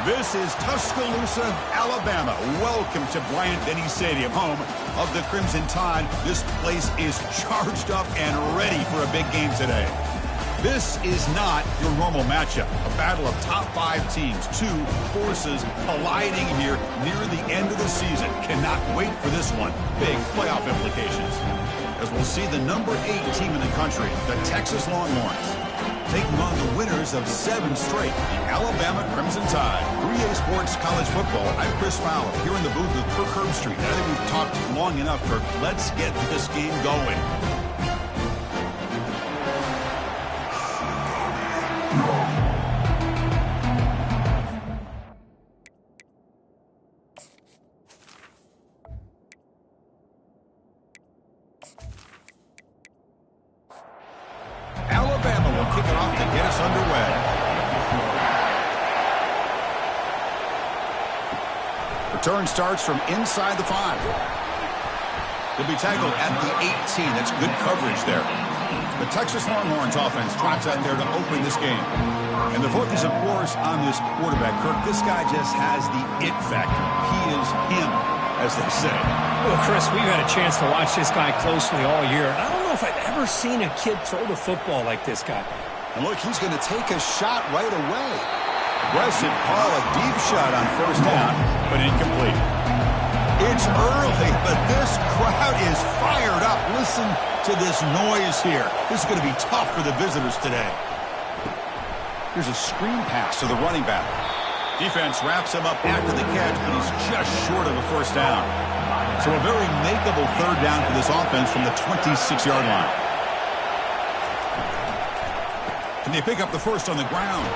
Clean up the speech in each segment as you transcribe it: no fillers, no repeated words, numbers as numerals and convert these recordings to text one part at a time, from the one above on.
This is Tuscaloosa, Alabama. Welcome to Bryant-Denny Stadium, home of the Crimson Tide. This place is charged up and ready for a big game today. This is not your normal matchup. A battle of top 5 teams, 2 forces colliding here near the end of the season. Cannot wait for this one. Big playoff implications. As we'll see the number 8 team in the country, the Texas Longhorns, taking on the winners of 7 straight, the Alabama Crimson Tide. 3A Sports College Football. I'm Chris Fowler, here in the booth with Kirk Herbstreit. I think we've talked long enough, Kirk. Let's get this game going. Alabama will kick it off to get us underway. Return starts from inside the 5. He'll be tackled at the 18. That's good coverage there. The Texas Longhorns offense trots out there to open this game. And the focus, of course, on this quarterback. Kirk, this guy just has the it factor. He is him, as they say. Well, Chris, we've had a chance to watch this guy closely all year. I don't know if I've ever seen a kid throw the football like this guy. And look, he's going to take a shot right away. Aggressive call, a deep shot on first down, but incomplete. It's early, but this crowd is fired up. Listen to this noise here. This is going to be tough for the visitors today. Here's a screen pass to the running back. Defense wraps him up after the catch, but he's just short of a first down. So a very makeable third down for this offense from the 26-yard line. Can they pick up the first on the ground?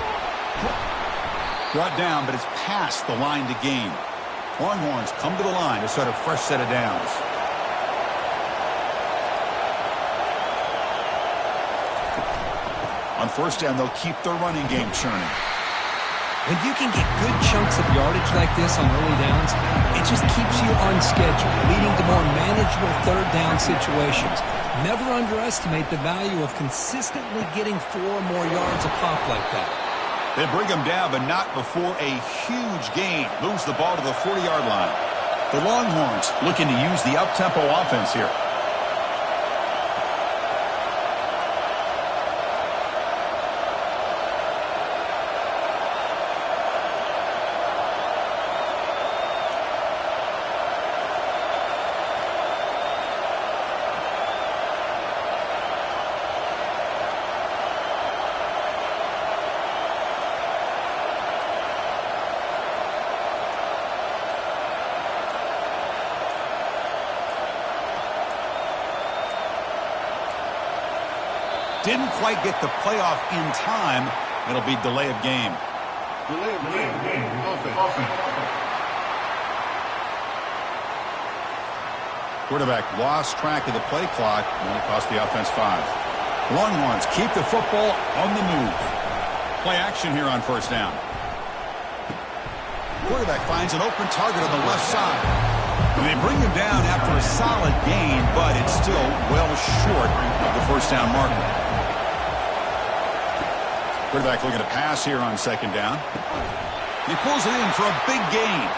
Brought down, but it's past the line to gain. Longhorns come to the line to start a fresh set of downs. On first down, they'll keep their running game churning. When you can get good chunks of yardage like this on early downs, it just keeps you on schedule, leading to more manageable third down situations. Never underestimate the value of consistently getting 4 or more yards a pop like that. They bring him down, but not before a huge gain. Moves the ball to the 40-yard line. The Longhorns looking to use the up-tempo offense here. Didn't quite get the playoff in time. It'll be delay of game. Delay of game. Offense. Quarterback lost track of the play clock, and it cost the offense 5. Longhorns keep the football on the move. Play action here on first down. Quarterback finds an open target on the left side. And they bring him down after a solid gain, but it's still well short of the first down marker. Quarterback looking to pass here on second down. He pulls it in for a big gain.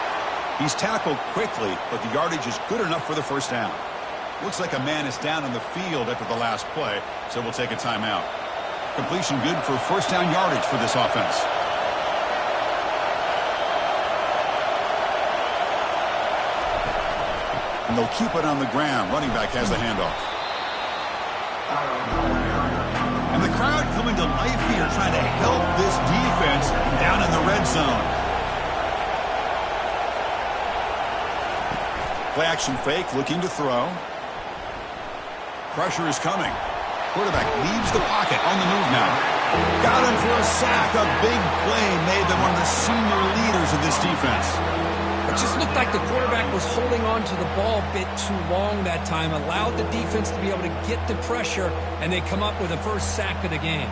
He's tackled quickly, but the yardage is good enough for the first down. Looks like a man is down on the field after the last play, so we'll take a timeout. Completion good for first down yardage for this offense. And they'll keep it on the ground. Running back has the handoff. And the crowd coming to life here, trying to help this defense down in the red zone. Play action fake, looking to throw. Pressure is coming. Quarterback leaves the pocket, on the move now. Got him for a sack. A big play made them one of the senior leaders of this defense. It just looked like the quarterback was holding on to the ball a bit too long that time, allowed the defense to be able to get the pressure, and they come up with the first sack of the game.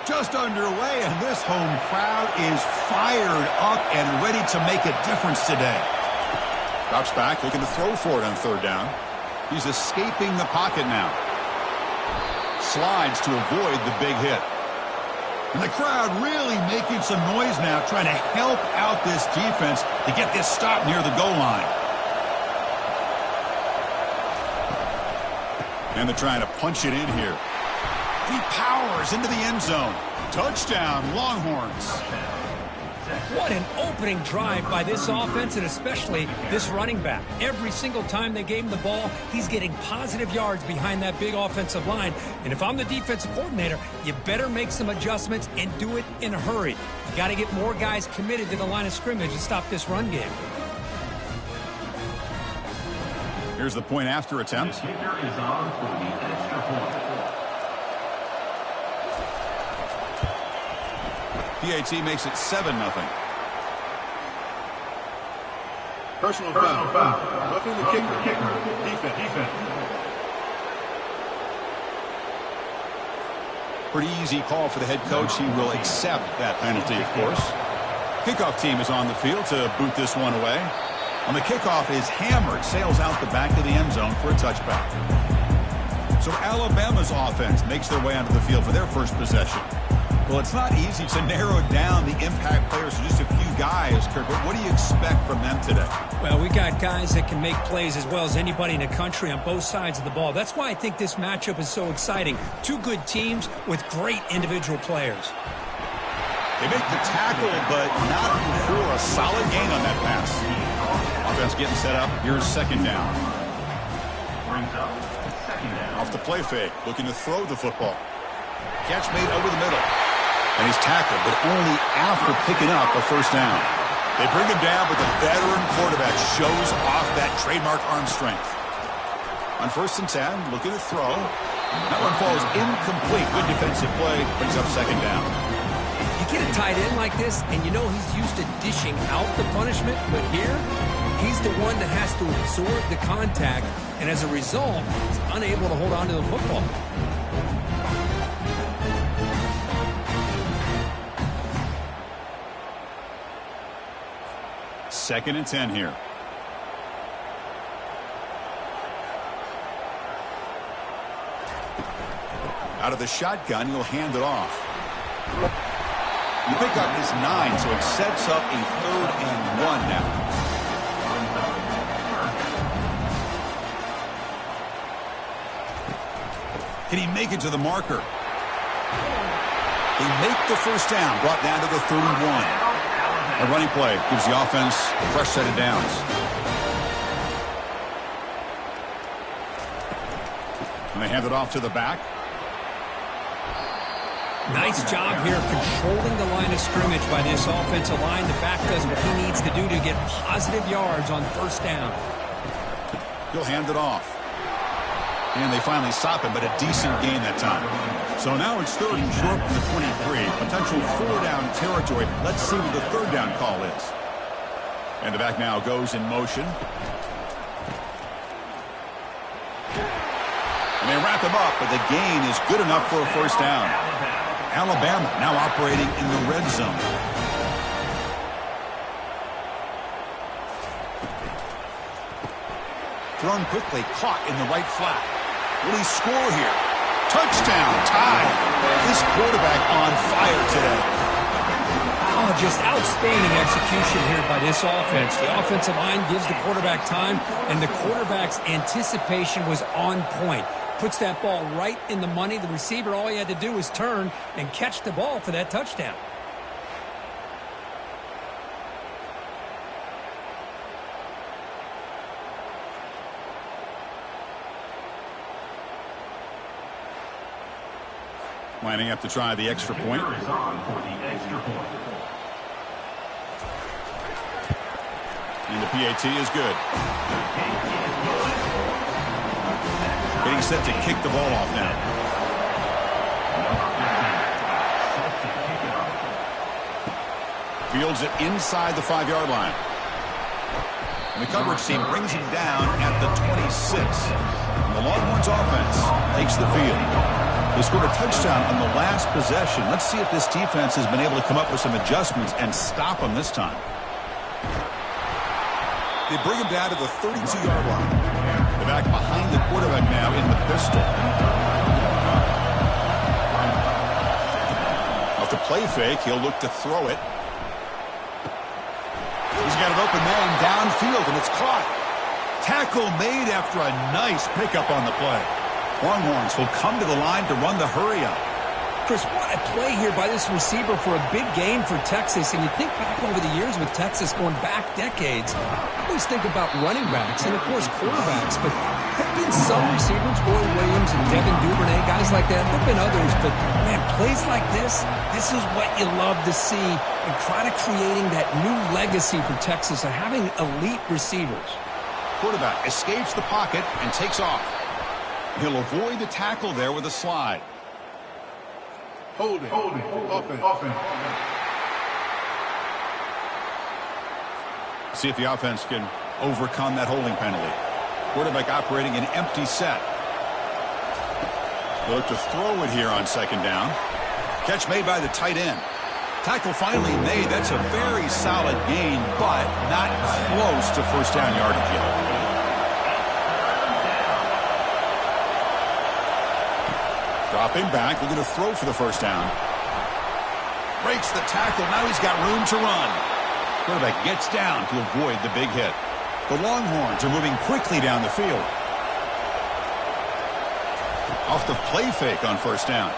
Just underway, and this home crowd is fired up and ready to make a difference today. Drops back, looking to throw for it on third down. He's escaping the pocket now. Slides to avoid the big hit. And the crowd really making some noise now, trying to help out this defense to get this stop near the goal line. And they're trying to punch it in here. He powers into the end zone. Touchdown, Longhorns. What an opening drive by this offense, and especially this running back. Every single time they gave him the ball, he's getting positive yards behind that big offensive line. And if I'm the defensive coordinator, you better make some adjustments and do it in a hurry. You got to get more guys committed to the line of scrimmage to stop this run game. Here's the point after attempt. The kicker is on for the extra point. PAT makes it 7-0. Personal foul. Roughing the kicker. Defense. Pretty easy call for the head coach. He will accept that penalty, of course. Kickoff team is on the field to boot this one away. On the kickoff is hammered, sails out the back of the end zone for a touchback. So Alabama's offense makes their way onto the field for their first possession. Well, it's not easy to narrow down the impact players to just a few guys, Kirk, but what do you expect from them today? Well, we got guys that can make plays as well as anybody in the country on both sides of the ball. That's why I think this matchup is so exciting. Two good teams with great individual players. They make the tackle, but not before a solid gain on that pass. Offense getting set up. Here's second down. Off the play fake, looking to throw the football. Catch made over the middle. And he's tackled, but only after picking up a first down. They bring him down, but the veteran quarterback shows off that trademark arm strength. On 1st and 10, looking to throw. That one falls incomplete. Good defensive play, brings up second down. You get a tight end like this, and you know he's used to dishing out the punishment, but here, he's the one that has to absorb the contact, and as a result, he's unable to hold on to the football. Second and 10 here. Out of the shotgun, he'll hand it off. You pick up his 9, so it sets up a 3rd and 1 now. Can he make it to the marker? They make the first down, brought down to the 31. A running play gives the offense a fresh set of downs. And they hand it off to the back. Nice job here of controlling the line of scrimmage by this offensive line. The back does what he needs to do to get positive yards on first down. He'll hand it off. And they finally stop him, but a decent gain that time. So now it's 3rd and short from the 23. Potential 4-down territory. Let's see what the 3rd down call is. And the back now goes in motion. And they wrap him up, but the gain is good enough for a first down. Alabama now operating in the red zone. Thrown quickly, caught in the right flat. Will he score here? Touchdown, tie. This quarterback on fire today. Oh, just outstanding execution here by this offense. The offensive line gives the quarterback time, and the quarterback's anticipation was on point. Puts that ball right in the money. The receiver, all he had to do was turn and catch the ball for that touchdown. Lining up to try the extra point. And the PAT is good. Getting set to kick the ball off now. Fields it inside the 5-yard line. And the coverage team brings him down at the 26. And the Longhorns offense takes the field. They scored a touchdown on the last possession. Let's see if this defense has been able to come up with some adjustments and stop them this time. They bring him down to the 32-yard line. The back behind the quarterback now in the pistol. play fake. He'll look to throw it. He's got an open man downfield, and it's caught. Tackle made after a nice pickup on the play. Longhorns will come to the line to run the hurry up. Chris, what a play here by this receiver for a big game for Texas. And you think back over the years with Texas going back decades, I always think about running backs and, of course, quarterbacks. But there have been some receivers, Roy Williams and Devin Duvernay, guys like that. There have been others. But, man, plays like this is what you love to see. And kind of creating that new legacy for Texas of having elite receivers. Quarterback escapes the pocket and takes off. He'll avoid the tackle there with a slide. Hold it. Offense. See if the offense can overcome that holding penalty. Quarterback operating an empty set. They'll look to throw it here on second down. Catch made by the tight end. Tackle finally made. That's a very solid gain, but not close to first down yardage yet. Dropping back, looking to throw for the first down. Breaks the tackle, now he's got room to run. Quarterback gets down to avoid the big hit. The Longhorns are moving quickly down the field. Off the play fake on first down.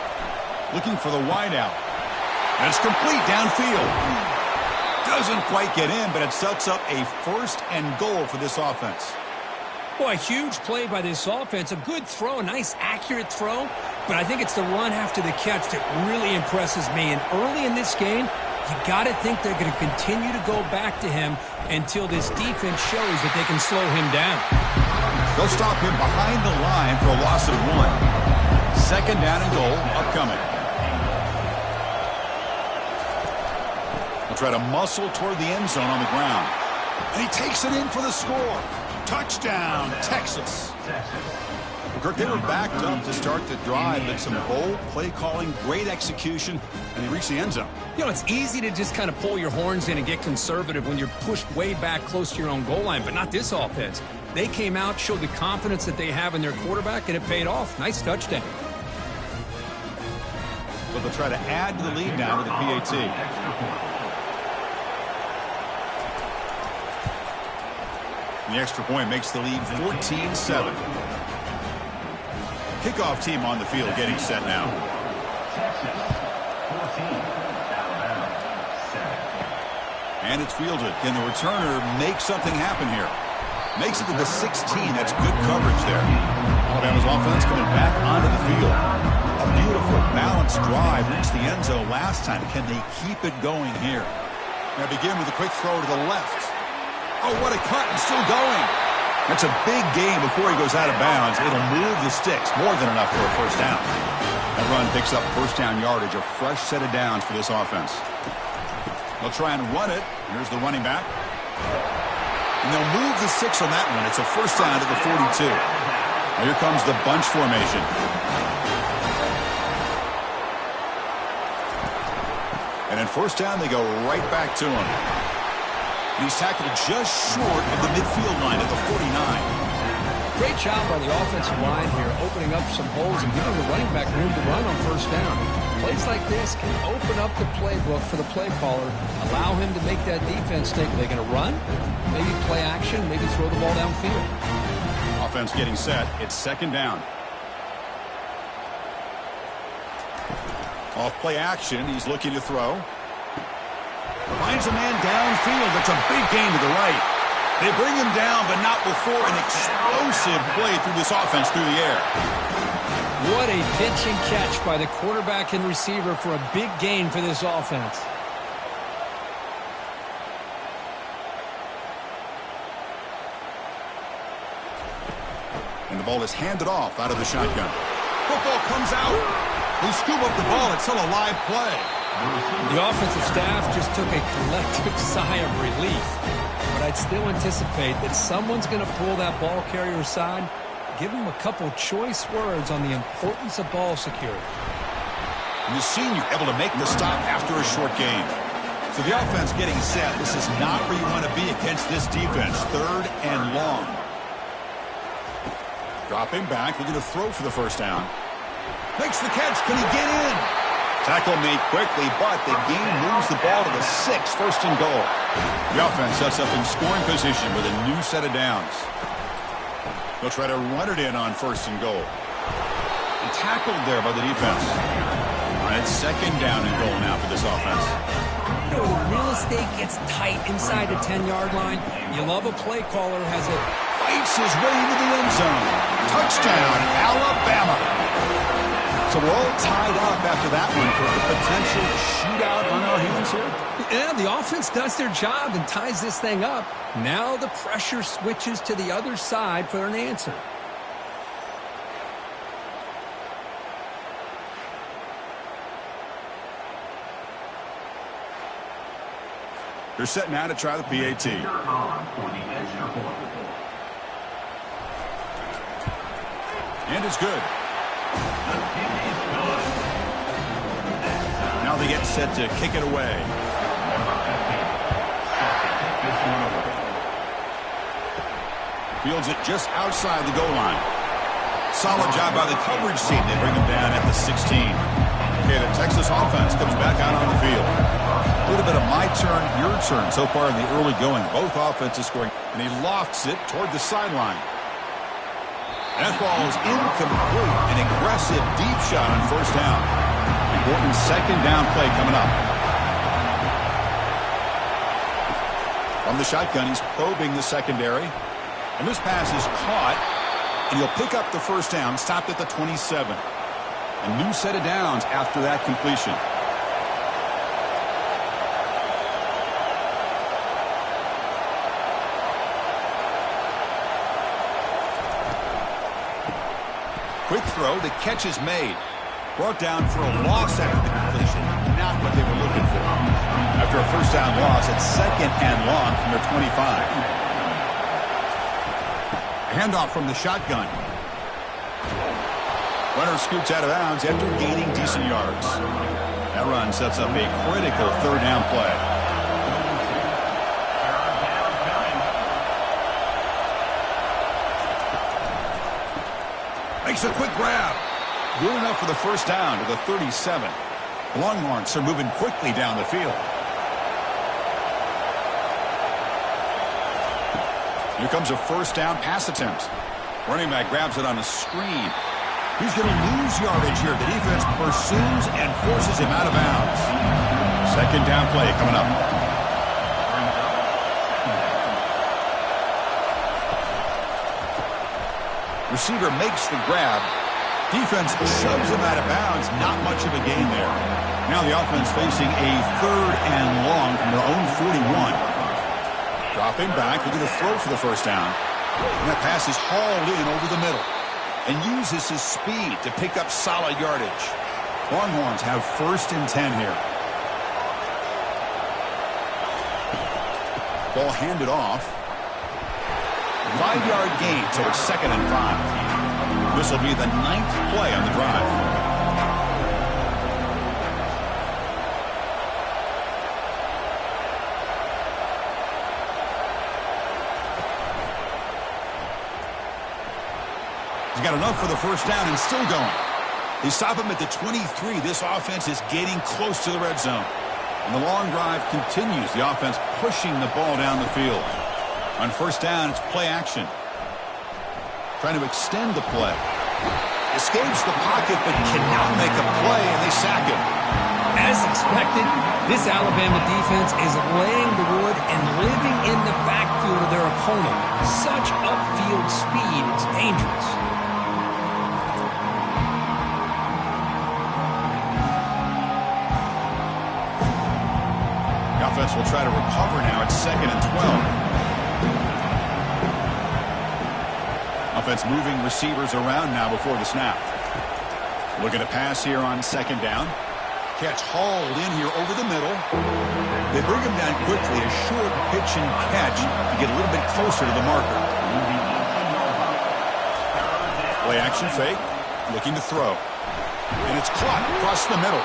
Looking for the wideout. And it's complete downfield. Doesn't quite get in, but it sets up a first and goal for this offense. Boy, a huge play by this offense. A good throw, a nice accurate throw. But I think it's the run after the catch that really impresses me. And early in this game, you got to think they're going to continue to go back to him until this defense shows that they can slow him down. They'll stop him behind the line for a loss of 1. Second down and goal upcoming. He'll try to muscle toward the end zone on the ground. And he takes it in for the score. Touchdown, Texas. Kirk, they were backed up to start the drive, but some bold play calling, great execution, and they reached the end zone. You know, it's easy to just kind of pull your horns in and get conservative when you're pushed way back close to your own goal line, but not this offense. They came out, showed the confidence that they have in their quarterback, and it paid off. Nice touchdown. So they'll try to add to the lead now with the PAT. The extra point makes the lead 14-7. Kickoff team on the field getting set now. And it's fielded. Can the returner make something happen here? Makes it to the 16. That's good coverage there. Alabama's offense coming back onto the field. A beautiful, balanced drive reached the end zone last time. Can they keep it going here? Now begin with a quick throw to the left. Oh, what a cut, and still going. That's a big gain before he goes out of bounds. It'll move the sticks, more than enough for a first down. That run picks up first down yardage, a fresh set of downs for this offense. They'll try and run it. Here's the running back. And they'll move the sticks on that one. It's a first down to the 42. Now here comes the bunch formation. And in first down, they go right back to him. He's tackled just short of the midfield line at the 49. Great job by the offensive line here, opening up some holes and giving the running back room to run on first down. Plays like this can open up the playbook for the play caller, allow him to make that defense think, are they going to run? Maybe play action, maybe throw the ball downfield. Offense getting set. It's second down. Off play action. He's looking to throw. Finds a man downfield. That's a big gain to the right. They bring him down, but not before an explosive play through this offense through the air. What a pitch and catch by the quarterback and receiver for a big gain for this offense. And the ball is handed off out of the shotgun. Football comes out. They scoop up the ball. It's still a live play. The offensive staff just took a collective sigh of relief. But I'd still anticipate that someone's going to pull that ball carrier aside, give him a couple choice words on the importance of ball security. And the senior able to make the stop after a short gain. So the offense getting set. This is not where you want to be against this defense. Third and long. Dropping back, looking to throw for the first down. Makes the catch. Can he get in? Tackle made quickly, but the game moves the ball to the 6, 1st and goal. The offense sets up in scoring position with a new set of downs. They'll try to run it in on 1st and goal. And tackled there by the defense. And it's 2nd down and goal now for this offense. You know, the real estate gets tight inside the 10-yard line. You love a play caller who has it. Fights his way into the end zone. Touchdown, Alabama. So we're all tied up after that one for a potential shootout on our hands here. Yeah, the offense does their job and ties this thing up. Now the pressure switches to the other side for an answer. They're set now to try the PAT. And it's good. Now they get set to kick it away. Fields it just outside the goal line. Solid job by the coverage team. They bring him down at the 16. Okay, the Texas offense comes back out on the field. A little bit of my turn, your turn so far in the early going. Both offenses scoring. And he lofts it toward the sideline. That ball is incomplete. An aggressive deep shot on 1st down. Important 2nd down play coming up. From the shotgun, he's probing the secondary. And this pass is caught. And he'll pick up the 1st down, stopped at the 27. A new set of downs after that completion. Quick throw, the catch is made. Brought down for a loss after the completion. Not what they were looking for. After a 1st down loss, it's 2nd and long from their 25. Handoff from the shotgun. Runner scoots out of bounds after gaining decent yards. That run sets up a critical 3rd down play. Makes a quick grab. Good enough for the 1st down to the 37. Longhorns are moving quickly down the field. Here comes a 1st down pass attempt. Running back grabs it on a screen. He's going to lose yardage here. The defense pursues and forces him out of bounds. 2nd down play coming up. Receiver makes the grab. Defense shoves him out of bounds. Not much of a gain there. Now the offense facing a 3rd and long from their own 41. Dropping back, looking to throw for the 1st down. And that pass is hauled in over the middle. And uses his speed to pick up solid yardage. Longhorns have 1st and 10 here. Ball handed off. 5-yard gain, so it's 2nd and 5. This will be the 9th play on the drive. He's got enough for the 1st down and still going. They stop him at the 23. This offense is getting close to the red zone. And the long drive continues. The offense pushing the ball down the field. On 1st down, it's play action. Trying to extend the play. Escapes the pocket, but cannot make a play, and they sack him. As expected, this Alabama defense is laying the wood and living in the backfield of their opponent. Such upfield speed, it's dangerous. The offense will try to recover now. It's 2nd and 12. Offense moving receivers around now before the snap. Looking to pass here on 2nd down. Catch hauled in here over the middle. They bring him down quickly. A short pitch and catch to get a little bit closer to the marker. Play action fake. Looking to throw. And it's caught across the middle.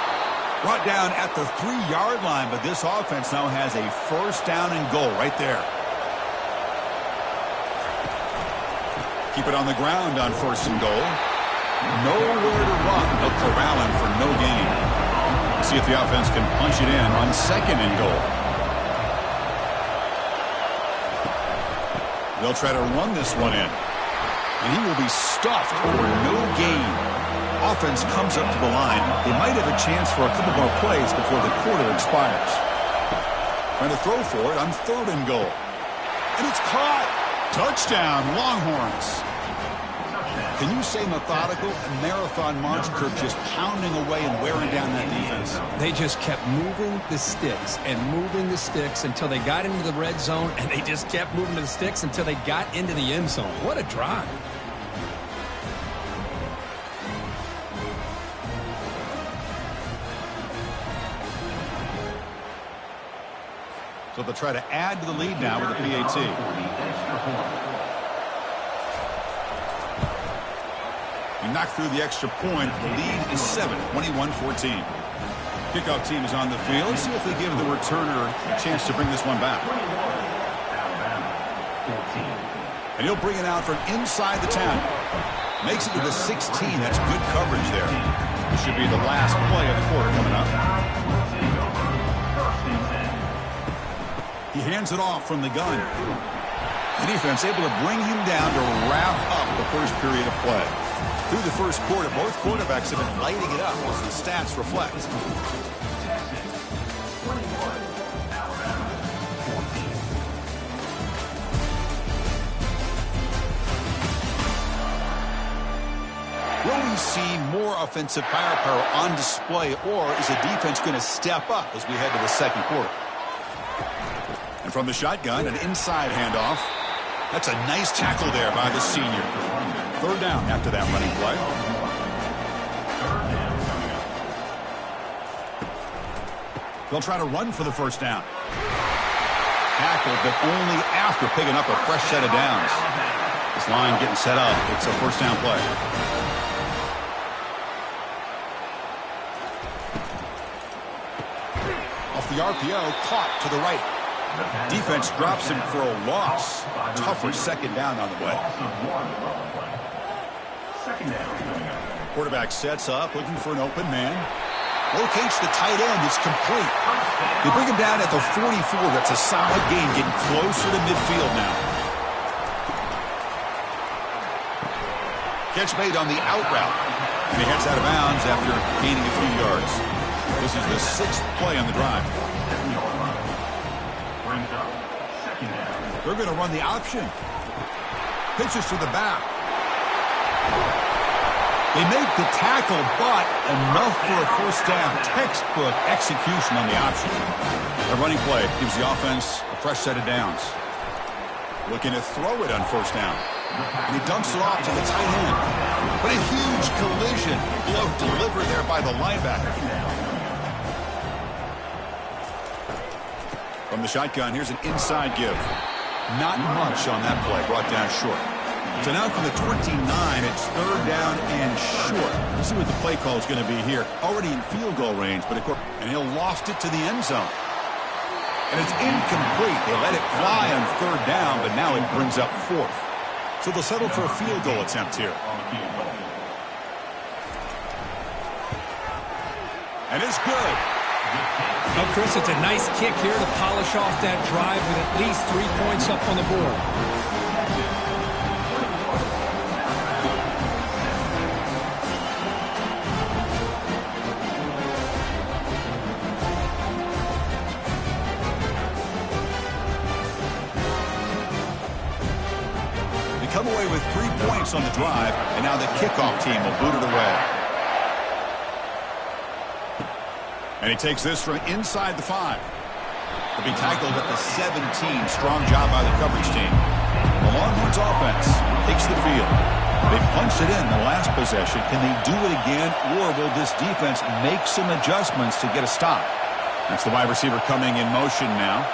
Brought down at the 3-yard line, but this offense now has a 1st down and goal right there. Keep it on the ground on 1st and goal. Nowhere to run. They'll corral him for no gain. Let's see if the offense can punch it in on 2nd and goal. They'll try to run this one in. And he will be stuffed for no gain. Offense comes up to the line. They might have a chance for a couple more plays before the quarter expires. Trying to throw for it on 3rd and goal. And it's caught. Touchdown, Longhorns. Can you say methodical? A marathon march, Kirk, just pounding away and wearing down that defense. They just kept moving the sticks and moving the sticks until they got into the red zone, and they just kept moving the sticks until they got into the end zone. What a drive. So they'll try to add to the lead now with the PAT. He knocked through the extra point. The lead is 7, 21-14. Kickoff team is on the field. Let's see if they give the returner a chance to bring this one back. And he'll bring it out from inside the 10. Makes it to the 16. That's good coverage there. This should be the last play of the quarter coming up. He hands it off from the gun. The defense able to bring him down to wrap up the first period of play. Through the first quarter, both quarterbacks have been lighting it up as the stats reflect. Will we see more offensive firepower on display, or is the defense going to step up as we head to the second quarter? And from the shotgun, an inside handoff. That's a nice tackle there by the senior. 3rd down after that running play. They'll try to run for the 1st down. Tackled, but only after picking up a fresh set of downs. This line getting set up. It's a 1st down play. Off the RPO, caught to the right. Defense drops him for a loss. Tougher 2nd down on the way. Quarterback sets up, looking for an open man. Locates the tight end. It's complete. They bring him down at the 44. That's a solid gain, getting closer to midfield now. Catch made on the out route. And he heads out of bounds after gaining a few yards. This is the 6th play on the drive. They're going to run the option. Pitches to the back. They make the tackle, but enough for a 1st down. Textbook execution on the option. The running play gives the offense a fresh set of downs. Looking to throw it on 1st down. And he dumps it off to the tight end. But a huge collision. Blow delivered there by the linebacker. From the shotgun, here's an inside give. Not much on that play, brought down short. So now from the 29, it's 3rd down and short. Let's see what the play call is going to be here. Already in field goal range, but of course, and he'll loft it to the end zone. And it's incomplete. They let it fly on 3rd down, but now it brings up 4th. So they'll settle for a field goal attempt here. And it's good. Well, Chris, it's a nice kick here to polish off that drive with at least 3 points up on the board. They come away with 3 points on the drive, and now the kickoff team will boot it away. And he takes this from inside the 5. He'll be tackled at the 17. Strong job by the coverage team. The Longhorns offense takes the field. They punched it in the last possession. Can they do it again, or will this defense make some adjustments to get a stop? That's the wide receiver coming in motion now.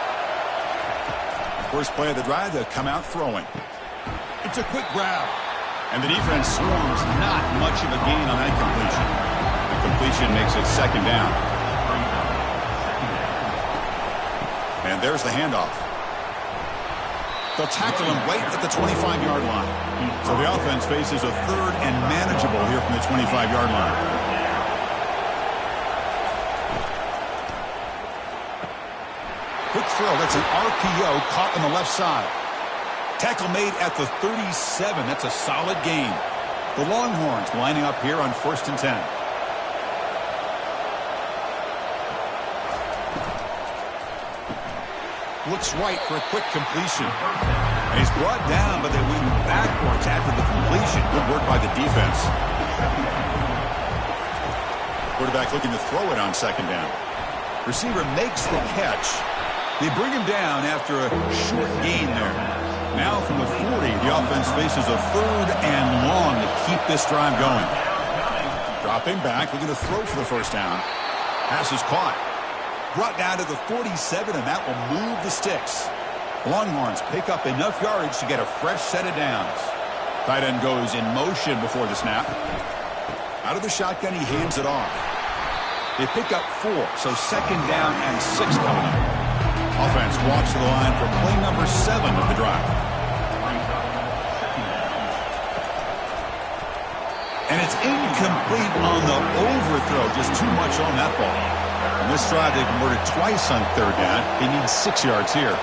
First play of the drive, they'll come out throwing. It's a quick grab. And the defense swarms. Not much of a gain on that completion. The completion makes it 2nd down. And there's the handoff. They'll tackle him right at the 25-yard line. So the offense faces a 3rd and manageable here from the 25-yard line. quick throw. That's an RPO caught on the left side. Tackle made at the 37. That's a solid gain. The Longhorns lining up here on 1st and 10. Looks right for a quick completion. And he's brought down, but they went backwards after the completion. Good work by the defense. Quarterback looking to throw it on 2nd down. Receiver makes the catch. They bring him down after a short gain there. Now from the 40, the offense faces a 3rd and long to keep this drive going. Dropping back, looking to throw for the 1st down. Pass is caught. Brought down to the 47, and that will move the sticks. Longhorns pick up enough yardage to get a fresh set of downs. Tight end goes in motion before the snap. Out of the shotgun, he hands it off. They pick up 4, so 2nd down and 6 coming up. Offense walks to the line for play number 7 of the drive. And it's incomplete on the overthrow. Just too much on that ball. On this drive, they converted twice on 3rd down. They need 6 yards here.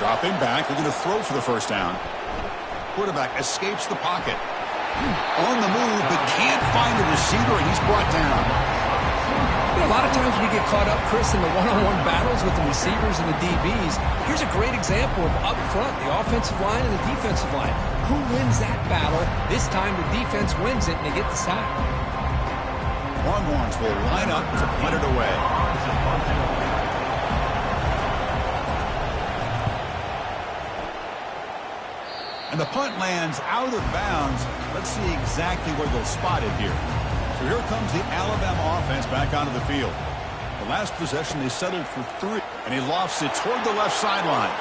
Dropping back, looking to throw for the 1st down. Quarterback escapes the pocket. On the move, but can't find the receiver, and he's brought down. A lot of times we get caught up, Chris, in the one-on-one battles with the receivers and the DBs. Here's a great example of up front, the offensive line and the defensive line. Who wins that battle? This time the defense wins it, and they get the sack. Longhorns will line up to punt it away. And the punt lands out of bounds. Let's see exactly where they'll spot it here. So here comes the Alabama offense back onto the field. The last possession, they settled for 3, and he lofts it toward the left sideline.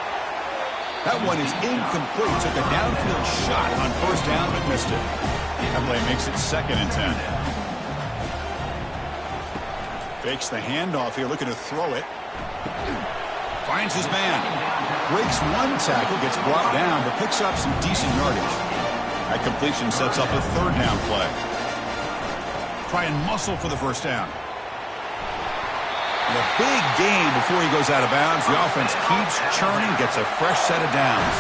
That one is incomplete. Took a downfield shot on 1st down, but missed it. That play makes it 2nd and 10. Fakes the handoff here, looking to throw it. Finds his man. Breaks 1 tackle, gets brought down, but picks up some decent yardage. That completion sets up a 3rd down play. Try and muscle for the 1st down. And a big gain before he goes out of bounds. The offense keeps churning, gets a fresh set of downs.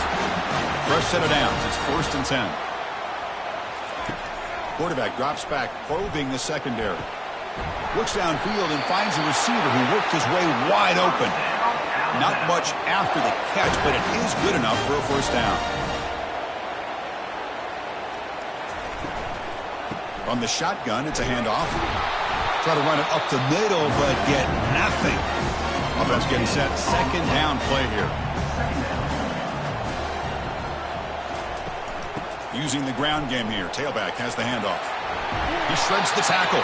Fresh set of downs. It's 1st and 10. Quarterback drops back, probing the secondary. Looks downfield and finds a receiver who worked his way wide open. Not much after the catch, but it is good enough for a 1st down. From the shotgun, it's a handoff. Try to run it up the middle, but get nothing. Offense getting set. 2nd down play here. Using the ground game here. Tailback has the handoff. He shreds the tackle.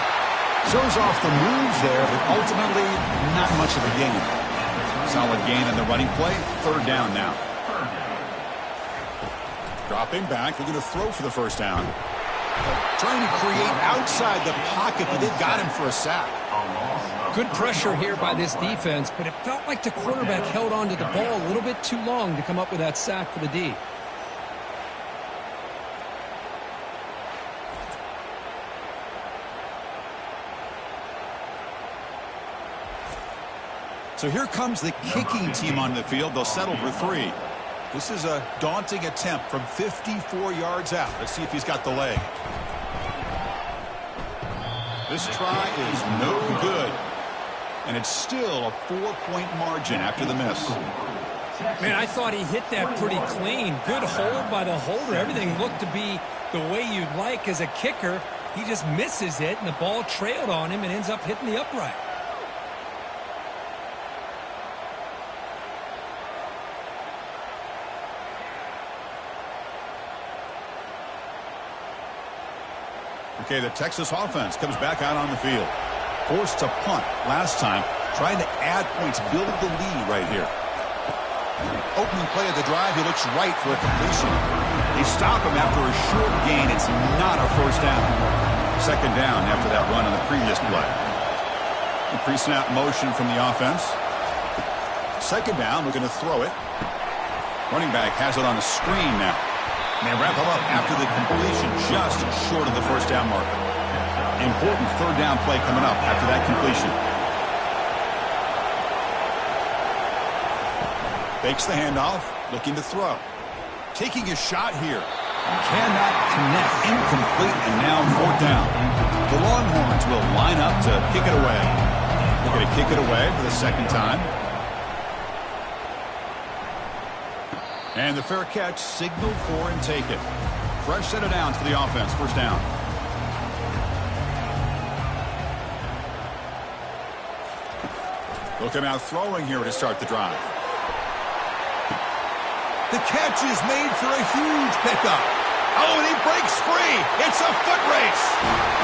Shows off the moves there, but ultimately not much of a gain. Solid gain in the running play. 3rd down now. Dropping back. Looking to throw for the 1st down. Trying to create outside the pocket, but they've got him for a sack. Good pressure here by this defense, but it felt like the quarterback held on to the ball a little bit too long to come up with that sack for the D. So here comes the kicking team on the field. They'll settle for 3. This is a daunting attempt from 54 yards out. Let's see if he's got the leg. This try is no good. And it's still a 4-point margin after the miss. Man, I thought he hit that pretty clean. Good hold by the holder. Everything looked to be the way you'd like as a kicker. He just misses it, and the ball trailed on him and ends up hitting the upright. Okay, the Texas offense comes back out on the field. Forced to punt last time, trying to add points, build the lead right here. Opening play of the drive, he looks right for a completion. They stop him after a short gain. It's not a 1st down. 2nd down after that run on the previous play. The pre-snap motion from the offense. 2nd down, looking to throw it. Running back has it on the screen now. And they wrap him up after the completion just short of the 1st down marker. Important 3rd down play coming up after that completion. Fakes the handoff, looking to throw. Taking a shot here. Cannot connect. Incomplete, and now 4th down. The Longhorns will line up to kick it away. They're going to kick it away for the 2nd time. And the fair catch signaled for and taken. Fresh set of downs for the offense. 1st down. Look at him out throwing here to start the drive. The catch is made for a huge pickup. Oh, and he breaks free. It's a foot race.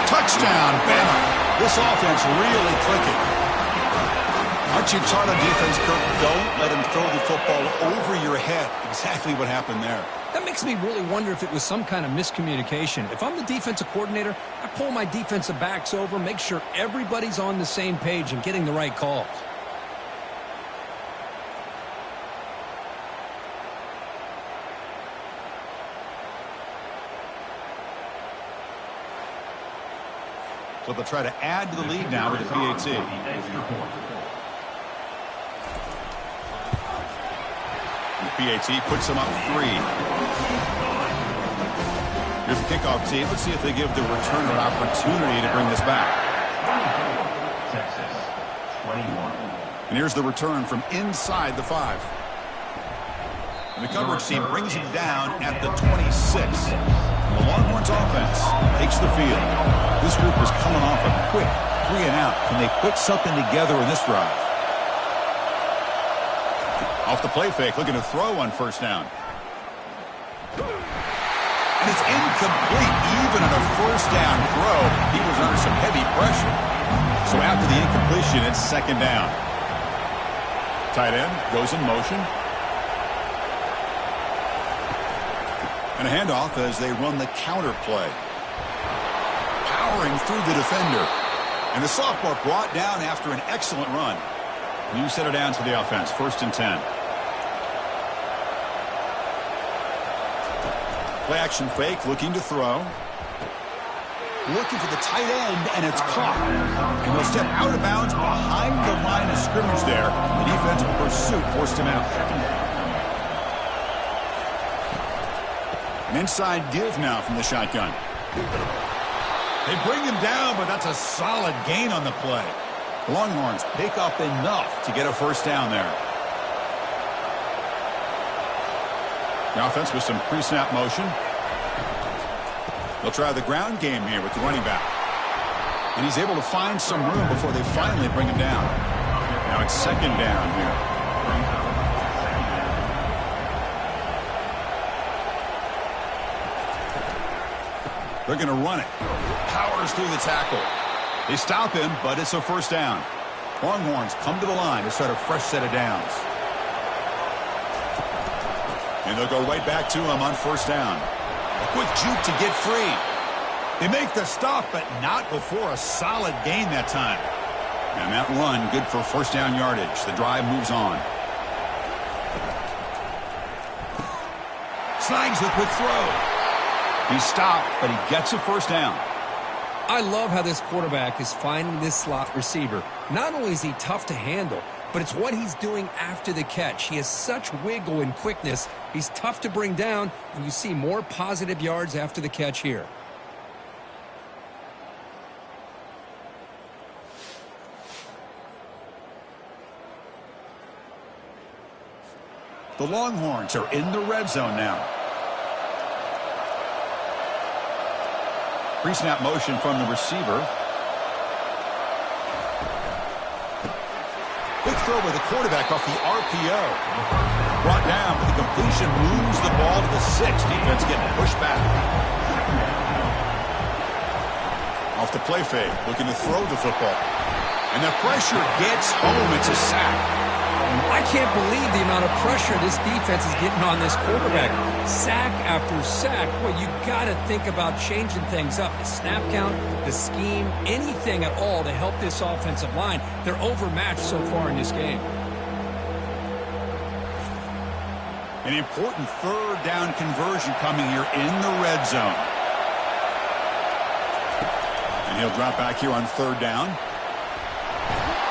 Touchdown, Bama. This offense really clicking. Aren't you tired on defense, Kirk? Don't let him throw the football over your head. Exactly what happened there. That makes me really wonder if it was some kind of miscommunication. If I'm the defensive coordinator, I pull my defensive backs over, make sure everybody's on the same page and getting the right calls. So they'll try to add to the lead now with the PAT. The PAT puts them up 3. Here's the kickoff team. Let's see if they give the returner an opportunity to bring this back. Texas, 21. And here's the return from inside the 5. And the coverage team brings him down at the 26. The Longhorns offense takes the field. This group is coming off a quick 3-and-out. Can they put something together in this drive? Off the play fake, looking to throw on 1st down. And it's incomplete. Even on a 1st down throw, he was under some heavy pressure. So after the incompletion, it's 2nd down. Tight end goes in motion. And a handoff as they run the counter play. Powering through the defender. And the sophomore brought down after an excellent run. New set of downs for the offense. 1st and 10. Play action fake, looking to throw. Looking for the tight end, and it's caught. And they'll step out of bounds behind the line of scrimmage there. The defensive pursuit forced him out. An inside give now from the shotgun. They bring him down, but that's a solid gain on the play. The Longhorns pick up enough to get a 1st down there. The offense with some pre-snap motion. They'll try the ground game here with the running back. And he's able to find some room before they finally bring him down. Now it's 2nd down here. They're going to run it. Powers through the tackle. They stop him, but it's a 1st down. Longhorns come to the line to start a fresh set of downs. And they'll go right back to him on 1st down. A quick juke to get free. They make the stop, but not before a solid gain that time. And that run, good for 1st down yardage. The drive moves on. Slangs the quick throw. He stopped, but he gets a 1st down. I love how this quarterback is finding this slot receiver. Not only is he tough to handle, but it's what he's doing after the catch. He has such wiggle and quickness. He's tough to bring down, and you see more positive yards after the catch here. The Longhorns are in the red zone now. Pre-snap motion from the receiver. Quick throw by the quarterback off the RPO. Brought down with the completion, moves the ball to the 6. Defense getting pushed back. Off the play fake, looking to throw the football. And the pressure gets home. It's a sack. I can't believe the amount of pressure this defense is getting on this quarterback. Sack after sack. Well, you got to think about changing things up. The snap count, the scheme, anything at all to help this offensive line. They're overmatched so far in this game. An important 3rd down conversion coming here in the red zone. And he'll drop back here on 3rd down.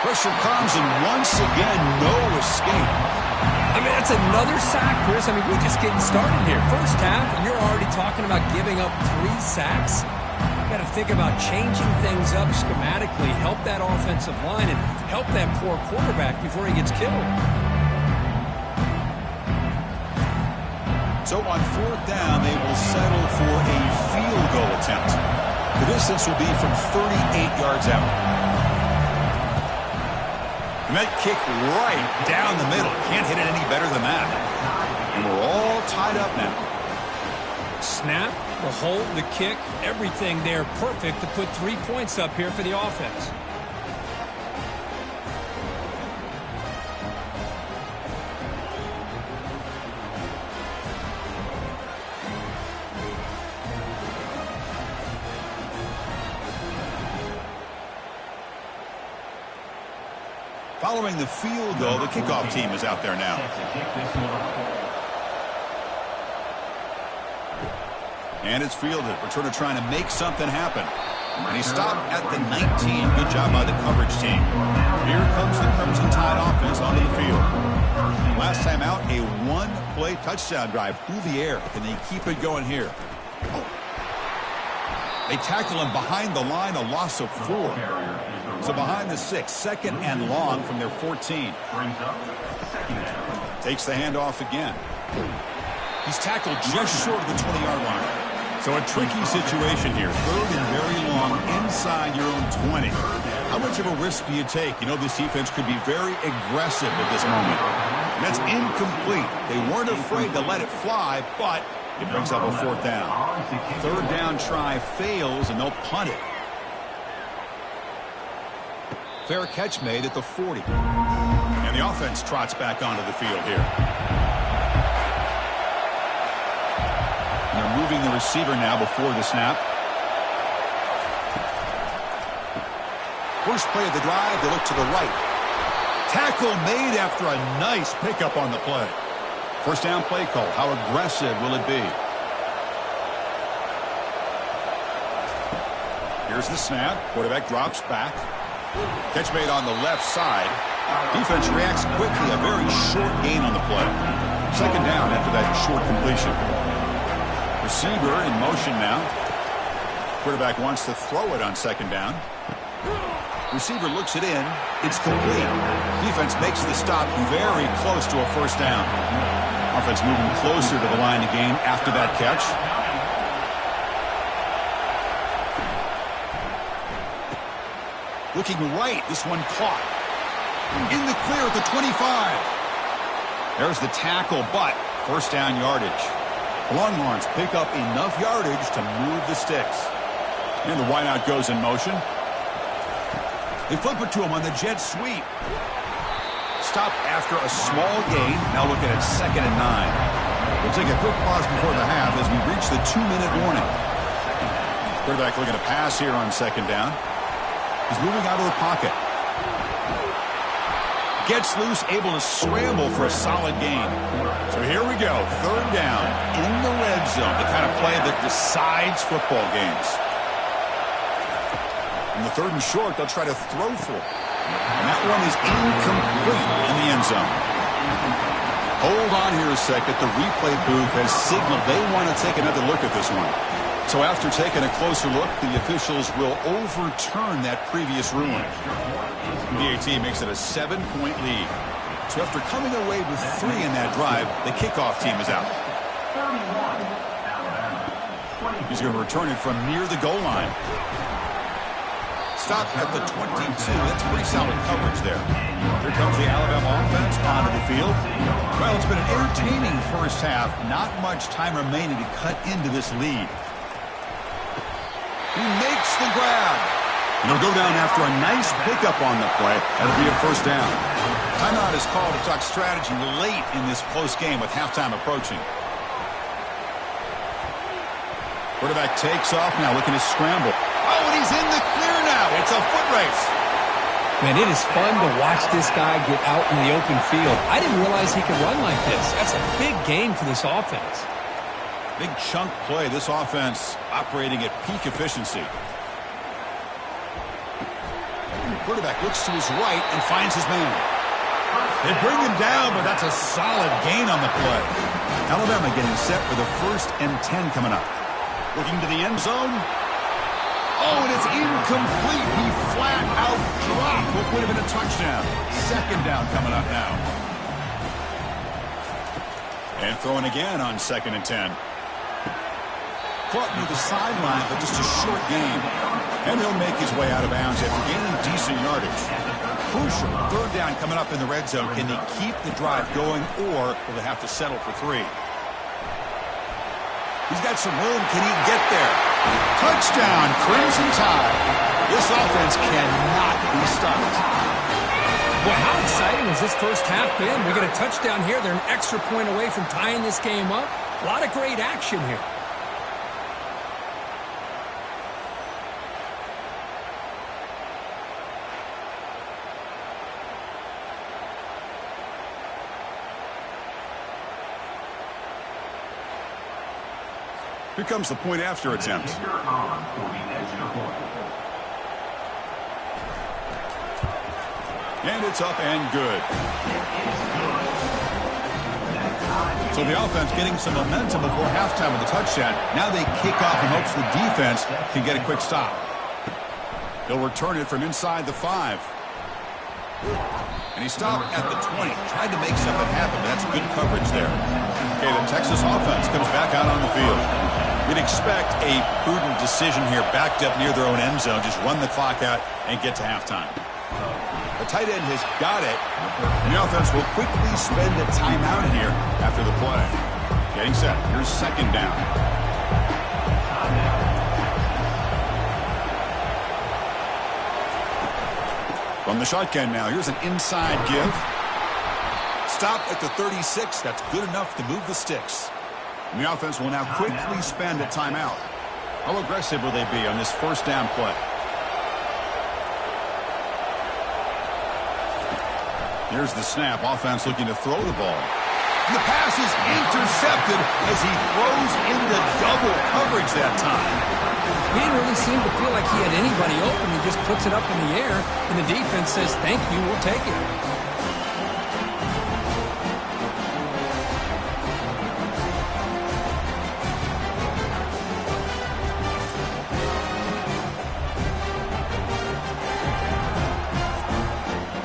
Pressure comes, and once again, no escape. I mean, that's another sack, Chris. I mean, we're just getting started here. First half, and you're already talking about giving up 3 sacks. You got to think about changing things up schematically, help that offensive line, and help that poor quarterback before he gets killed. So on 4th down, they will settle for a field goal attempt. The distance will be from 38 yards out. And that kick right down the middle. Can't hit it any better than that. And we're all tied up now. Snap, the hold, the kick, everything there perfect to put 3 points up here for the offense. Following the field goal, the kickoff team is out there now. And it's fielded. Returner trying to make something happen. And he stopped at the 19. Good job by the coverage team. Here comes the Crimson Tide offense onto the field. Last time out, a 1-play touchdown drive through the air. Can they keep it going here? Oh. They tackle him behind the line, a loss of 4. So behind the 6, 2nd and long from their 14. Takes the handoff again. He's tackled just short of the 20-yard line. So a tricky situation here. 3rd and very long inside your own 20. How much of a risk do you take? You know, this defense could be very aggressive at this moment. And that's incomplete. They weren't afraid to let it fly, but it brings up a 4th down. 3rd down try fails, and they'll punt it. Fair catch made at the 40. And the offense trots back onto the field here. And they're moving the receiver now before the snap. First play of the drive, they look to the right. Tackle made after a nice pickup on the play. First down play call. How aggressive will it be? Here's the snap. Quarterback drops back. Catch made on the left side. Defense reacts quickly. A very short gain on the play. 2nd down after that short completion. Receiver in motion now. Quarterback wants to throw it on 2nd down. Receiver looks it in. It's complete. Defense makes the stop very close to a 1st down. Offense moving closer to the line of game after that catch. Looking right, this one caught. In the clear at the 25. There's the tackle, but 1st down yardage. Longhorns pick up enough yardage to move the sticks. And the wideout goes in motion. They flip it to him on the jet sweep. Stop after a small gain. Now looking at 2nd and 9. We'll take a quick pause before the half as we reach the 2-minute warning. Quarterback looking to pass here on 2nd down. He's moving out of the pocket. Gets loose, able to scramble for a solid gain. So here we go, 3rd down in the red zone, the kind of play that decides football games. In the 3rd and short, they'll try to throw for it. And that one is incomplete in the end zone. Hold on here a second. The replay booth has signaled they want to take another look at this one. So after taking a closer look, the officials will overturn that previous ruling. PAT makes it a 7-point lead. So after coming away with 3 in that drive, the kickoff team is out. He's going to return it from near the goal line. Stop at the 22. That's pretty solid coverage there. Here comes the Alabama offense onto the field. Well, it's been an entertaining first half. Not much time remaining to cut into this lead. He makes the grab. And he'll go down after a nice pickup on the play. That'll be a 1st down. Timeout is called to talk strategy late in this close game with halftime approaching. Quarterback takes off now, looking to scramble. Oh, and he's in the clear now. It's a foot race. Man, it is fun to watch this guy get out in the open field. I didn't realize he could run like this. That's a big game for this offense. Big chunk play. This offense operating at peak efficiency. The quarterback looks to his right and finds his man. They bring him down, but that's a solid gain on the play. Alabama getting set for the 1st and 10 coming up. Looking to the end zone. Oh, and it's incomplete. He flat out dropped what would have been a touchdown. 2nd down coming up now. And throwing again on 2nd and 10. Caught near the sideline, but just a short gain. And he'll make his way out of bounds after gaining decent yardage. Crucial 3rd down coming up in the red zone. Can they keep the drive going, or will they have to settle for 3? He's got some room. Can he get there? Touchdown, Crimson Tide. This offense cannot be stopped. Well, how exciting has this first half been? We get a touchdown here. They're an extra point away from tying this game up. A lot of great action here. Here comes the point after attempt. And it's up and good. So the offense getting some momentum before halftime with a touchdown. Now they kick off in hopes the defense can get a quick stop. He'll return it from inside the 5. And he stopped at the 20. Tried to make something happen, but that's good coverage there. Okay, the Texas offense comes back out on the field. We'd expect a prudent decision here, backed up near their own end zone. Just run the clock out and get to halftime. The tight end has got it. The offense will quickly spend a timeout here after the play. Getting set. Here's 2nd down. From the shotgun now, here's an inside give. Stop at the 36. That's good enough to move the sticks. And the offense will now quickly spend a timeout. How aggressive will they be on this 1st down play? Here's the snap. Offense looking to throw the ball. The pass is intercepted as he throws into double coverage that time. He didn't really seem to feel like he had anybody open. He just puts it up in the air, and the defense says, thank you, we'll take it.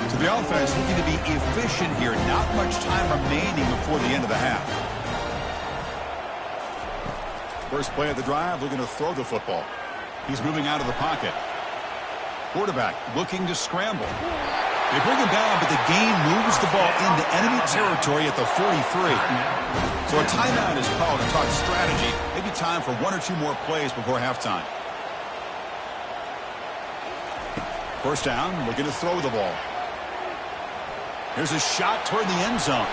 So the offense looking to be efficient here. Not much time remaining before the end of the half. First play of the drive, looking to throw the football. He's moving out of the pocket. Quarterback looking to scramble. They bring him down, but the game moves the ball into enemy territory at the 43. So a timeout is called to talk strategy. Maybe time for 1 or 2 more plays before halftime. First down, looking to throw the ball. Here's a shot toward the end zone.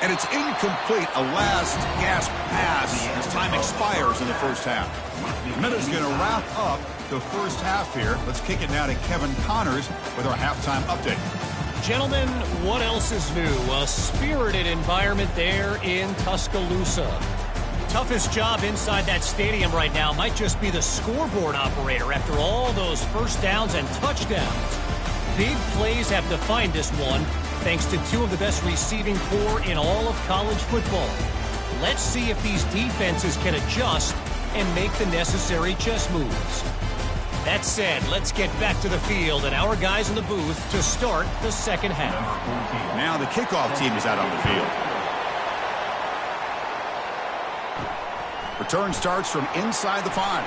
And it's incomplete, a last gasp pass as time expires in the first half. The minute's going to wrap up the first half here. Let's kick it now to Kevin Connors with our halftime update. Gentlemen, what else is new? A spirited environment there in Tuscaloosa. Toughest job inside that stadium right now might just be the scoreboard operator after all those first downs and touchdowns. Big plays have defined this one, thanks to 2 of the best receiving corps in all of college football. Let's see if these defenses can adjust and make the necessary chess moves. That said, let's get back to the field and our guys in the booth to start the second half. Now the kickoff team is out on the field. Return starts from inside the 5.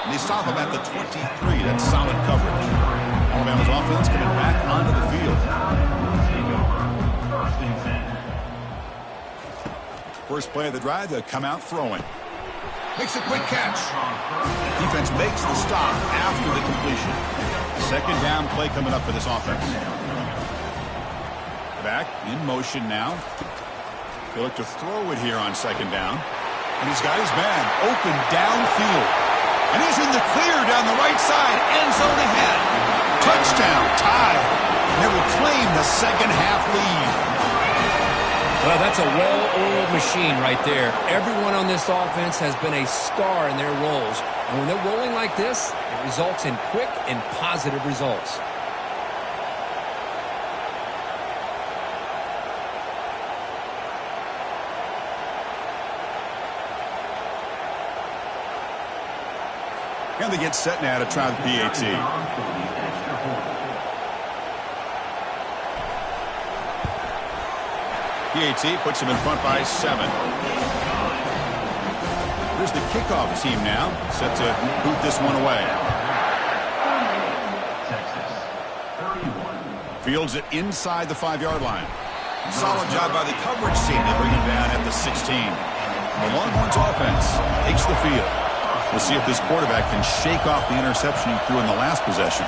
And they stop him at the 23. That's solid coverage. Alabama's offense coming back onto the field. First play of the drive, they'll come out throwing. Makes a quick catch. Defense makes the stop after the completion. 2nd down play coming up for this offense. Back in motion now. He'll look to throw it here on 2nd down. And he's got his man open downfield. And he's in the clear down the right side. End zone ahead. Touchdown, Tide. And they will claim the second half lead. Well, that's a well-oiled machine right there. Everyone on this offense has been a star in their roles. And when they're rolling like this, it results in quick and positive results. And they get set now to try the PAT. PAT puts them in front by 7. Here's the kickoff team now, set to boot this one away. Fields it inside the 5-yard line. Solid job by the coverage team to bring him down at the 16. The Longhorns offense takes the field. We'll see if this quarterback can shake off the interception he threw in the last possession.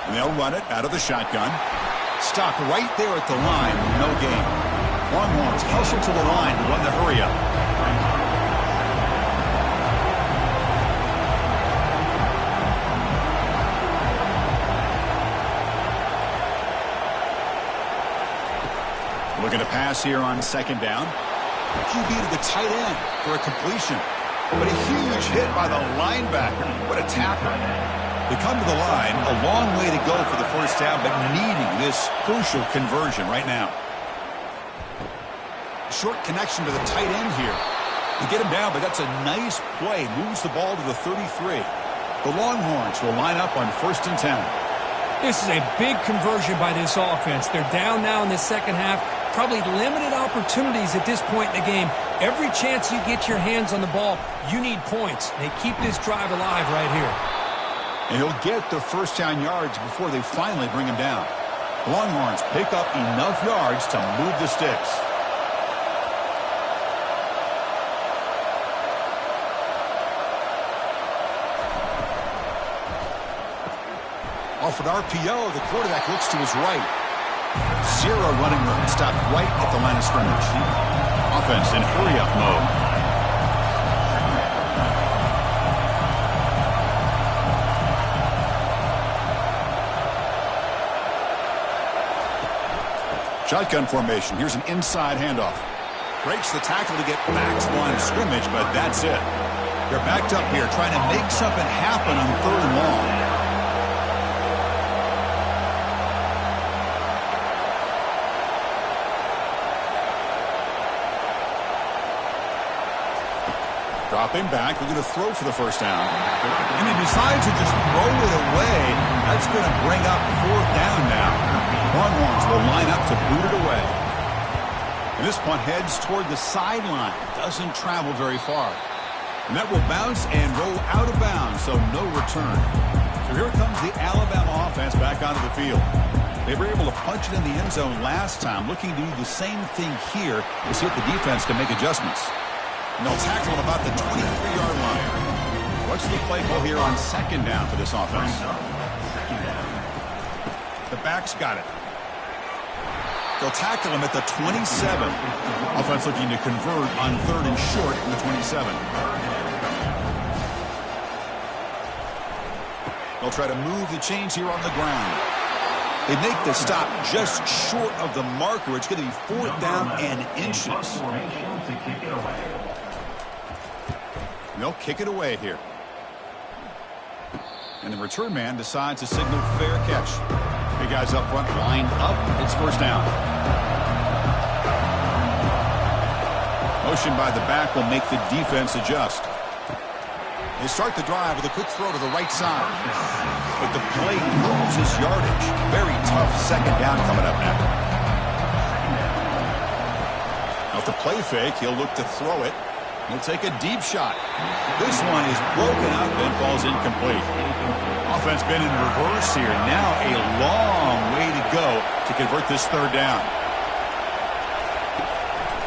And they'll run it out of the shotgun. Stopped right there at the line, no gain. Longhorns hustle to the line to run the hurry up. Looking to pass here on 2nd down. QB to the tight end for a completion. But a huge hit by the linebacker. What a tackle. They come to the line, a long way to go for the first down, but needing this crucial conversion right now. Short connection to the tight end here. They get him down, but that's a nice play. Moves the ball to the 33. The Longhorns will line up on 1st and 10. This is a big conversion by this offense. They're down now in the second half. Probably limited opportunities at this point in the game. Every chance you get your hands on the ball, you need points. They keep this drive alive right here. And he'll get the first down yards before they finally bring him down. The Longhorns pick up enough yards to move the sticks. Off an RPO, the quarterback looks to his right. Zero running room, stopped right at the line of scrimmage. Offense in hurry-up mode. Shotgun formation. Here's an inside handoff. Breaks the tackle to get back to the line of scrimmage, but that's it. They're backed up here trying to make something happen on 3rd and long. Dropping back, we're going to throw for the first down. And he decides to just throw it away. That's going to bring up 4th down now. Longhorns will line up to boot it away. And this punt heads toward the sideline. Doesn't travel very far. And that will bounce and roll out of bounds, so no return. So here comes the Alabama offense back onto the field. They were able to punch it in the end zone last time, looking to do the same thing here to see if the defense can make adjustments. And they'll tackle him about the 23-yard line. What's the play call here on 2nd down for this offense? The back's got it. They'll tackle him at the 27. Offense looking to convert on 3rd and short in the 27. They'll try to move the chains here on the ground. They make the stop just short of the marker. It's going to be 4th down and inches. They'll kick it away here. And the return man decides to signal fair catch. Big guys up front lined up. It's 1st down. Motion by the back will make the defense adjust. They start the drive with a quick throw to the right side. But the play loses yardage. Very tough 2nd down coming up now. Off the play fake, he'll look to throw it. He'll take a deep shot. This one is broken up and falls incomplete. Offense been in reverse here. Now a long way to go to convert this 3rd down.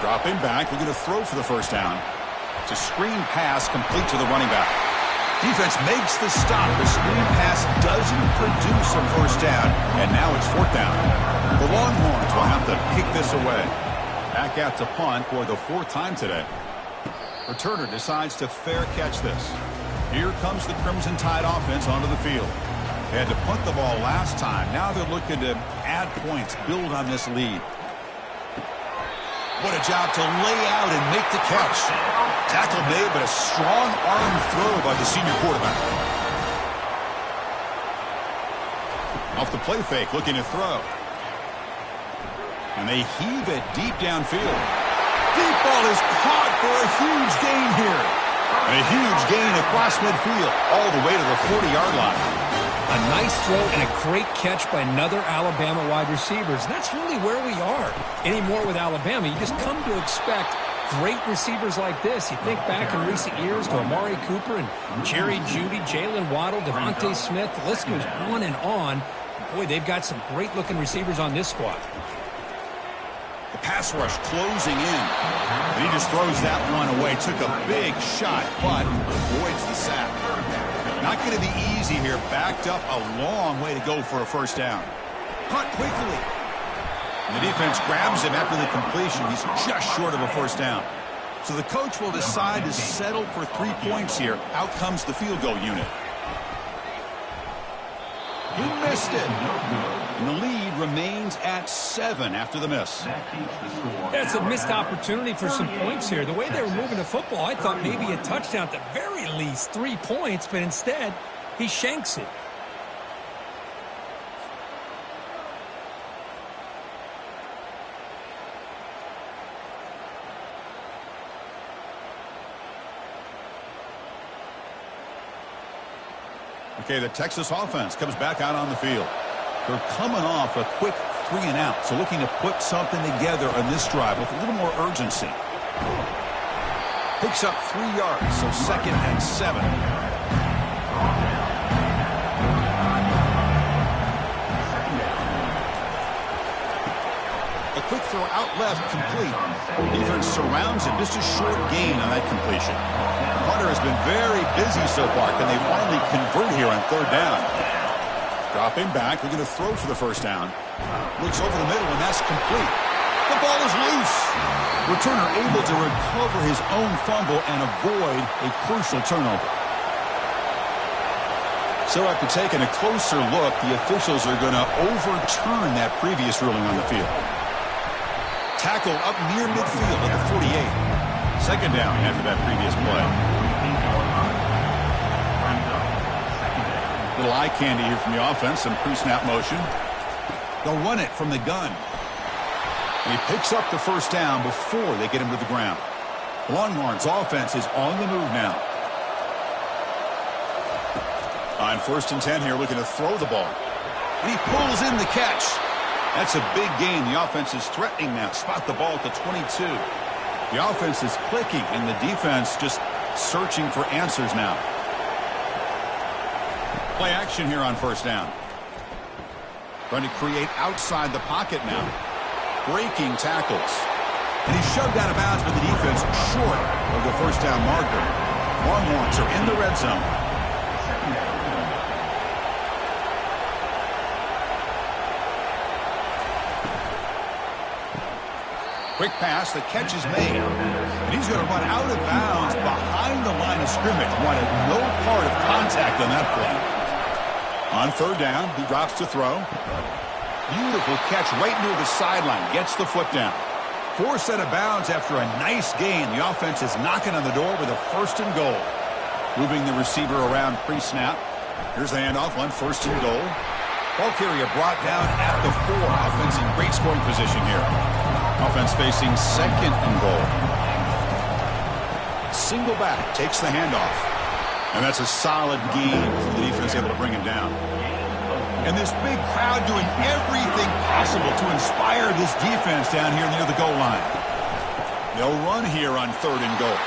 Dropping back. We're going to throw for the first down. It's a screen pass complete to the running back. Defense makes the stop. The screen pass doesn't produce a first down. And now it's 4th down. The Longhorns will have to kick this away. Back out to punt for the 4th time today. Returner decides to fair catch this. Here comes the Crimson Tide offense onto the field. They had to punt the ball last time. Now they're looking to add points, build on this lead. What a job to lay out and make the catch. Tackle made, but a strong arm throw by the senior quarterback. Off the play fake, looking to throw. And they heave it deep downfield. Deep ball is caught for a huge gain here. And a huge gain across midfield, all the way to the 40-yard line. A nice throw and a great catch by another Alabama wide receivers. And that's really where we are anymore with Alabama. You just come to expect great receivers like this. You think back in recent years to Amari Cooper and Jerry Jeudy, Jalen Waddle, Devontae Smith. The list goes on and on. Boy, they've got some great-looking receivers on this squad. The pass rush closing in. And he just throws that one away. Took a big shot, but avoids the sack. Not going to be easy here. Backed up a long way to go for a first down. Punt quickly. And the defense grabs him after the completion. He's just short of a first down. So the coach will decide to settle for 3 points here. Out comes the field goal unit. He missed it. And the lead remains at 7 after the miss. That's a missed opportunity for some points here. The way they were moving the football, I thought maybe a touchdown at the very least, 3 points, but instead, he shanks it. Okay, the Texas offense comes back out on the field. They're coming off a quick 3 and out, so looking to put something together on this drive with a little more urgency. Picks up 3 yards, so 2nd and 7. A quick throw out left, complete. Defense surrounds him, just a short gain on that completion. Hunter has been very busy so far. Can they finally convert here on 3rd down? Dropping back, looking to throw for the first down. Looks over the middle, and that's complete. The ball is loose. Returner able to recover his own fumble and avoid a crucial turnover. So after taking a closer look, the officials are going to overturn that previous ruling on the field. Tackle up near midfield at the 48. 2nd down after that previous play. Little eye candy here from the offense, some pre-snap motion. They'll run it from the gun. And he picks up the first down before they get him to the ground. Longhorns offense is on the move now. On 1st and 10 here, looking to throw the ball. And he pulls in the catch. That's a big gain. The offense is threatening now. Spot the ball at the 22. The offense is clicking, and the defense just searching for answers now. Play action here on 1st down. Trying to create outside the pocket now. Breaking tackles. And he's shoved out of bounds by the defense short of the first down marker. Longhorns are in the red zone. Quick pass, the catch is made. And he's going to run out of bounds behind the line of scrimmage. Wanted no part of contact on that play. On 3rd down, he drops to throw. Beautiful catch right near the sideline. Gets the foot down. Forced out of bounds after a nice gain. The offense is knocking on the door with a 1st and goal. Moving the receiver around pre-snap. Here's the handoff on 1st and goal. Ball carrier brought down at the 4. Offense in great scoring position here. Offense facing 2nd and goal. Single back, takes the handoff. And that's a solid gain for the defense able to bring him down. And this big crowd doing everything possible to inspire this defense down here near the goal line. They'll run here on 3rd and goal.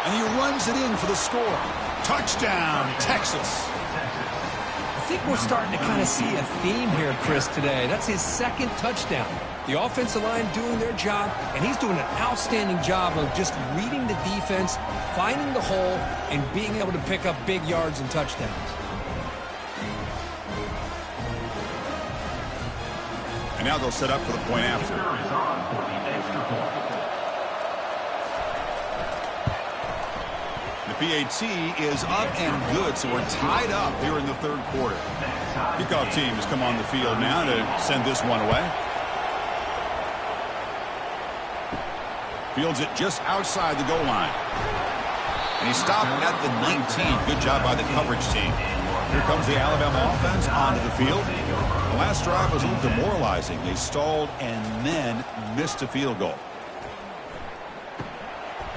And he runs it in for the score. Touchdown, Texas. I think we're starting to kind of see a theme here, Chris, today. That's his 2nd touchdown. The offensive line doing their job, and he's doing an outstanding job of just reading the defense, finding the hole, and being able to pick up big yards and touchdowns. And now they'll set up for the point after. The PAT is up and good, so we're tied up here in the 3rd quarter. Kickoff team has come on the field now to send this one away. Fields it just outside the goal line. And he stopped at the 19. Good job by the coverage team. Here comes the Alabama offense onto the field. The last drive was a little demoralizing. They stalled and then missed a field goal.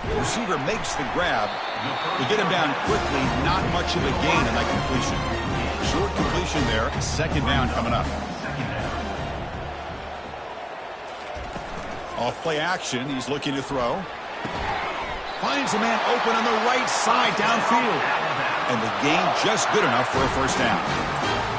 The receiver makes the grab, To get him down quickly, not much of a gain in that completion. Short completion there, second down coming up. Off play action, he's looking to throw. Finds a man open on the right side downfield. And the gain just good enough for a first down.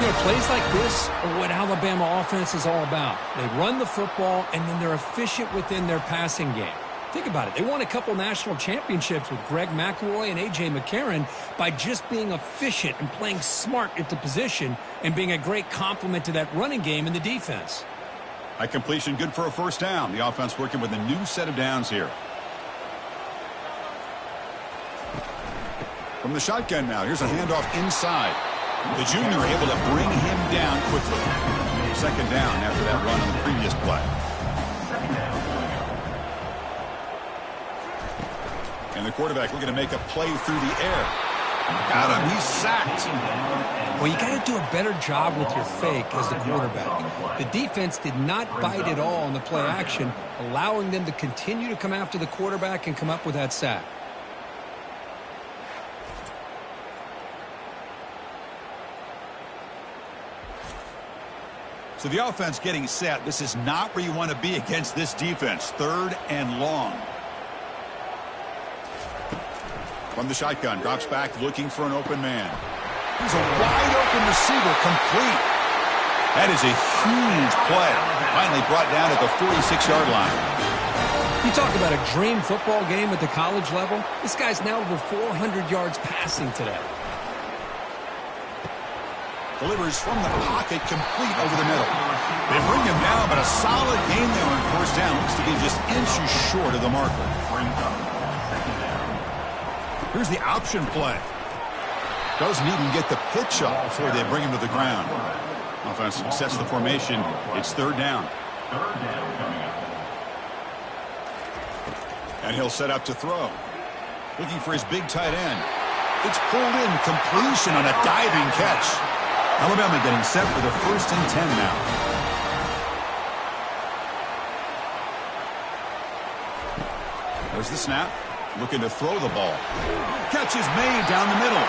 You know, plays like this are what Alabama offense is all about. They run the football, and then they're efficient within their passing game. Think about it. They won a couple national championships with Greg McElroy and A.J. McCarron by just being efficient and playing smart at the position and being a great complement to that running game in the defense. High completion, good for a first down. The offense working with a new set of downs here. From the shotgun now, here's a handoff inside. The junior able to bring him down quickly. Second down after that run on the previous play. And the quarterback looking to make a play through the air. Got him. He's sacked. Well, you got to do a better job with your fake as the quarterback. The defense did not bite at all on the play action, allowing them to continue to come after the quarterback and come up with that sack. So the offense getting set. This is not where you want to be against this defense. Third and long. From the shotgun, drops back looking for an open man. He's a wide open receiver, complete. That is a huge play. Finally brought down at the 46-yard line. You talk about a dream football game at the college level. This guy's now over 400 yards passing today. Delivers from the pocket, complete over the middle. They bring him down, but a solid game there on first down. Looks to be just inches short of the marker. Here's the option play. Doesn't even get the pitch up before they bring him to the ground. Offense sets the formation. It's third down. And he'll set up to throw. Looking for his big tight end. It's pulled in, completion on a diving catch. Alabama getting set for the 1st and 10 now. There's the snap. Looking to throw the ball. Catch is made down the middle.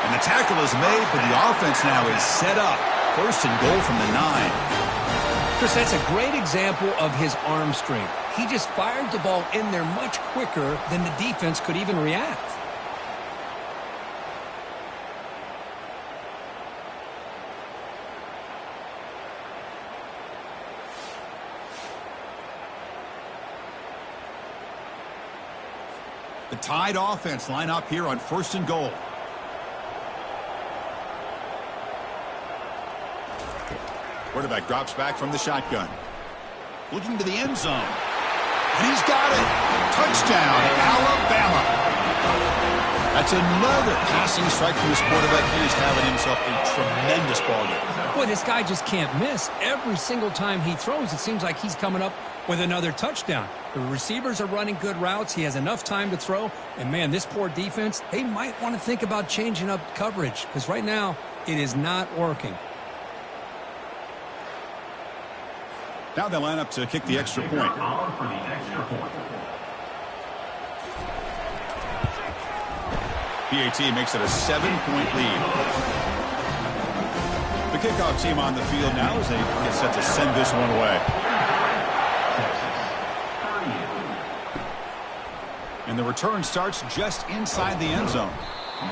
And the tackle is made, but the offense now is set up. 1st and goal from the 9. Chris, that's a great example of his arm strength. He just fired the ball in there much quicker than the defense could even react. The Tide offense line up here on 1st and goal. Quarterback drops back from the shotgun. Looking to the end zone. And he's got it. Touchdown, Alabama. That's another passing strike from this quarterback. He is having himself a tremendous ball game. Boy, this guy just can't miss. Every single time he throws, it seems like he's coming up with another touchdown. The receivers are running good routes. He has enough time to throw. And, man, this poor defense, they might want to think about changing up coverage because right now it is not working. Now they line up to kick the extra point. PAT makes it a 7-point lead. The kickoff team on the field now as they get set to send this one away. And the return starts just inside the end zone.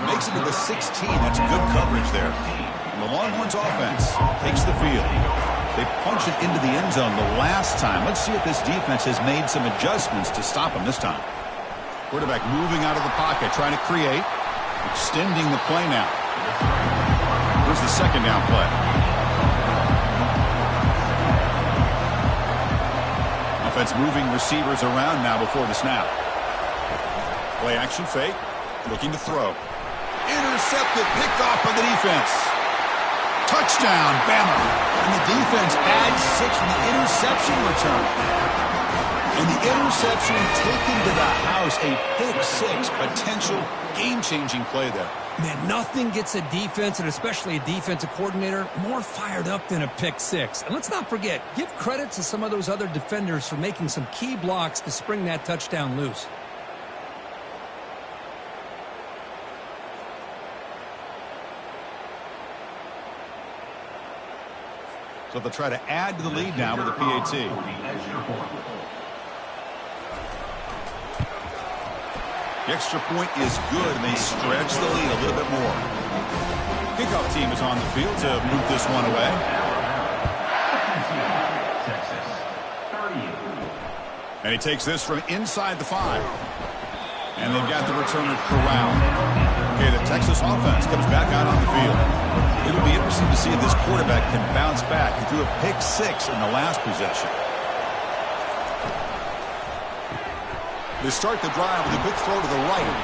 Makes it to the 16. That's good coverage there. And the Longhorns offense takes the field. They punch it into the end zone the last time. Let's see if this defense has made some adjustments to stop them this time. Quarterback moving out of the pocket, trying to create. Extending the play now. Here's the second down play. Offense moving receivers around now before the snap. Play action fake. Looking to throw. Intercepted. Picked off by the defense. Touchdown, Bama. And the defense adds 6 from the interception return. And the interception taken to the house. A pick 6. Potential game-changing play there. Man, nothing gets a defense, and especially a defensive coordinator, more fired up than a pick 6. And let's not forget, give credit to some of those other defenders for making some key blocks to spring that touchdown loose. So they'll try to add to the lead now with a PAT. The extra point is good, and they stretch the lead a little bit more. Kickoff team is on the field to move this one away. And he takes this from inside the 5. And they've got the returner corralled. Okay, the Texas offense comes back out on the field. It'll be interesting to see if this quarterback can bounce back. He threw a pick 6 in the last possession. They start the drive with a quick throw to the right.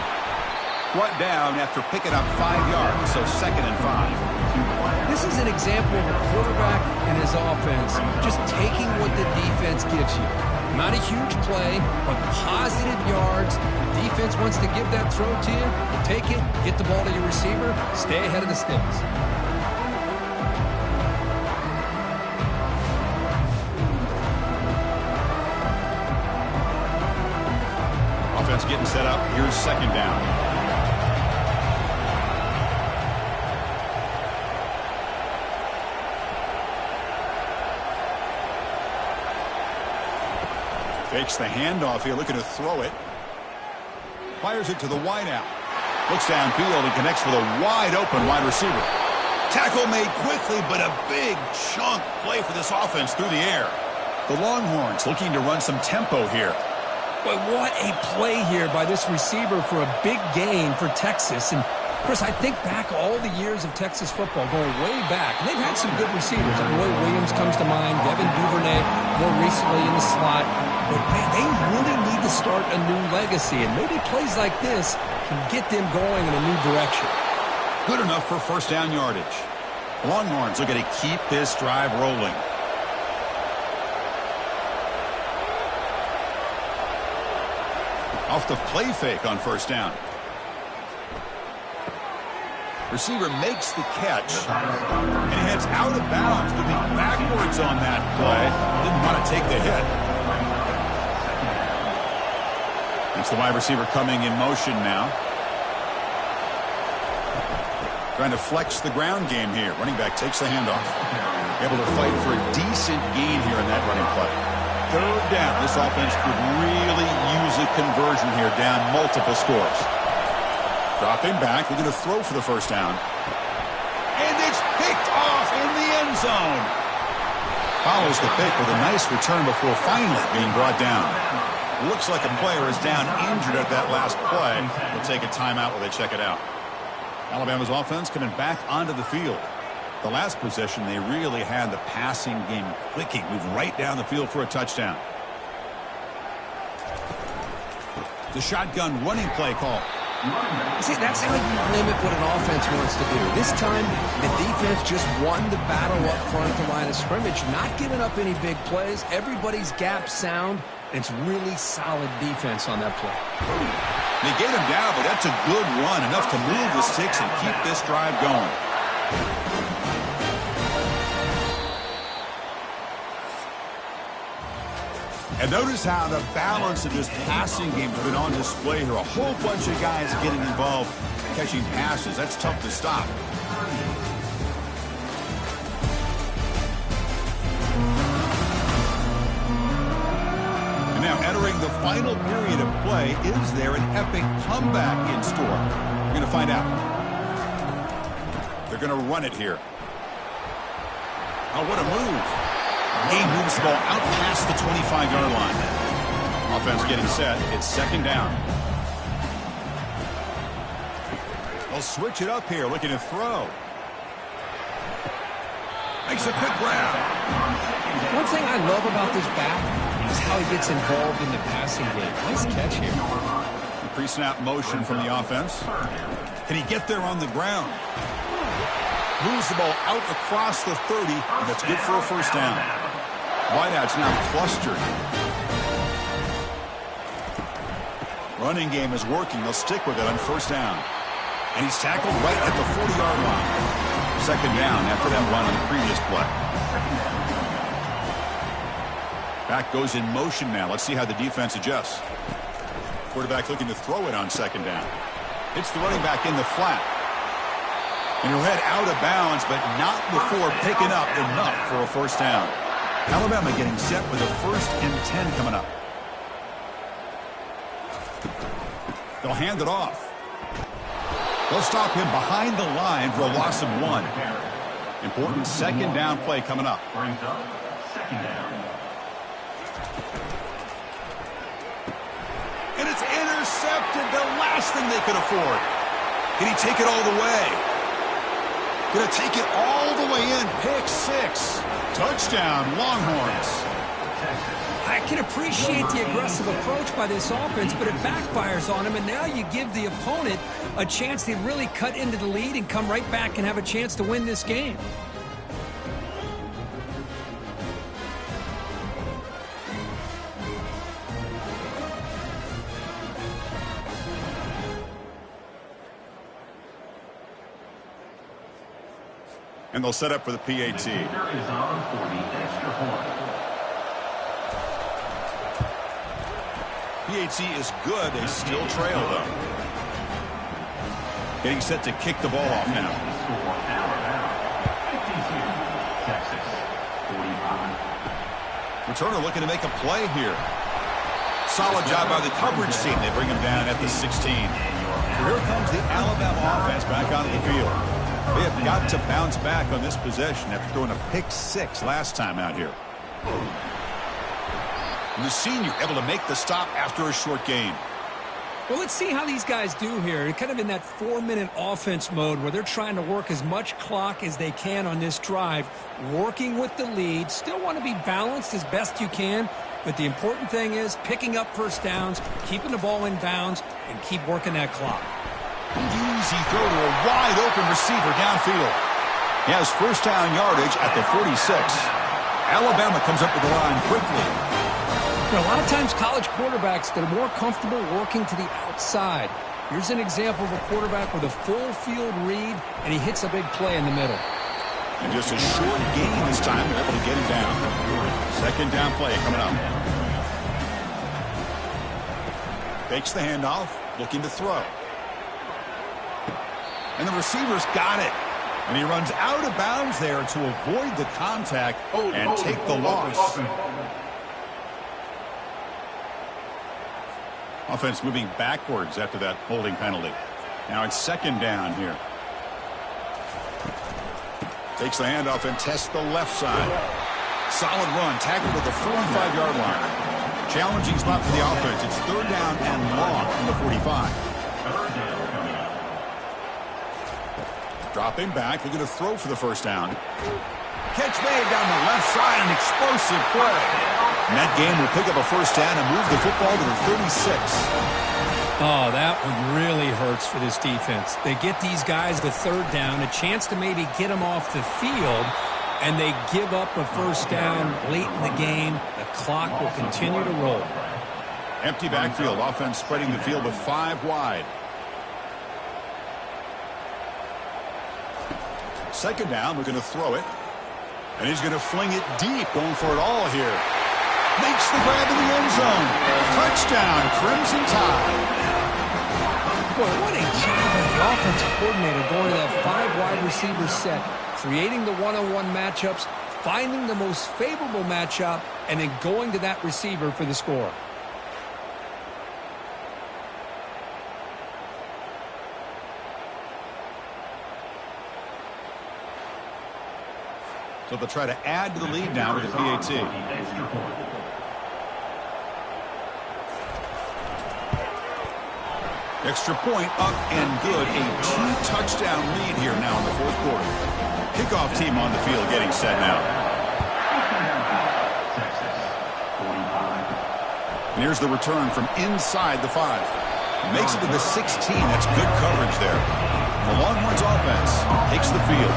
Brought down after picking up 5 yards, so 2nd and 5. This is an example of a quarterback and his offense just taking what the defense gives you. Not a huge play, but positive yards. The defense wants to give that throw to you. You take it, get the ball to your receiver, stay ahead of the sticks. Offense getting set up. Here's 2nd down. Fakes the handoff here, looking to throw it. Fires it to the wideout. Looks downfield and connects with a wide-open wide receiver. Tackle made quickly, but a big chunk play for this offense through the air. The Longhorns looking to run some tempo here. But what a play here by this receiver for a big gain for Texas. And Chris, I think back all the years of Texas football, going way back, and they've had some good receivers. Roy Williams comes to mind, Devin Duvernay more recently in the slot. But, man, they really need to start a new legacy, and maybe plays like this can get them going in a new direction. Good enough for 1st down yardage. Longhorns are going to keep this drive rolling. Off the play fake on 1st down. Receiver makes the catch, and he heads out of bounds, moving backwards on that play. Didn't want to take the hit. It's the wide receiver coming in motion now. Trying to flex the ground game here. Running back takes the handoff. Able to fight for a decent gain here in that running play. 3rd down. This offense could really use a conversion here, down multiple scores. Dropping back, we're going to throw for the 1st down. And it's picked off in the end zone. Follows the pick with a nice return before finally being brought down. Looks like a player is down injured at that last play. We'll take a timeout while they check it out. Alabama's offense coming back onto the field. The last possession, they really had the passing game clicking. Move right down the field for a touchdown. The shotgun running play call. See, that's how you limit what an offense wants to do. This time, the defense just won the battle up front at the line of scrimmage, not giving up any big plays. Everybody's gap sound. It's really solid defense on that play. They get him down, but that's a good run, enough to move the sticks and keep this drive going. And notice how the balance of this passing game has been on display here. A whole bunch of guys getting involved catching passes. That's tough to stop. And now entering the final period of play, is there an epic comeback in store? We're going to find out. They're going to run it here. Oh, what a move. Game moves the ball out past the 25-yard line. Offense getting set. It's 2nd down. They'll switch it up here, looking to throw. Makes a quick grab. One thing I love about this back is how he gets involved in the passing game. Nice catch here. Pre-snap motion from the offense. Can he get there on the ground? Moves the ball out across the 30, and that's good for a 1st down. Wideout's now clustered. Running game is working. They'll stick with it on 1st down. And he's tackled right at the 40-yard line. 2nd down after that run on the previous play. Back goes in motion now. Let's see how the defense adjusts. Quarterback looking to throw it on 2nd down. Hits the running back in the flat. And he'll head out of bounds, but not before picking up enough for a first down. Alabama getting set with a 1st and 10 coming up. They'll hand it off. They'll stop him behind the line for a loss of 1. Important 2nd down play coming up. Brings up 2nd down. And it's intercepted, the last thing they could afford. Can he take it all the way? Gonna take it all the way in. Pick 6. Touchdown, Longhorns. I can appreciate the aggressive approach by this offense, but it backfires on him, and now you give the opponent a chance to really cut into the lead and come right back and have a chance to win this game. And they'll set up for the PAT. Is on for the extra point. PAT is good. They still trail, though. Getting set to kick the ball off now. Score Alabama 52, Texas 45. Returner looking to make a play here. Solid job by the coverage team. They bring him down at the 16. So here comes the Alabama offense back onto the field. They have got to bounce back on this possession after throwing a pick 6 last time out here. And the senior able to make the stop after a short gain. Well, let's see how these guys do here. They're kind of in that 4-minute offense mode where they're trying to work as much clock as they can on this drive, working with the lead. Still want to be balanced as best you can, but the important thing is picking up first downs, keeping the ball in bounds, and keep working that clock. Easy throw to a wide-open receiver downfield. He has first down yardage at the 46. Alabama comes up with the line quickly. You know, a lot of times college quarterbacks, they're more comfortable working to the outside. Here's an example of a quarterback with a full field read, and he hits a big play in the middle. And just a short gain this time. They're able to get him down. 2nd down play coming up. Fakes the handoff, looking to throw. And the receiver's got it. And he runs out of bounds there to avoid the contact and take the loss. Offense moving backwards after that holding penalty. Now it's 2nd down here. Takes the handoff and tests the left side. Solid run, tackled at the 4 and 5 yard line. Challenging spot for the offense. It's 3rd down and long from the 45. Dropping back, looking to throw for the first down. Catch made down the left side, an explosive play. And that game will pick up a first down and move the football to the 36. Oh, that one really hurts for this defense. They get these guys the 3rd down, a chance to maybe get them off the field, and they give up a first down late in the game. The clock will continue to roll. Empty backfield, offense spreading the field with 5 wide. 2nd down, we're going to throw it. And he's going to fling it deep, going for it all here. Makes the grab in the end zone. Touchdown, Crimson Tide. Boy, what a job by the offensive coordinator going to that 5 wide receiver set, creating the one-on-one matchups, finding the most favorable matchup, and then going to that receiver for the score. So they'll try to add to the lead now with the PAT. Extra point up and good. A 2-touchdown lead here now in the 4th quarter. Kickoff team on the field getting set now. And here's the return from inside the 5. Makes it to the 16. That's good coverage there. The Longhorns offense takes the field.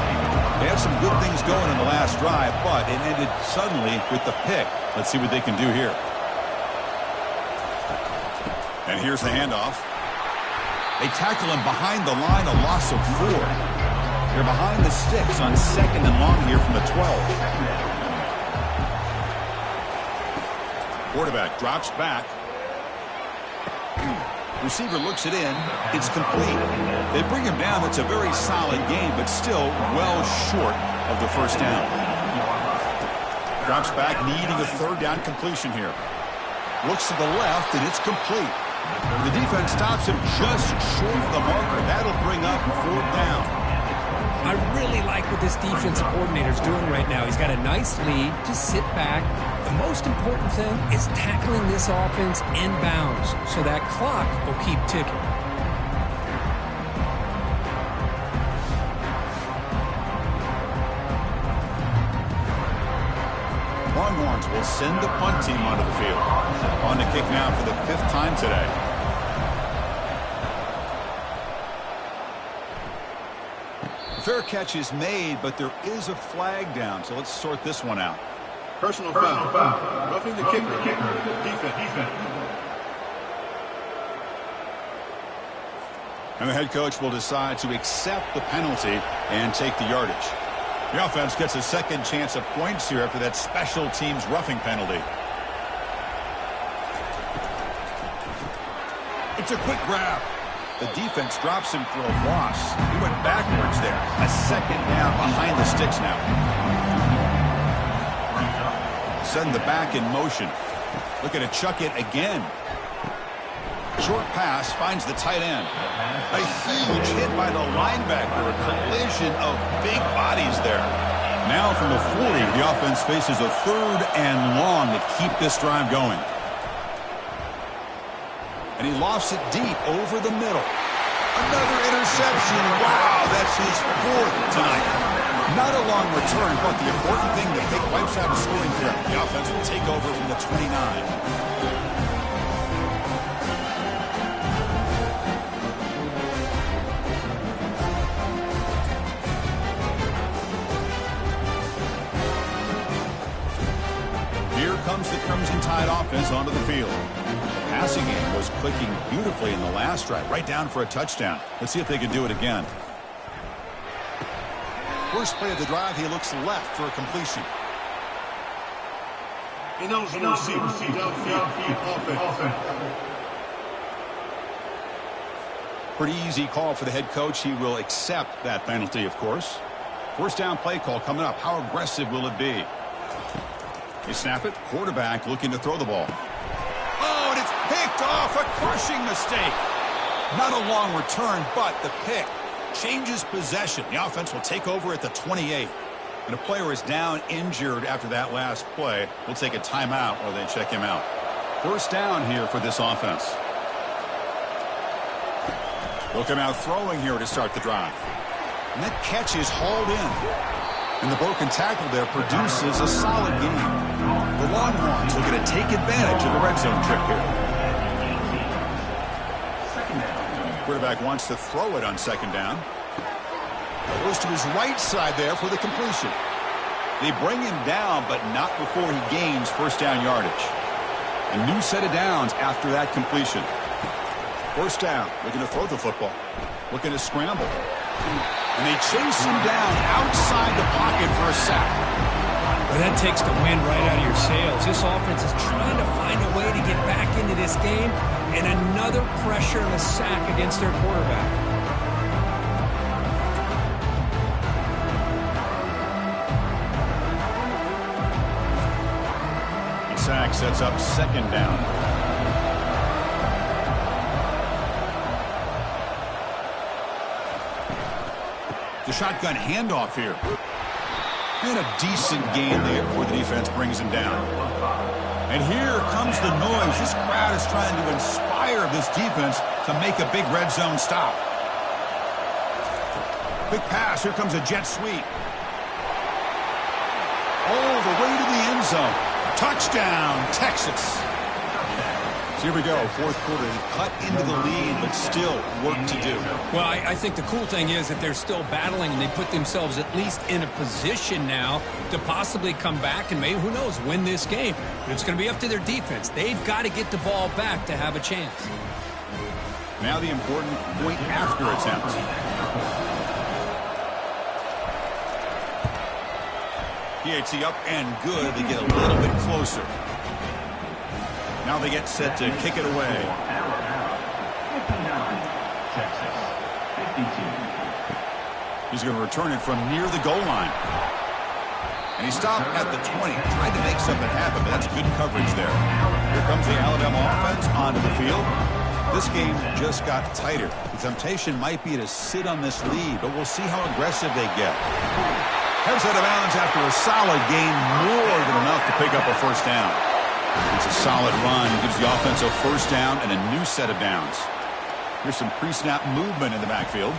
They had some good things going in the last drive, but it ended suddenly with the pick. Let's see what they can do here. And here's the handoff. They tackle him behind the line, a loss of 4. They're behind the sticks on 2nd and long here from the 12. Quarterback drops back. Receiver looks it in. It's complete. They bring him down. That's a very solid game, but still well short of the first down. Drops back, needing a third down completion here. Looks to the left, and it's complete. The defense stops him just short of the marker. That'll bring up fourth down. I really like what this defensive coordinator is doing right now. He's got a nice lead. Just sit back. The most important thing is tackling this offense inbounds so that clock will keep ticking. Longhorns will send the punt team onto the field. On to kick now for the 5th time today. Fair catch is made, but there is a flag down, so let's sort this one out. Personal foul. Roughing the kicker. Defense. And the head coach will decide to accept the penalty and take the yardage. The offense gets a second chance at points here after that special teams roughing penalty. It's a quick grab. The defense drops him for a loss. He went backwards there. A second down behind the sticks now. Send the back in motion. Looking to chuck it again. Short pass finds the tight end. A huge hit by the linebacker. A collision of big bodies there. Now from the 40, the offense faces a 3rd and long to keep this drive going. And he lofts it deep over the middle. Another interception. Wow, that's his 4th tonight. Not a long return, but the important thing, the pick wipes out a scoring threat. The offense will take over from the 29. Here comes the Crimson Tide offense onto the field. The passing game was clicking beautifully in the last drive, right down for a touchdown. Let's see if they can do it again. First play of the drive, he looks left for a completion. He knows the receiver. Downfield. Pretty easy call for the head coach. He will accept that penalty, of course. First down play call coming up. How aggressive will it be? They snap it. Quarterback looking to throw the ball. Oh, and it's picked off. A crushing mistake. Not a long return, but the pick changes possession. The offense will take over at the 28. And a player is down injured after that last play. We'll take a timeout while they check him out. First down here for this offense. They'll come out throwing here to start the drive. And that catch is hauled in. And the broken tackle there produces a solid game. The Longhorns are going to take advantage of the red zone trip here. Quarterback wants to throw it on second down. Goes to his right side there for the completion. They bring him down, but not before he gains first down yardage. A new set of downs after that completion. First down, looking to throw the football. Looking to scramble. And they chase him down outside the pocket for a sack. Well, that takes the wind right out of your sails. This offense is trying to find a way to get back into this game, and another pressure and a sack against their quarterback. The sack sets up second down. The shotgun handoff here. And a decent gain there before the defense brings him down. And here comes the noise. This crowd is trying to inspire this defense to make a big red zone stop. Big pass. Here comes a jet sweep. All the way to the end zone. Touchdown, Texas. So here we go, fourth quarter. They've cut into the lead, but still work to do. Well, I think the cool thing is that they're still battling, and they put themselves at least in a position now to possibly come back and maybe, who knows, win this game. But it's going to be up to their defense. They've got to get the ball back to have a chance. Now the important point after attempt. PAT up and good. They get a little bit closer. Now they get set to kick it away. Texas, 52. He's going to return it from near the goal line. And he stopped at the 20, tried to make something happen, but that's good coverage there. Here comes the Alabama offense onto the field. This game just got tighter. The temptation might be to sit on this lead, but we'll see how aggressive they get. Heads out of bounds after a solid gain, more than enough to pick up a first down. It's a solid run. It gives the offense a first down and a new set of downs. Here's some pre-snap movement in the backfield.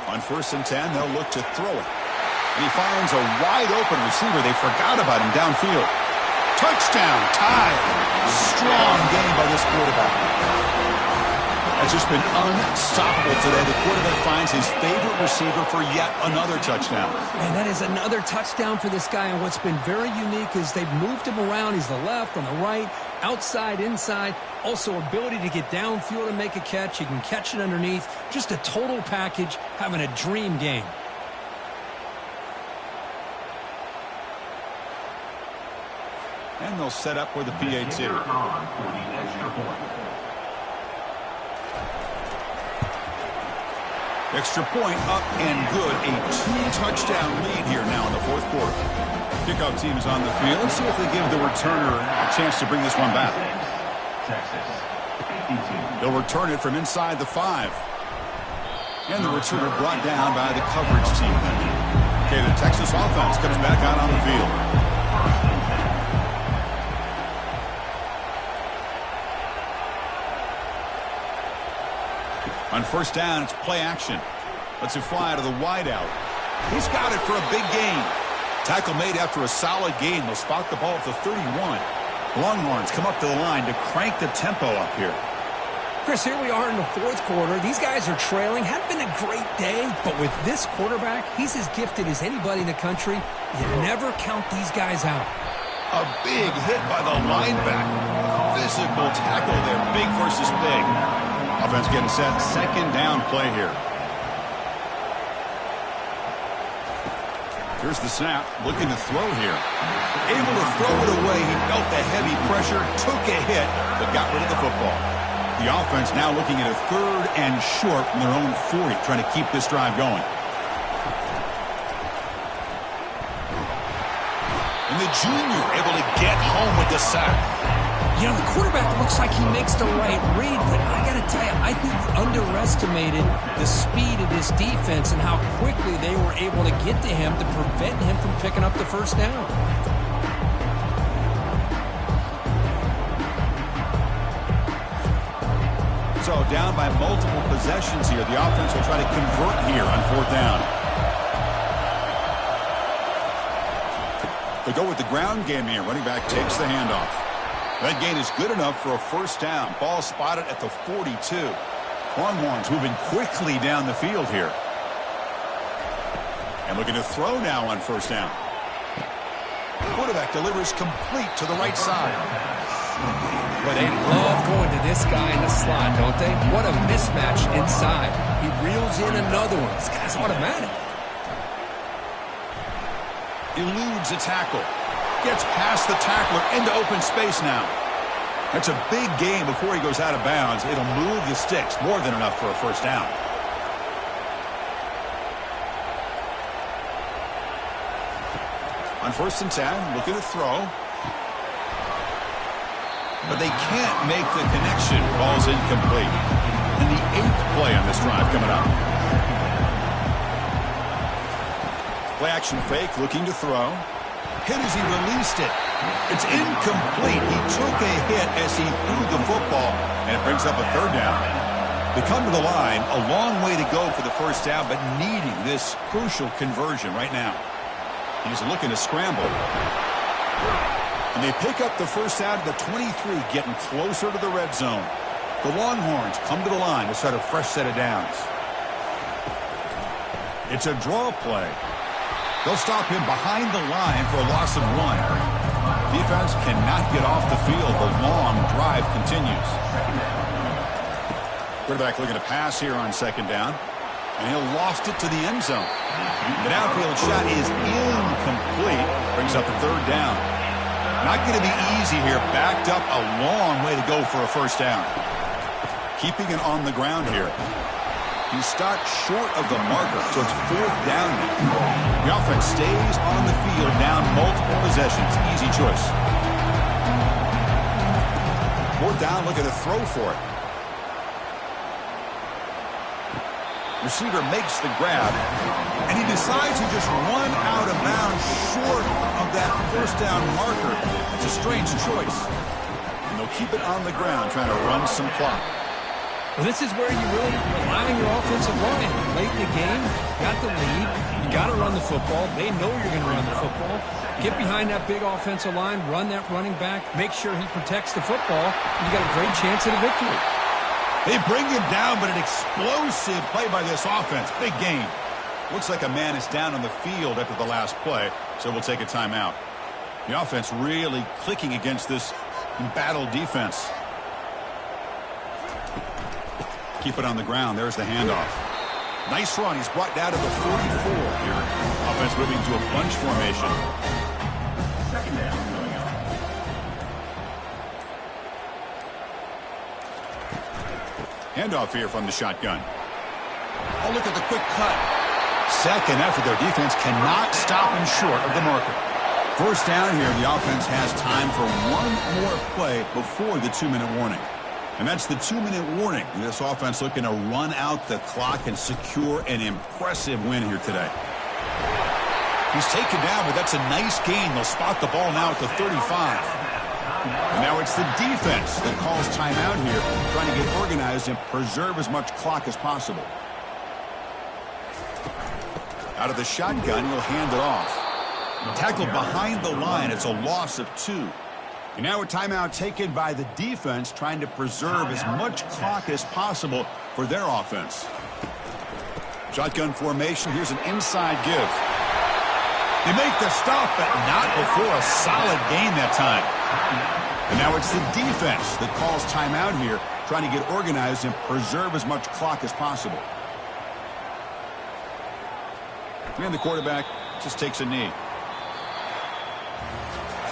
On 1st and 10, they'll look to throw it. And he finds a wide-open receiver. They forgot about him downfield. Touchdown, tied. Strong game by this quarterback. Has just been unstoppable today. The quarterback finds his favorite receiver for yet another touchdown. And that is another touchdown for this guy. And what's been very unique is they've moved him around. He's the left, on the right, outside, inside. Also ability to get downfield and make a catch. He can catch it underneath. Just a total package, having a dream game. And they'll set up with the PAT. Extra point up and good. A 2-touchdown lead here now in the 4th quarter. Kickoff team is on the field. Let's see if they give the returner a chance to bring this one back. They'll return it from inside the 5. And the returner brought down by the coverage team. Okay, the Texas offense comes back out on the field. On 1st down, it's play action. Lets it fly to the wideout. He's got it for a big gain. Tackle made after a solid gain. They'll spot the ball at the 31. Longhorns come up to the line to crank the tempo up here. Chris, here we are in the 4th quarter. These guys are trailing. Hadn't been a great day, but with this quarterback, he's as gifted as anybody in the country. You never count these guys out. A big hit by the linebacker. Physical tackle there. Big versus big. Offense getting set. 2nd down play here. Here's the snap. Looking to throw here. Able to throw it away. He felt the heavy pressure. Took a hit, but got rid of the football. The offense now looking at a 3rd and short from their own 40. Trying to keep this drive going. And the junior able to get home with the sack. You know, the quarterback looks like he makes the right read, but I got to tell you, I think he underestimated the speed of this defense and how quickly they were able to get to him to prevent him from picking up the first down. So down by multiple possessions here. The offense will try to convert here on 4th down. They go with the ground game here. Running back takes the handoff. That gain is good enough for a first down. Ball spotted at the 42. Longhorns moving quickly down the field here. And looking to throw now on 1st down. Quarterback delivers complete to the right side. But they love going to this guy in the slot, don't they? What a mismatch inside. He reels in another one. This guy's automatic. Eludes a tackle. Gets past the tackler into open space now. That's a big gain before he goes out of bounds. It'll move the sticks. More than enough for a first down. On 1st and 10, looking to throw. But they can't make the connection. Ball's incomplete. And the 8th play on this drive coming up. Play action fake, looking to throw. Hit as he released it. It's incomplete. He took a hit as he threw the football, and it brings up a 3rd down. They come to the line, a long way to go for the first down, but needing this crucial conversion right now. He's looking to scramble. And they pick up the first down at the 23, getting closer to the red zone. The Longhorns come to the line to start a fresh set of downs. It's a draw play. They'll stop him behind the line for a loss of 1. Defense cannot get off the field. The long drive continues. Quarterback looking to pass here on 2nd down. And he'll loft it to the end zone. The downfield shot is incomplete. Brings up a 3rd down. Not going to be easy here. Backed up a long way to go for a first down. Keeping it on the ground here. He stopped short of the marker, so it's 4th down now. The offense stays on the field, down multiple possessions. Easy choice. 4th down, look at a throw for it. Receiver makes the grab, and he decides to just run out of bounds short of that 1st down marker. It's a strange choice. And they'll keep it on the ground, trying to run some clock. Well, this is where you really rely on your offensive line. Late in the game, got the lead. You got to run the football. They know you're going to run the football. Get behind that big offensive line, run that running back, make sure he protects the football, and you got a great chance at a victory. They bring him down, but an explosive play by this offense. Big game. Looks like a man is down on the field after the last play, so we'll take a timeout. The offense really clicking against this embattled defense. Keep it on the ground. There's the handoff. Nice run. He's brought down to the 44 here. Offense moving to a bunch formation. 2nd down going on. Handoff here from the shotgun. Oh, look at the quick cut. 2nd effort. Their defense cannot stop him short of the marker. 1st down here. The offense has time for one more play before the 2-minute warning. And that's the 2-minute warning. This offense looking to run out the clock and secure an impressive win here today. He's taken down, but that's a nice gain. They'll spot the ball now at the 35. And now it's the defense that calls timeout here, trying to get organized and preserve as much clock as possible. Out of the shotgun, he'll hand it off. Tackled behind the line. It's a loss of 2. And now a timeout taken by the defense, trying to preserve as much clock as possible for their offense. Shotgun formation. Here's an inside give. They make the stop, but not before a solid gain that time. And now it's the defense that calls timeout here, trying to get organized and preserve as much clock as possible. And the quarterback just takes a knee.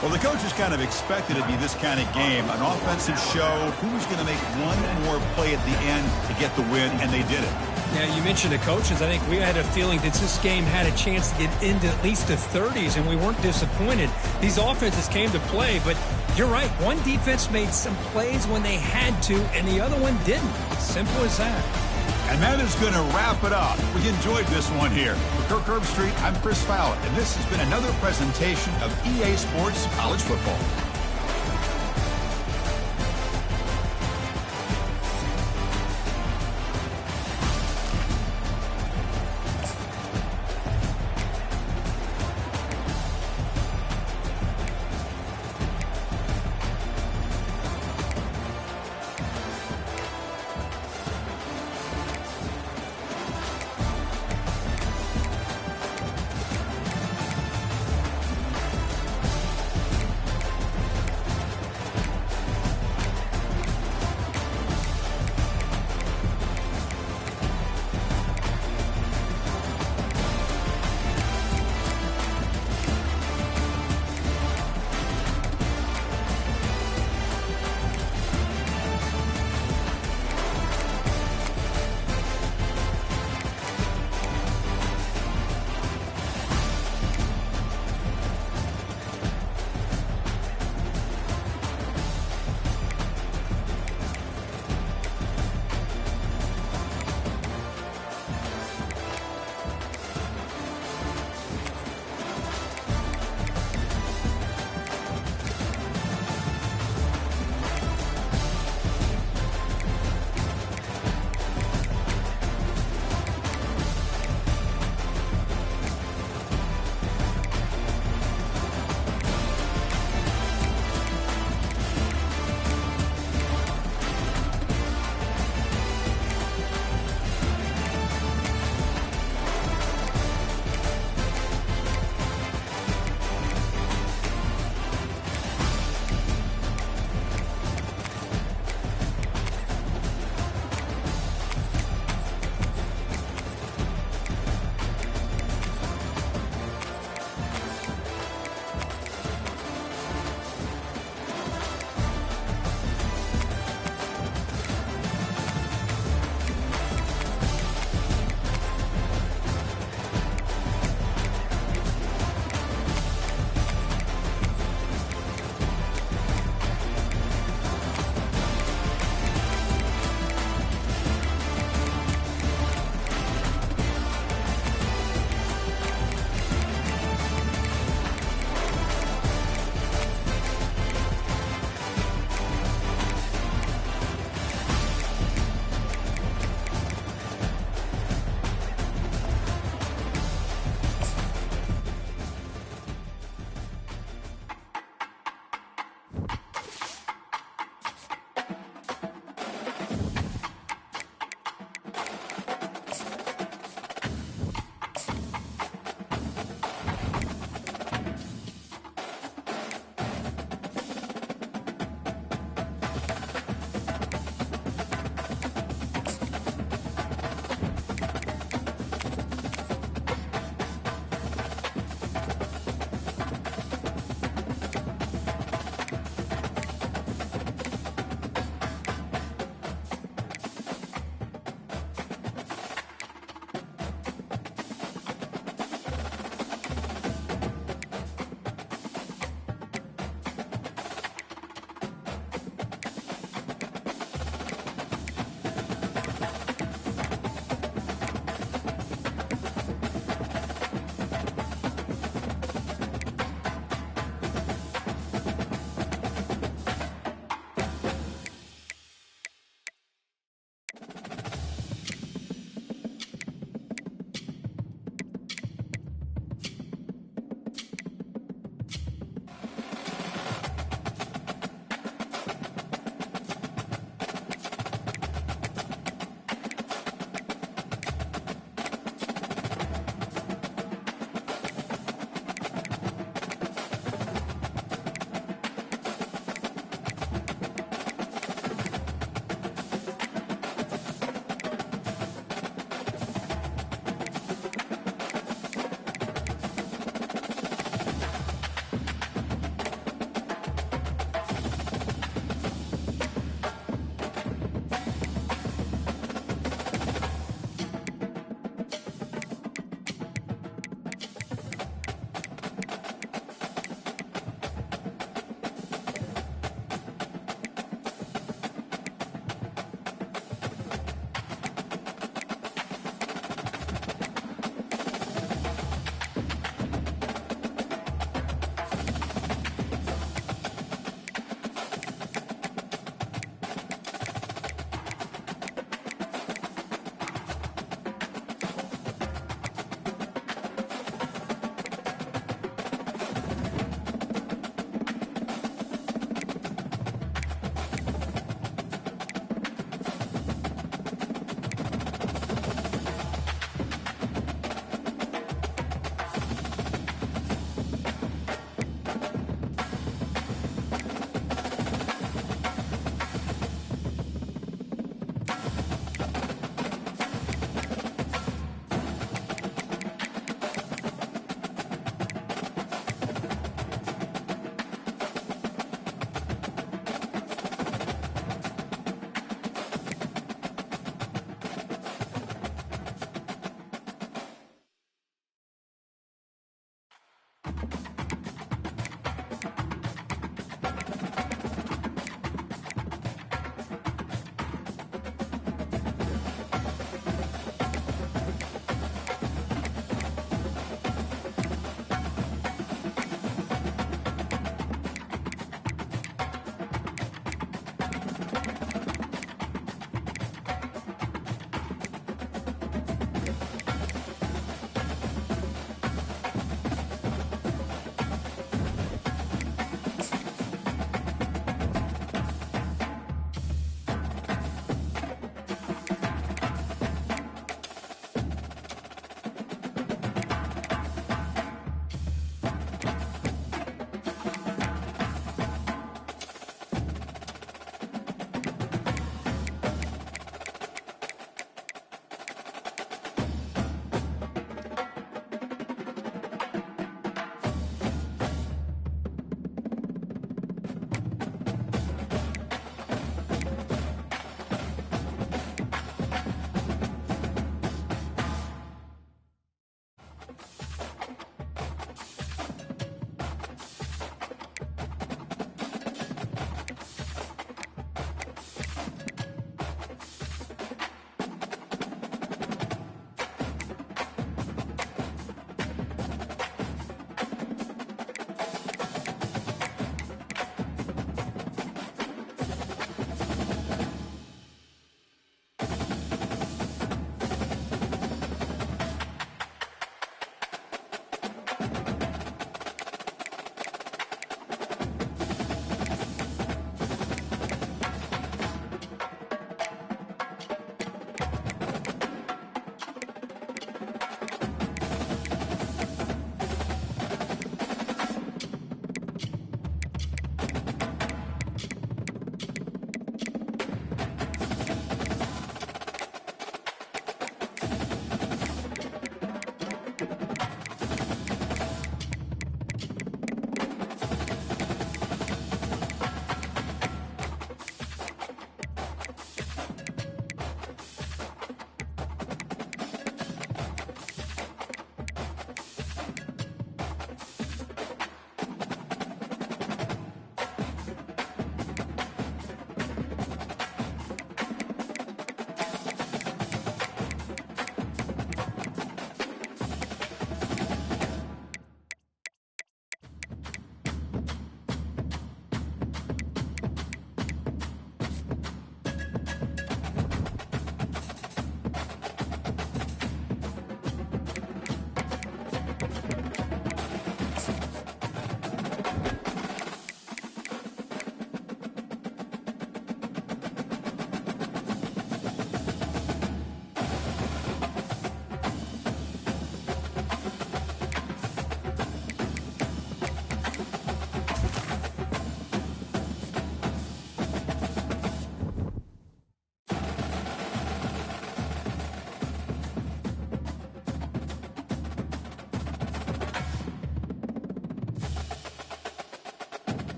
Well, the coaches kind of expected it to be this kind of game, an offensive show. Who was going to make one more play at the end to get the win, and they did it. Yeah, you mentioned the coaches. I think we had a feeling that this game had a chance to get into at least the 30s, and we weren't disappointed. These offenses came to play, but you're right. One defense made some plays when they had to, and the other one didn't. Simple as that. And that is going to wrap it up. We enjoyed this one here. For Kirk Herbstreit, I'm Chris Fowler, and this has been another presentation of EA Sports College Football.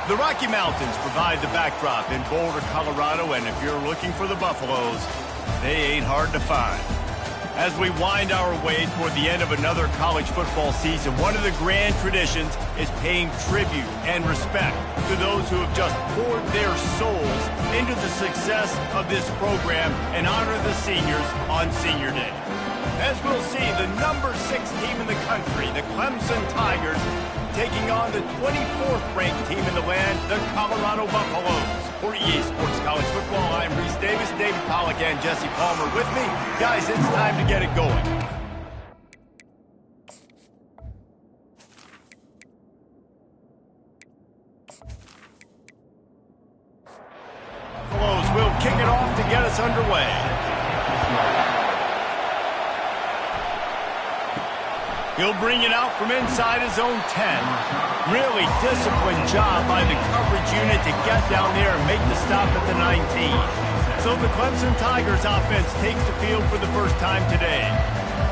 The Rocky Mountains provide the backdrop in Boulder, Colorado, and if you're looking for the Buffaloes, they ain't hard to find. As we wind our way toward the end of another college football season, one of the grand traditions is paying tribute and respect to those who have just poured their souls into the success of this program and honor the seniors on Senior Day. As we'll see, the number 6 team in the country, the Clemson Tigers, taking on the 24th ranked team in the land, the Colorado Buffaloes. For EA Sports College Football, I'm Reese Davis, David Pollack, and Jesse Palmer with me. Guys, it's time to get it going. Buffaloes will kick it off to get us underway. He'll bring it out from inside his own 10. Really disciplined job by the coverage unit to get down there and make the stop at the 19. So the Clemson Tigers offense takes the field for the first time today.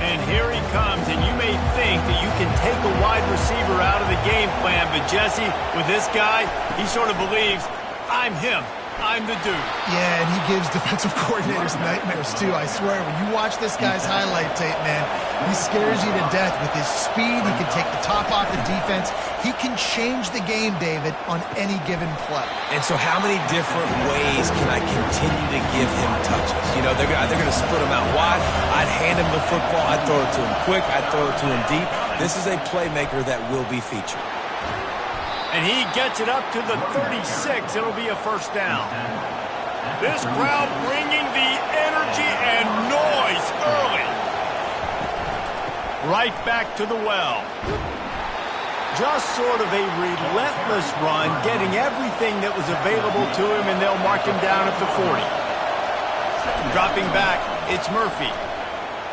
And here he comes, and you may think that you can take a wide receiver out of the game plan, but Jesse, with this guy, he sort of believes, I'm him. I'm the dude. Yeah, and he gives defensive coordinators nightmares, too. I swear, when you watch this guy's highlight tape, man, he scares you to death with his speed. He can take the top off the defense. He can change the game, David, on any given play. And so how many different ways can I continue to give him touches? You know, they're going to split him out wide. I'd hand him the football. I'd throw it to him quick. I'd throw it to him deep. This is a playmaker that will be featured. And he gets it up to the 36. It'll be a first down. This crowd bringing the energy and noise early. Right back to the well. Just sort of a relentless run, getting everything that was available to him, and they'll mark him down at the 40. Dropping back, it's Murphy.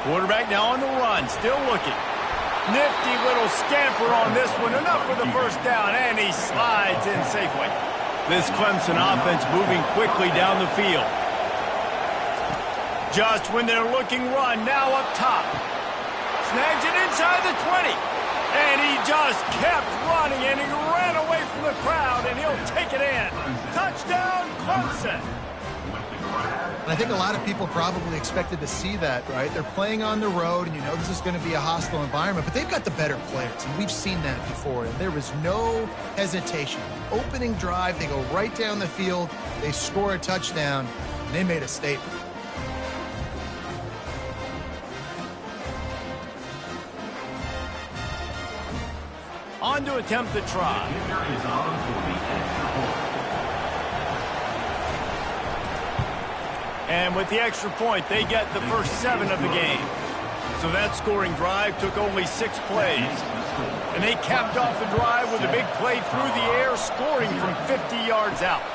Quarterback now on the run, still looking. Nifty little scamper on this one. Enough for the first down, and he slides in safely. This Clemson offense moving quickly down the field. Just when they're looking run, now up top. Snags it inside the 20. And he just kept running, and he ran away from the crowd, and he'll take it in. Touchdown, Clemson. And I think a lot of people probably expected to see that, right? They're playing on the road, and you know this is going to be a hostile environment, but they've got the better players, and we've seen that before, and there was no hesitation. Opening drive, they go right down the field, they score a touchdown, and they made a statement. On to attempt the try. And with the extra point, they get the first 7 of the game. So that scoring drive took only 6 plays. And they capped off the drive with a big play through the air, scoring from 50 yards out.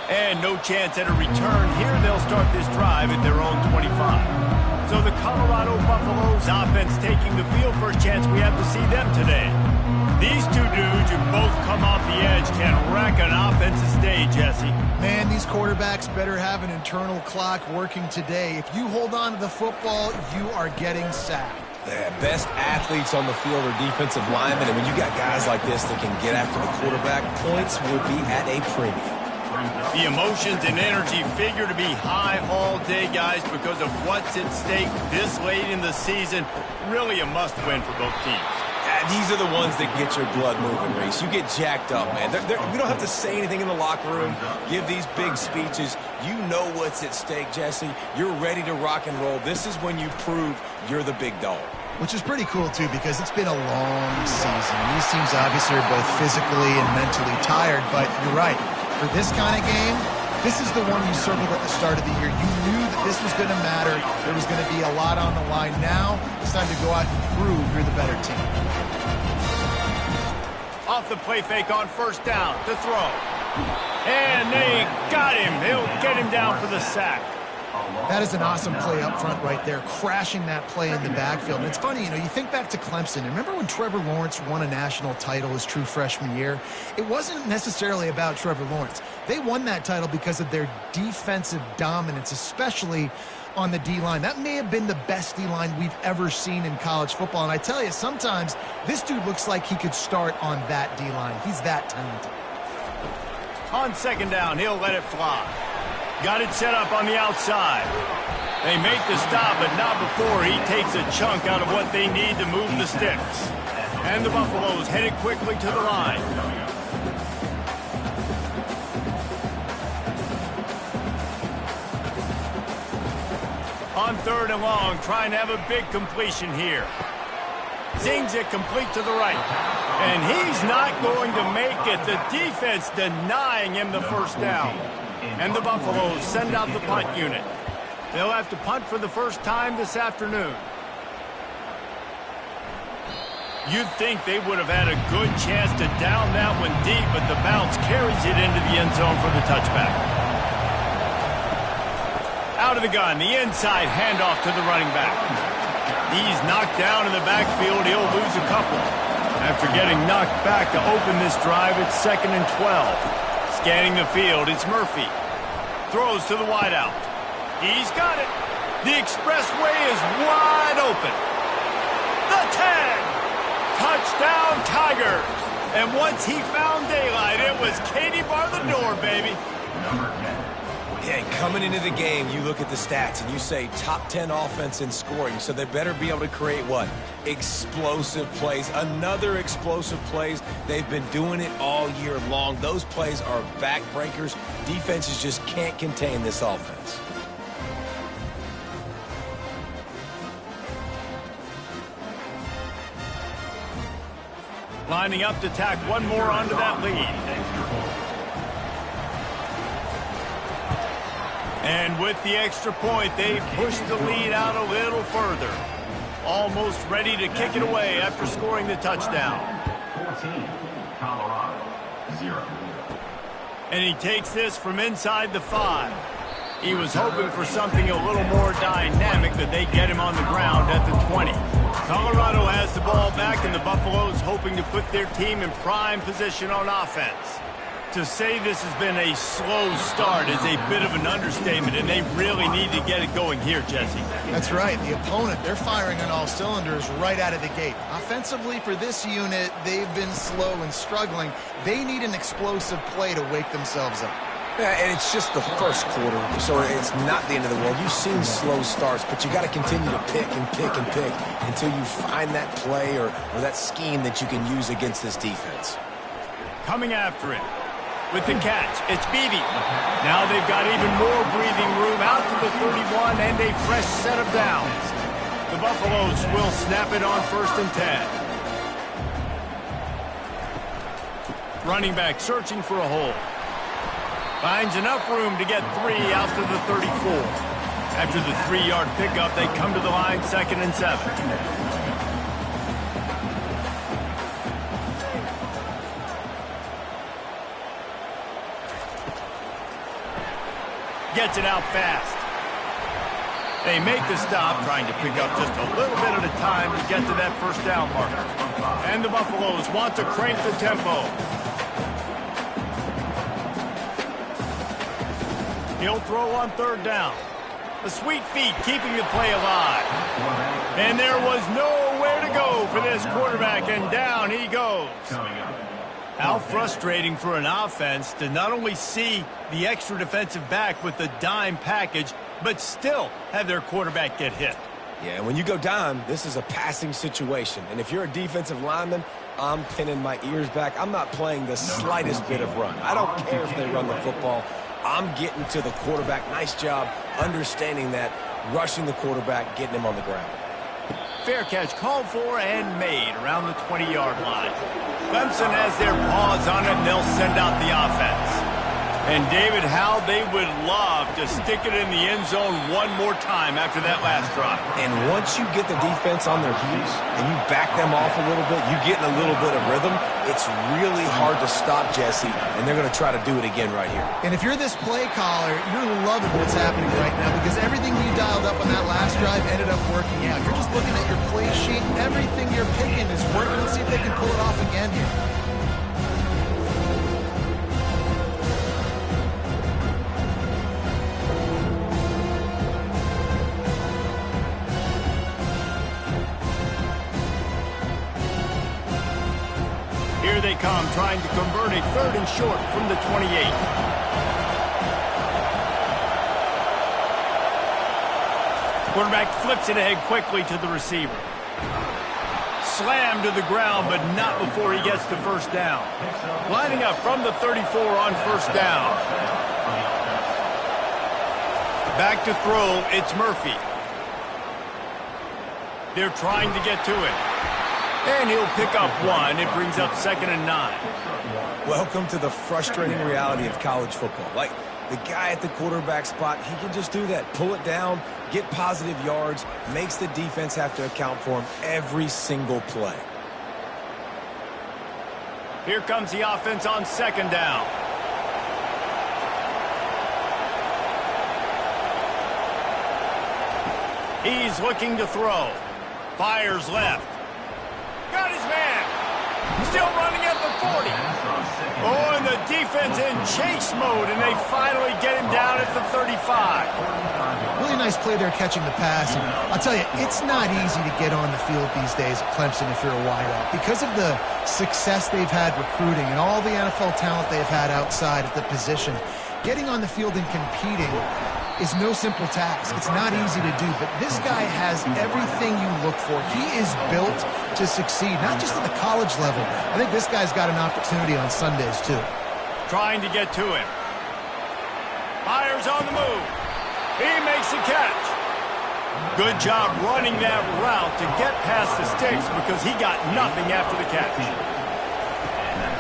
And no chance at a return here. They'll start this drive at their own 25. So the Colorado Buffaloes offense taking the field. First chance we have to see them today. These two dudes who both come off the edge can wreck an offensive day, Jesse. Man, these quarterbacks better have an internal clock working today. If you hold on to the football, you are getting sacked. The best athletes on the field are defensive linemen, and when you got guys like this that can get after the quarterback, points will be at a premium. The emotions and energy figure to be high all day, guys, because of what's at stake this late in the season. Really a must-win for both teams. These are the ones that get your blood moving, Reese. You get jacked up, man. We don't have to say anything in the locker room, give these big speeches. You know what's at stake, Jesse. You're ready to rock and roll. This is when you prove you're the big dog. Which is pretty cool, too, because it's been a long season. These teams obviously are both physically and mentally tired, but you're right. For this kind of game, this is the one you circled at the start of the year. You knew that this was going to matter. There was going to be a lot on the line. Now it's time to go out and prove you're the better team. Off the play fake on first down to throw. And they got him. He'll get him down for the sack. That is an awesome play up front right there, crashing that play in the backfield. And it's funny, you know, you think back to Clemson. Remember when Trevor Lawrence won a national title his true freshman year? It wasn't necessarily about Trevor Lawrence. They won that title because of their defensive dominance, especially on the D-line. That may have been the best D-line we've ever seen in college football. And I tell you, sometimes this dude looks like he could start on that D-line. He's that talented. On second down, he'll let it fly. Got it set up on the outside. They make the stop, but not before he takes a chunk out of what they need to move the sticks. And the Buffaloes headed quickly to the line. On third and long, trying to have a big completion here. Zings it complete to the right. And he's not going to make it. The defense denying him the first down. And the Buffaloes send out the punt unit. They'll have to punt for the first time this afternoon. You'd think they would have had a good chance to down that one deep, but the bounce carries it into the end zone for the touchback. Out of the gun, the inside handoff to the running back. He's knocked down in the backfield. He'll lose a couple. After getting knocked back to open this drive, it's 2nd and 12. Scanning the field, it's Murphy. Throws to the wideout. He's got it. The expressway is wide open. The 10. Touchdown, Tigers. And once he found daylight, it was Katie bar the door, baby. Yeah, and coming into the game, you look at the stats and you say top 10 offense in scoring, so they better be able to create what? Explosive plays. Another explosive plays. They've been doing it all year long. Those plays are backbreakers. Defenses just can't contain this offense. Lining up to tack one more onto that lead. And with the extra point, they push the lead out a little further. Almost ready to kick it away after scoring the touchdown. 14, Colorado, 0. And he takes this from inside the 5. He was hoping for something a little more dynamic, but they get him on the ground at the 20. Colorado has the ball back, and the Buffaloes hoping to put their team in prime position on offense. To say this has been a slow start is a bit of an understatement, and they really need to get it going here, Jesse. That's right. The opponent, they're firing on all cylinders right out of the gate. Offensively, for this unit, they've been slow and struggling. They need an explosive play to wake themselves up. Yeah, and it's just the first quarter, so it's not the end of the world. You've seen slow starts, but you got to continue to pick and pick and pick until you find that play or that scheme that you can use against this defense. Coming after it. With the catch, it's Beebe. Now they've got even more breathing room out to the 31 and a fresh set of downs. The Buffaloes will snap it on 1st and 10. Running back searching for a hole. Finds enough room to get 3 out to the 34. After the 3-yard pickup, they come to the line 2nd and 7. Gets it out fast. They make the stop, trying to pick up just a little bit at a time to get to that first down marker. And the Buffaloes want to crank the tempo. He'll throw on 3rd down. The sweet feet keeping the play alive. And there was nowhere to go for this quarterback, and down he goes. How frustrating for an offense to not only see the extra defensive back with the dime package, but still have their quarterback get hit. Yeah, when you go dime, this is a passing situation. And if you're a defensive lineman, I'm pinning my ears back. I'm not playing the slightest bit of run. I don't care if they run the football. I'm getting to the quarterback. Nice job understanding that, rushing the quarterback, getting him on the ground. Fair catch called for and made around the 20-yard line. Clemson has their paws on it, and they'll send out the offense. And, David, how they would love to stick it in the end zone one more time after that last drive. And once you get the defense on their heels and you back them off a little bit, you get in a little bit of rhythm, it's really hard to stop, Jesse, and they're going to try to do it again right here. And if you're this play caller, you're loving what's happening right now because everything you dialed up on that last drive ended up working out. You're just looking at your play sheet. Everything you're picking is working. Let's see if they can pull it off again here. come trying to convert a 3rd and short from the 28. Quarterback flips it ahead quickly to the receiver. Slammed to the ground, but not before he gets the first down. Lining up from the 34 on first down. Back to throw, it's Murphy. They're trying to get to him. And he'll pick up 1. It brings up 2nd and 9. Welcome to the frustrating reality of college football. Like, the guy at the quarterback spot, he can just do that. Pull it down, get positive yards, makes the defense have to account for him every single play. Here comes the offense on 2nd down. He's looking to throw. Fires left. Got his man. Still running at the 40. Oh, and the defense in chase mode, and they finally get him down at the 35. Really nice play there catching the pass. And I'll tell you, it's not easy to get on the field these days at Clemson if you're a wideout. Because of the success they've had recruiting and all the NFL talent they've had outside at the position, getting on the field and competing is no simple task. It's not easy to do, but this guy has everything you look for. He is built to succeed, not just at the college level. I think this guy's got an opportunity on Sundays, too. Trying to get to him. Fires on the move. He makes the catch. Good job running that route to get past the sticks because he got nothing after the catch.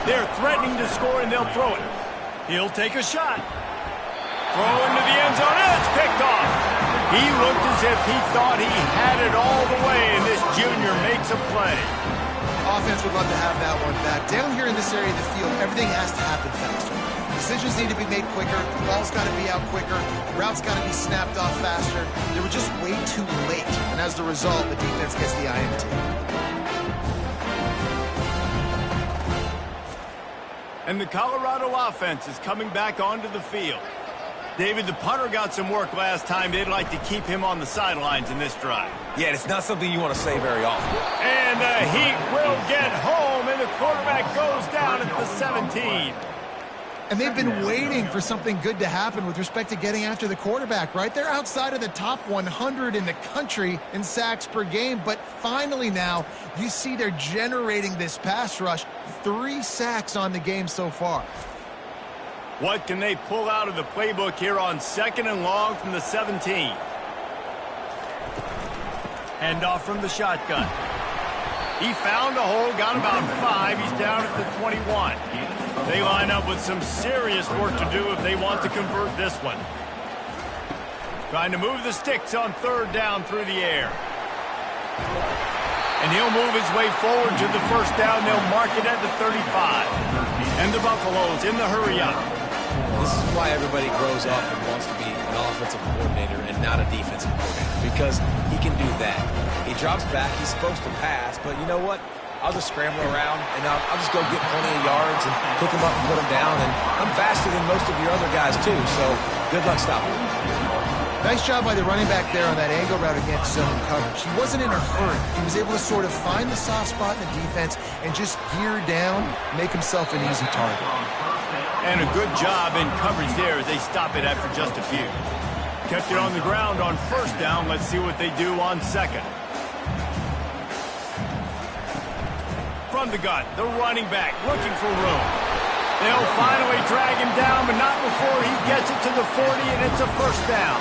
They're threatening to score, and they'll throw it. He'll take a shot. Throw into the end zone, and it's picked off. He looked as if he thought he had it all the way, and this junior makes a play. Offense would love to have that one back. Down here in this area of the field, everything has to happen faster. Decisions need to be made quicker. The ball's got to be out quicker. The route's got to be snapped off faster. They were just way too late, and as the result, the defense gets the INT. And the Colorado offense is coming back onto the field. David, the punter got some work last time. They'd like to keep him on the sidelines in this drive. Yeah, it's not something you want to say very often. And the Heat will get home, and the quarterback goes down at the 17. And they've been waiting for something good to happen with respect to getting after the quarterback, right? They're outside of the top 100 in the country in sacks per game, but finally now you see they're generating this pass rush. 3 sacks on the game so far. What can they pull out of the playbook here on 2nd and long from the 17? Handoff from the shotgun. He found a hole, got about 5. He's down at the 21. They line up with some serious work to do if they want to convert this one. Trying to move the sticks on 3rd down through the air. And he'll move his way forward to the first down. They'll mark it at the 35. And the Buffaloes in the hurry up. This is why everybody grows up and wants to be an offensive coordinator and not a defensive coordinator, because he can do that. He drops back, he's supposed to pass, but you know what? I'll just scramble around, and I'll just go get plenty of yards and pick him up and put him down, and I'm faster than most of your other guys, too, so good luck stopping him. Nice job by the running back there on that angle route against zone coverage. He wasn't in a hurry. He was able to sort of find the soft spot in the defense and just gear down, make himself an easy target. And a good job in coverage there as they stop it after just a few. Kept it on the ground on 1st down. Let's see what they do on 2nd. From the gun, the running back looking for room. They'll finally drag him down, but not before he gets it to the 40, and it's a 1st down.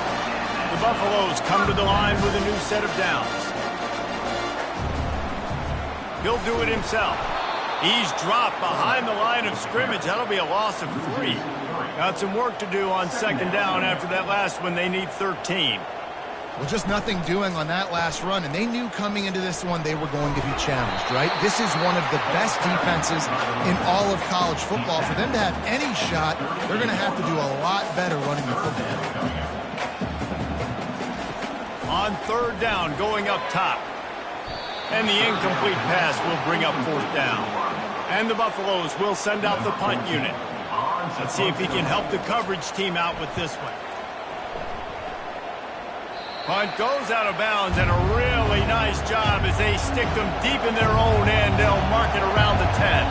The Buffaloes come to the line with a new set of downs. He'll do it himself. He's dropped behind the line of scrimmage. That'll be a loss of 3. Got some work to do on 2nd down after that last one. They need 13. Well, just nothing doing on that last run, and they knew coming into this one they were going to be challenged, right? This is one of the best defenses in all of college football. For them to have any shot, they're going to have to do a lot better running the football. On 3rd down, going up top. And the incomplete pass will bring up 4th down. And the Buffaloes will send out the punt unit. Let's see if he can help the coverage team out with this one. Punt goes out of bounds, and a really nice job as they stick them deep in their own end. They'll mark it around the 10.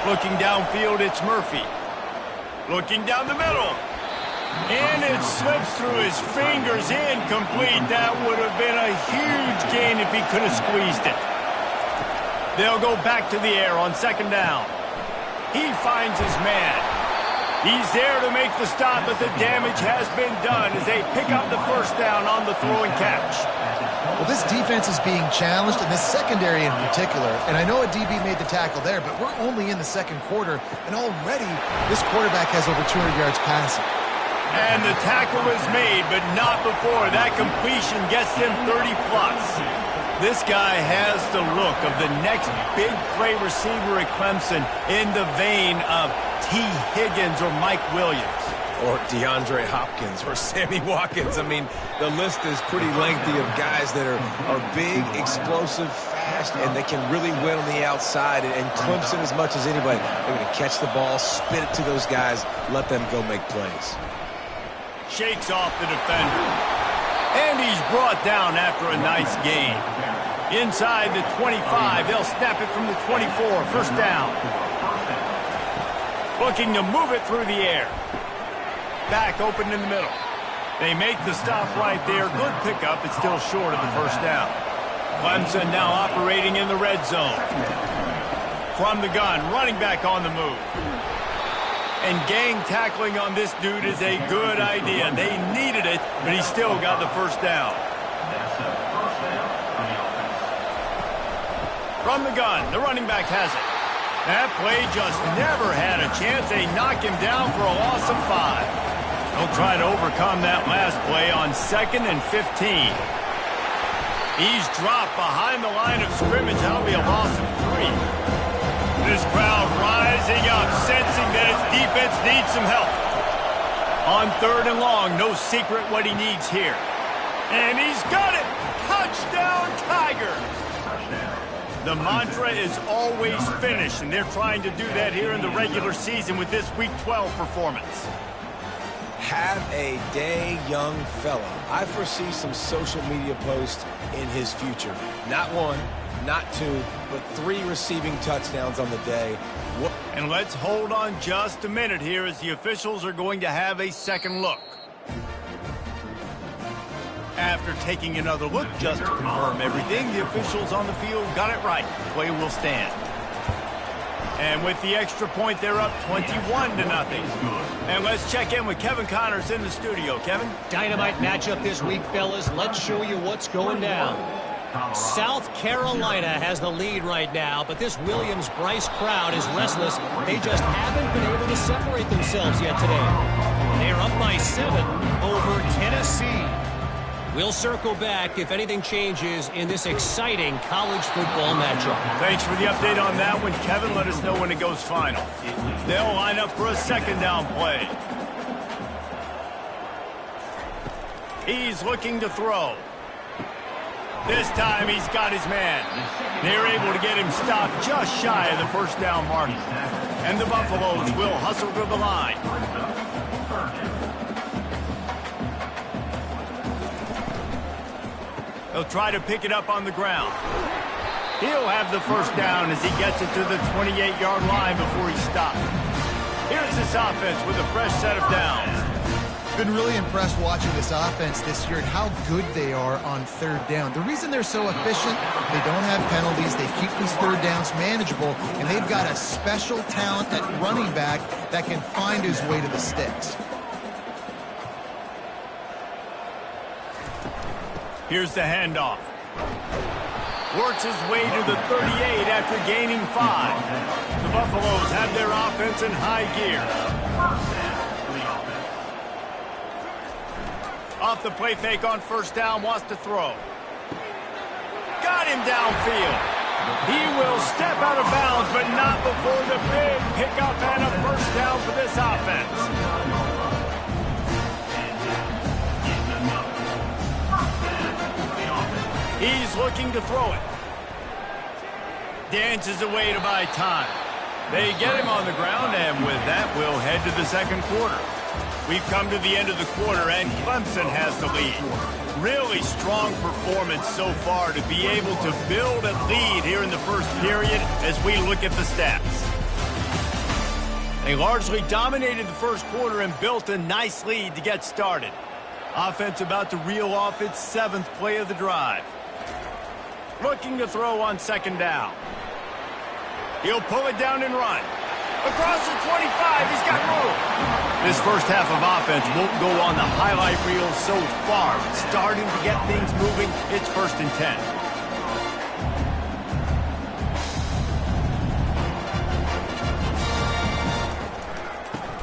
Looking downfield, it's Murphy. Looking down the middle. And it slips through his fingers, incomplete. That would have been a huge gain if he could have squeezed it. They'll go back to the air on second down. He finds his man. He's there to make the stop, but the damage has been done as they pick up the first down on the throw and catch. Well, this defense is being challenged, and this secondary in particular. And I know a DB made the tackle there, but we're only in the second quarter, and already this quarterback has over 200 yards passing. And the tackle is made, but not before. That completion gets them 30-plus. This guy has the look of the next big play receiver at Clemson in the vein of T. Higgins or Mike Williams. Or DeAndre Hopkins or Sammy Watkins. I mean, the list is pretty lengthy of guys that are big, explosive, fast, and they can really win on the outside. And Clemson, as much as anybody, they're going to catch the ball, spit it to those guys, let them go make plays. Shakes off the defender. And he's brought down after a nice gain. Inside the 25, they'll snap it from the 24, first down. Looking to move it through the air. Back open in the middle. They make the stop right there. Good pickup. It's still short of the first down. Clemson now operating in the red zone. From the gun, running back on the move. And gang tackling on this dude is a good idea. They needed it, but he still got the first down. From the gun, the running back has it. That play just never had a chance. They knock him down for a loss of 5. They'll try to overcome that last play on 2nd and 15. He's dropped behind the line of scrimmage. That'll be a loss of 3. This crowd rising up, sensing that its defense needs some help. On 3rd and long, no secret what he needs here. And he's got it! Touchdown, Tigers! The mantra is always finish, and they're trying to do that here in the regular season with this Week 12 performance. Have a day, young fella. I foresee some social media posts in his future. Not 1, not 2, but 3 receiving touchdowns on the day. And let's hold on just a minute here as the officials are going to have a second look. After taking another look just to confirm everything, the officials on the field got it right. Play will stand. And with the extra point, they're up 21-0. And let's check in with Kevin Connors in the studio. Kevin? Dynamite matchup this week, fellas. Let's show you what's going down. South Carolina has the lead right now, but this Williams-Bryce crowd is restless. They just haven't been able to separate themselves yet today. They're up by 7 over Tennessee. We'll circle back if anything changes in this exciting college football matchup. Thanks for the update on that one, Kevin. Let us know when it goes final. They'll line up for a second down play. He's looking to throw. This time he's got his man. They're able to get him stopped just shy of the first down mark. And the Buffaloes will hustle to the line. He'll try to pick it up on the ground. He'll have the first down as he gets it to the 28-yard line before he stopped. Here's this offense with a fresh set of downs. Been really impressed watching this offense this year and how good they are on 3rd down. The reason they're so efficient, they don't have penalties, they keep these 3rd downs manageable, and they've got a special talent at running back that can find his way to the sticks. Here's the handoff. Works his way to the 38 after gaining 5. The Buffaloes have their offense in high gear. Off the play fake on first down, wants to throw. Got him downfield. He will step out of bounds, but not before the big pickup and a first down for this offense. He's looking to throw it. Dances away to buy time. They get him on the ground, and with that, we'll head to the second quarter. We've come to the end of the quarter, and Clemson has the lead. Really strong performance so far to be able to build a lead here in the first period as we look at the stats. They largely dominated the first quarter and built a nice lead to get started. Offense about to reel off its 7th play of the drive. Looking to throw on 2nd down. He'll pull it down and run. Across the 25, he's got room. This first half of offense won't go on the highlight reel so far. Starting to get things moving, it's 1st and 10.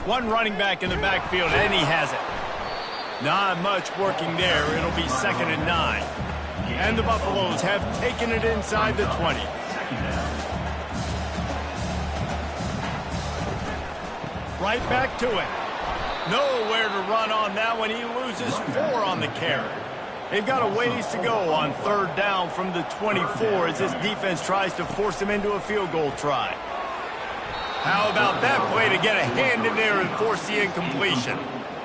One running back in the backfield, and he has it. Not much working there. It'll be 2nd and 9. And the Buffaloes have taken it inside the 20. Right back to it. Nowhere to run on that one. He loses 4 on the carry. They've got a ways to go on 3rd down from the 24 as this defense tries to force him into a field goal try. How about that play to get a hand in there and force the incompletion?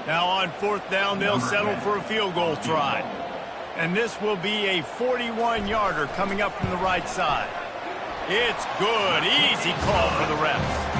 Now on 4th down, they'll settle for a field goal try. And this will be a 41-yarder coming up from the right side. It's good. Easy call for the refs.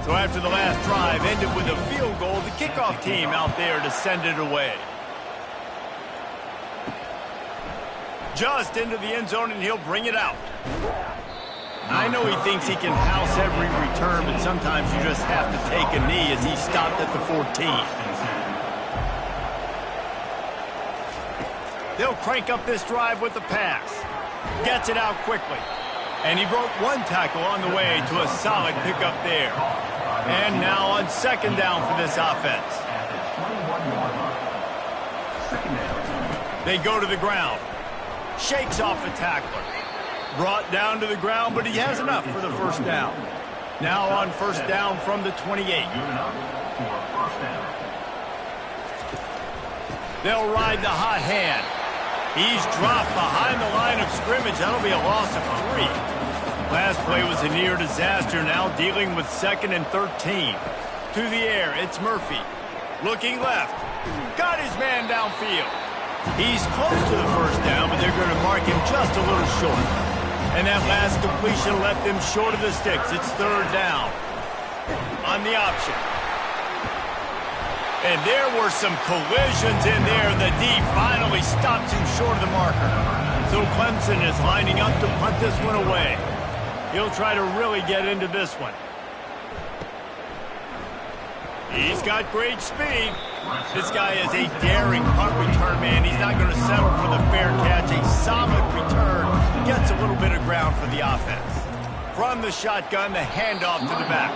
So after the last drive ended with a field goal, the kickoff team out there to send it away. Just into the end zone, and he'll bring it out. I know he thinks he can house every return, but sometimes you just have to take a knee as he stopped at the 14. They'll crank up this drive with the pass. Gets it out quickly. And he broke 1 tackle on the way to a solid pickup there. And now on 2nd down for this offense. They go to the ground. Shakes off the tackler. Brought down to the ground, but he has enough for the 1st down. Now on 1st down from the 28. They'll ride the hot hand. He's dropped behind the line of scrimmage. That'll be a loss of 3. Last play was a near disaster, now dealing with 2nd and 13. To the air, it's Murphy. Looking left. Got his man downfield. He's close to the 1st down, but they're going to mark him just a little short. And that last completion left him short of the sticks. It's 3rd down. On the option. And there were some collisions in there. The D finally stops him short of the marker. So Clemson is lining up to punt this one away. He'll try to really get into this one. He's got great speed. This guy is a daring punt return man. He's not going to settle for the fair catch. A solid return. Gets a little bit of ground for the offense. From the shotgun, the handoff to the back.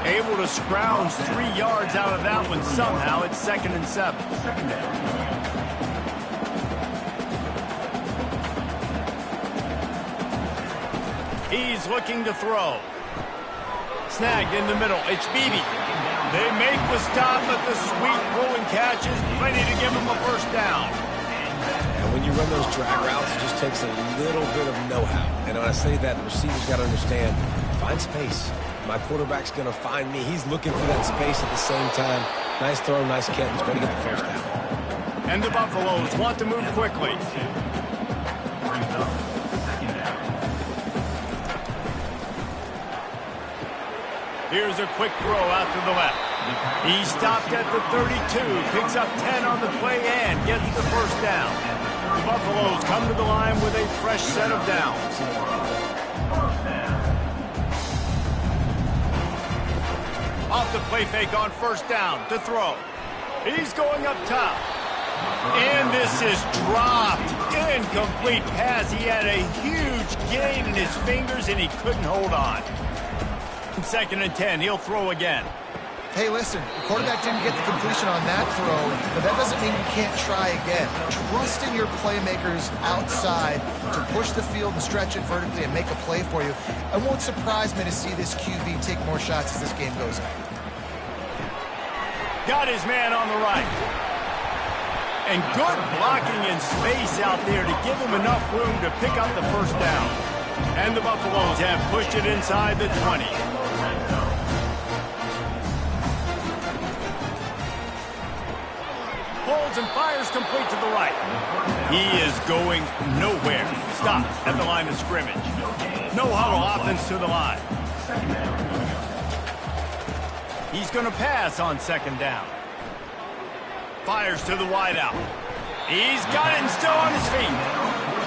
Able to scrounge 3 yards out of that one somehow. It's 2nd and 7. He's looking to throw. Snagged in the middle. It's Beebe. They make the stop, but the sweet rolling catch is plenty to give him a 1st down. And when you run those drag routes, it just takes a little bit of know-how. And when I say that, the receiver's got to understand, find space. My quarterback's going to find me. He's looking for that space at the same time. Nice throw, nice catch. He's going to get the 1st down. And the Buffaloes want to move quickly. Here's a quick throw out to the left. He stopped at the 32, picks up 10 on the play and gets the 1st down. The Buffaloes come to the line with a fresh set of downs. Off the play fake on 1st down to throw. He's going up top. And this is dropped. Incomplete pass. He had a huge gain in his fingers and he couldn't hold on. 2nd and 10, he'll throw again. Hey, listen, the quarterback didn't get the completion on that throw, but that doesn't mean you can't try again. Trust in your playmakers outside to push the field and stretch it vertically and make a play for you. It won't surprise me to see this QB take more shots as this game goes on. Got his man on the right. And good blocking in space out there to give him enough room to pick up the 1st down. And the Buffaloes have pushed it inside the 20. Holds and fires complete to the right. He is going nowhere. Stop at the line of scrimmage. No huddle offense to the line. He's going to pass on second down. Fires to the wideout. He's got him still on his feet.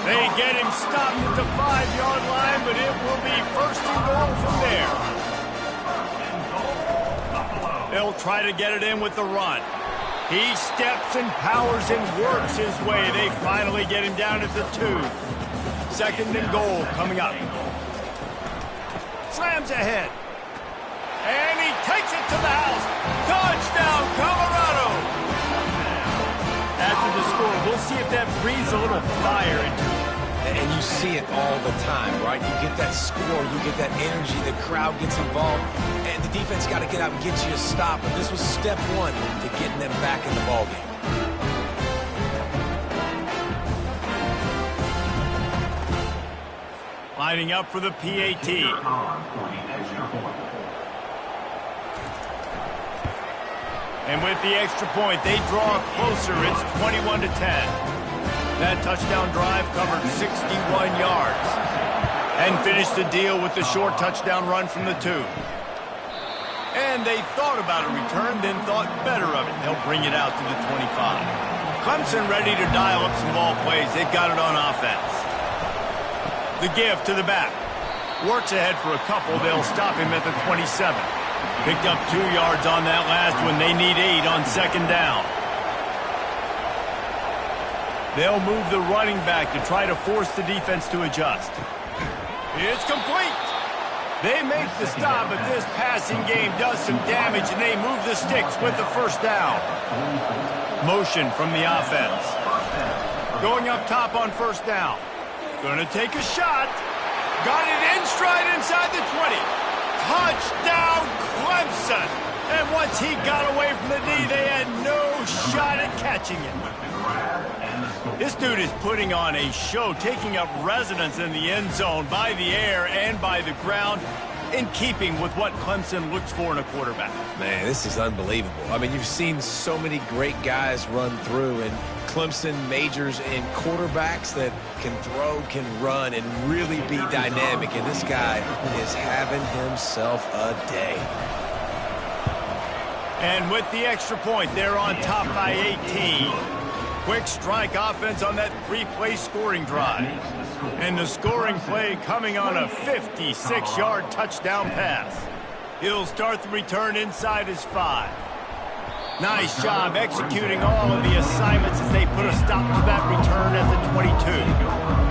They get him stopped at the 5-yard line, but it will be first and goal from there. They'll try to get it in with the run. He steps and powers and works his way. They finally get him down at the 2. Second and goal coming up. Slams ahead. And he takes it to the house. Touchdown, Colorado! After the score, we'll see if that breathes a little fire into it. And you see it all the time, right? You get that score, you get that energy, the crowd gets involved, and the defense got to get out and get you a stop. And this was step one to getting them back in the ballgame. Lining up for the PAT. And with the extra point, they draw closer. It's 21-10. That touchdown drive covered 61 yards. And finished the deal with the short touchdown run from the 2. And they thought about a return, then thought better of it. They'll bring it out to the 25. Clemson ready to dial up some ball plays. They've got it on offense. The give to the back. Works ahead for a couple. They'll stop him at the 27. Picked up 2 yards on that last one. They need 8 on second down. They'll move the running back to try to force the defense to adjust. It's complete. They make the stop, but this passing game does some damage, and they move the sticks with the first down. Motion from the offense. Going up top on first down. Going to take a shot. Got it in stride inside the 20. Touchdown, Clemson! And once he got away from the knee, they had no shot at catching him. This dude is putting on a show, taking up residence in the end zone by the air and by the ground, in keeping with what Clemson looks for in a quarterback. Man, this is unbelievable. I mean, you've seen so many great guys run through, and Clemson majors in quarterbacks that can throw, can run, and really be dynamic. And this guy is having himself a day. And with the extra point, they're on top by 18. Quick strike offense on that 3-play scoring drive. And the scoring play coming on a 56-yard touchdown pass. He'll start the return inside his 5. Nice job executing all of the assignments as they put a stop to that return at the 22.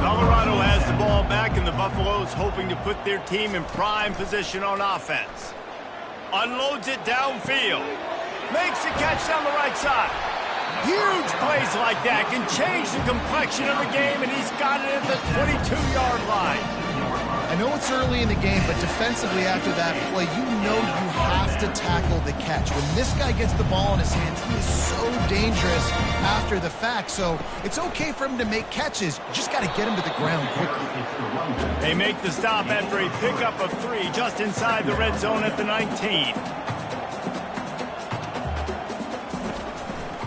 Colorado has the ball back, and the Buffaloes hoping to put their team in prime position on offense. Unloads it downfield. Makes the catch down the right side. Huge plays like that can change the complexion of the game, and he's got it at the 22-yard line. I know it's early in the game, but defensively after that play, you know you have to tackle the catch. When this guy gets the ball in his hands, he is so dangerous after the fact. So it's okay for him to make catches. You just got to get him to the ground quickly. They make the stop after a pickup of 3 just inside the red zone at the 19.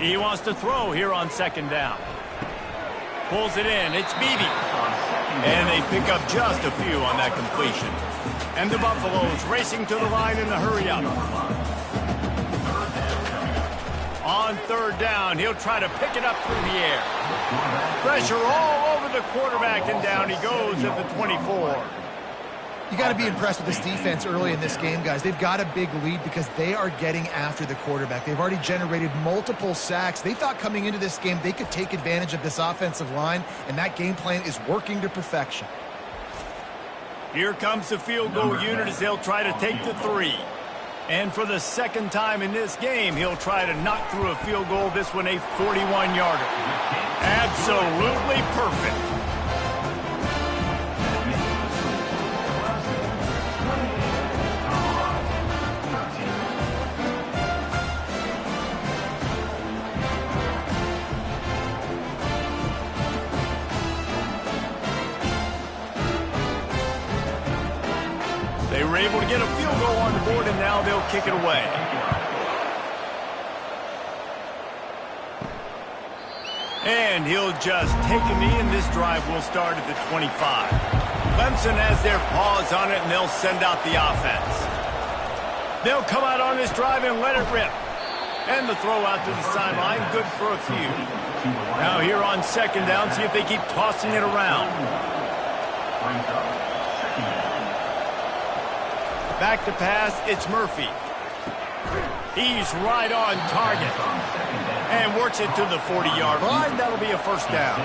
He wants to throw here on second down. Pulls it in. It's Beebe. And they pick up just a few on that completion. And the Buffaloes racing to the line in the hurry-up. On third down, he'll try to pick it up through the air. Pressure all over the quarterback, and down he goes at the 24. You got to be impressed with this defense early in this game, guys. They've got a big lead because they are getting after the quarterback. They've already generated multiple sacks. They thought coming into this game they could take advantage of this offensive line, and that game plan is working to perfection. Here comes the field goal unit as they'll try to take the 3. And for the second time in this game, he'll try to knock through a field goal, this one a 41-yarder. Absolutely perfect. They were able to get a field goal on the board, and now they'll kick it away. And he'll just take a knee, and this drive will start at the 25. Clemson has their paws on it, and they'll send out the offense. They'll come out on this drive and let it rip. And the throw out to the sideline, good for a few. Now here on second down, see if they keep tossing it around. Back to pass, it's Murphy. He's right on target. And works it to the 40-yard line. That'll be a first down.